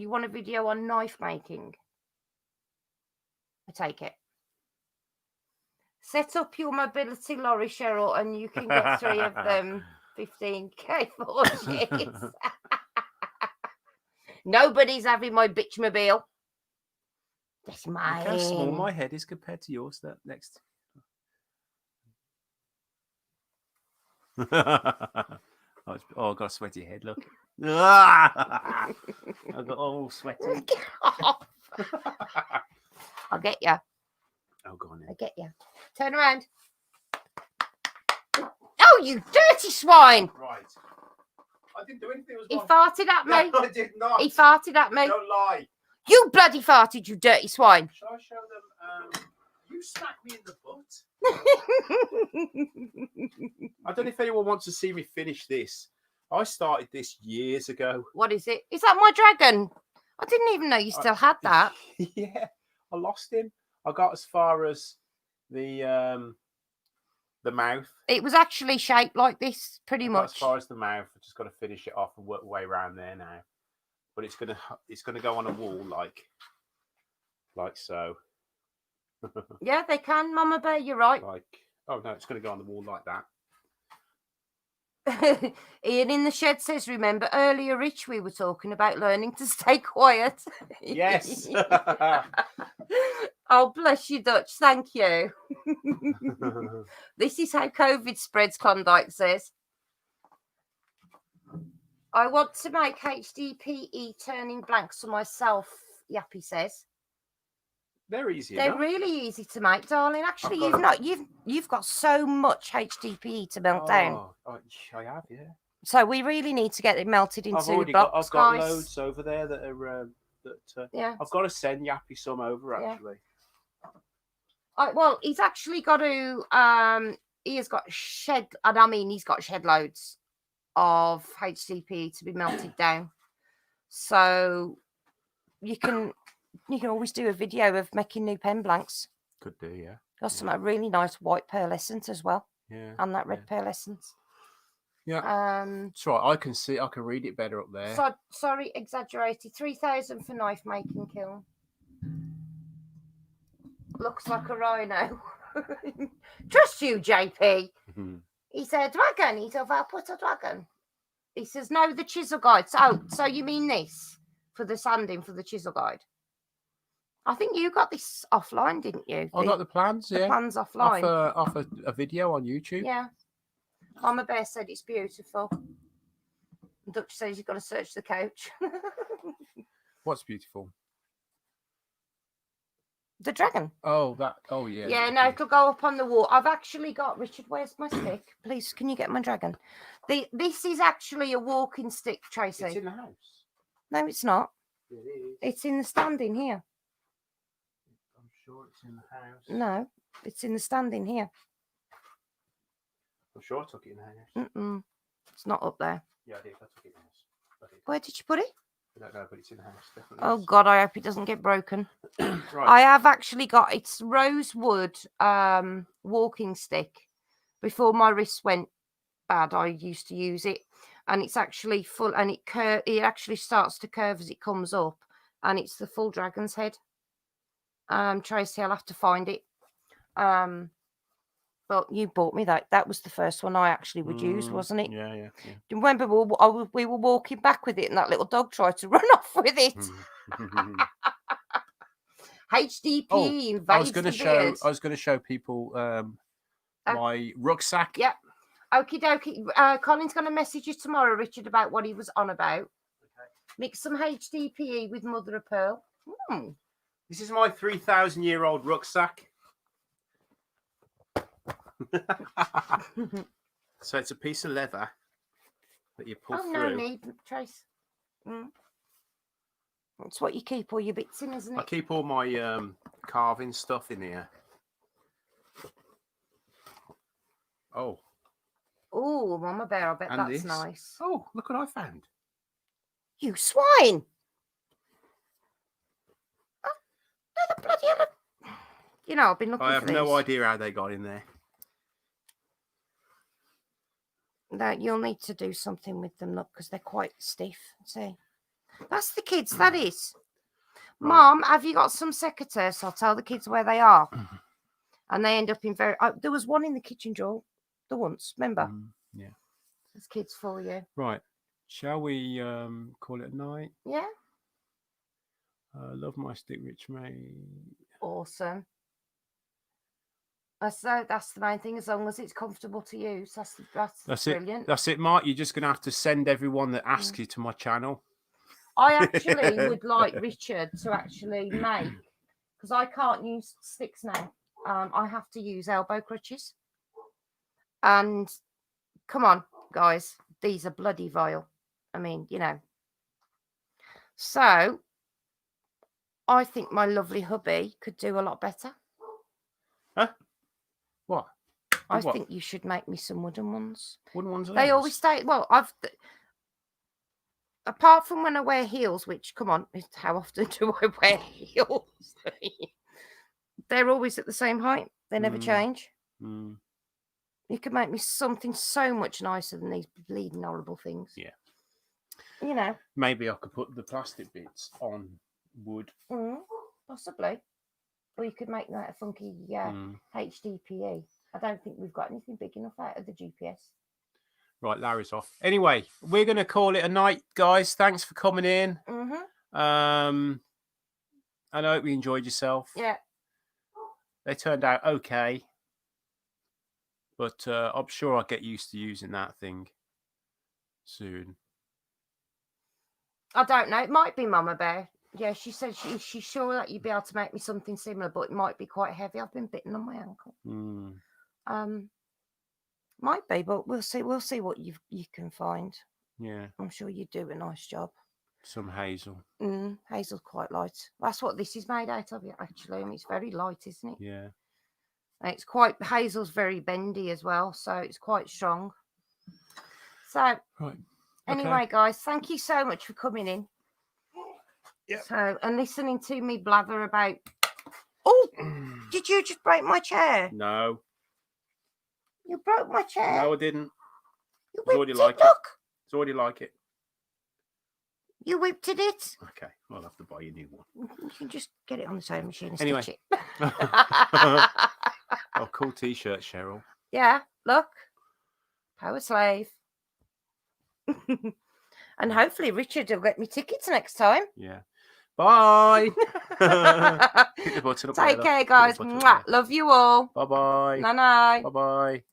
want a video on knife making? I take it. Set up your mobility lorry, Cheryl, and you can get 3 of them 15k forges. Nobody's having my bitchmobile. That's mine. Look how small my head is compared to yours. That next. Oh, I've got a sweaty head, look. I've got all sweaty. Get off. I'll get you. Oh, go on I'll then. get you. Turn around. Oh, you dirty swine! Right. I didn't do anything. It was He my... farted at me. No, I did not. He farted at me. Don't lie. You bloody farted, you dirty swine. Shall I show them? You smacked me in the butt. I don't know if anyone wants to see me finish this. I started this years ago. What is it? Is that my dragon? I didn't even know you still had that. Yeah, I lost him. I got as far as the mouth. It was actually shaped like this, pretty I got much. as far as the mouth. I just got to finish it off and work my way around there now. But it's gonna go on a wall like so. Yeah, they can, Mama Bear. You're right. Oh no, it's gonna go on the wall like that. Ian in the shed says, remember earlier, Rich, we were talking about learning to stay quiet. Yes. Oh, bless you, Dutch. Thank you. This is how COVID spreads, Klondike says. I want to make HDPE turning blanks for myself, Yappy says. They're easy They're enough. really easy to make, darling. Actually, you've got so much HDPE to melt down. I have, yeah. So we really need to get it melted into I've blocks, got guys. loads over there that are yeah. I've got to send Yappy some over actually. Well, he's actually got to. He has got shed, and I mean, he's got shed loads of HDPE to be melted down. So you can always do a video of making new pen blanks. Could do, yeah. Got some really nice white pearlescent as well. Yeah. And that red pearlescent. Yeah. That's right. I can read it better up there. So, sorry, exaggerated. 3,000 for knife making kiln. Looks like a rhino. Trust you, JP. He said, dragon. He said, I'll put a dragon. He says, no, the chisel guide. So you mean this for the sanding for the chisel guide? I think you got this offline, didn't you? I got the plans, The plans offline. Off a video on YouTube. Yeah. Mama Bear said it's beautiful. Dutch says you've got to search the couch. What's beautiful? The dragon. Oh, that. Oh, yeah. Yeah, no, it'll go up on the wall. I've actually got, Richard, where's my stick? Please, can you get my dragon? This is actually a walking stick, Tracy. It's in the house. No, it's not. It is. It's in the stand in here. I'm sure it's in the house. No, it's in the stand in here. I'm sure I took it in the house. It's not up there. Yeah, I did. I took it in the house. Where did you put it? I don't know, but it's in the house. Definitely. Oh, God, I hope it doesn't get broken. Right. I have actually got, it's rosewood walking stick. Before my wrist went bad, I used to use it. And it's actually full, and it actually starts to curve as it comes up. And it's the full dragon's head. Tracy, I'll have to find it. But you bought me that. That was the first one I actually would use, wasn't it? Yeah. Do you remember we were walking back with it and that little dog tried to run off with it? HDP invades I was going to beard. show people my rucksack. Yep. Okie dokie. Colin's going to message you tomorrow, Richard, about what he was on about. Okay. Mix some HDPE with mother of pearl. This is my 3,000-year-old rucksack. So it's a piece of leather that you pull through. No need, Trace. That's what you keep all your bits in, isn't it? I keep all my carving stuff in here. Oh, Mama Bear, I bet and that's this. nice. Oh, look what I found. You swine! Oh, the bloody hell. You know, I've been looking for I have no idea how they got in there. That you'll need to do something with them, look, because they're quite stiff. See, that's the kids. That is, right. Mom. Have you got some secateurs? I'll tell the kids where they are, and they end up in very. There was one in the kitchen drawer. The once, remember? Yeah. There's kids for you. Right. Shall we call it a night? Yeah. Love my stick, Rich mate. Awesome. So that's the main thing. As long as it's comfortable to use, that's brilliant. That's it, Mark. You're just gonna have to send everyone that asks you to my channel. I actually would like Richard to actually make, because I can't use sticks now. I have to use elbow crutches. And come on, guys, these are bloody vile. I mean, you know. So I think my lovely hubby could do a lot better. Huh? What? I think you should make me some wooden ones. Wooden ones? They always stay. Well, apart from when I wear heels, which, come on, how often do I wear heels? They're always at the same height. They never change. You could make me something so much nicer than these bleeding horrible things. Yeah. You know. Maybe I could put the plastic bits on wood. Possibly. Or you could make that a funky HDPE. I don't think we've got anything big enough out of the GPS. Right, Larry's off. Anyway, we're going to call it a night, guys. Thanks for coming in. And I hope you enjoyed yourself. Yeah. They turned out okay. But I'm sure I'll get used to using that thing soon. I don't know. It might be Mama Bear. Yeah, she said she's sure that you'd be able to make me something similar, but it might be quite heavy. I've been bitten on my ankle. Might be, but we'll see. We'll see what you can find. Yeah. I'm sure you do a nice job. Some hazel. Hazel's quite light. That's what this is made out of, actually. I mean, it's very light, isn't it? Yeah. And it's quite, hazel's very bendy as well, so it's quite strong. So, anyway, guys, thank you so much for coming in. Yeah. So, and listening to me blather about. Oh, did you just break my chair? No. You broke my chair. No, I didn't. You it's already whipped like it. Look. It's already like it. You whipped it. Okay, I'll have to buy you a new one. You can just get it on the sewing machine and anyway. stitch it. Oh, cool T-shirt, Cheryl. Yeah, look. Power slave. And hopefully Richard will get me tickets next time. Yeah. Bye. Hit the button up. Take care, guys. Love you all. Bye-bye. Night-night. Bye-bye.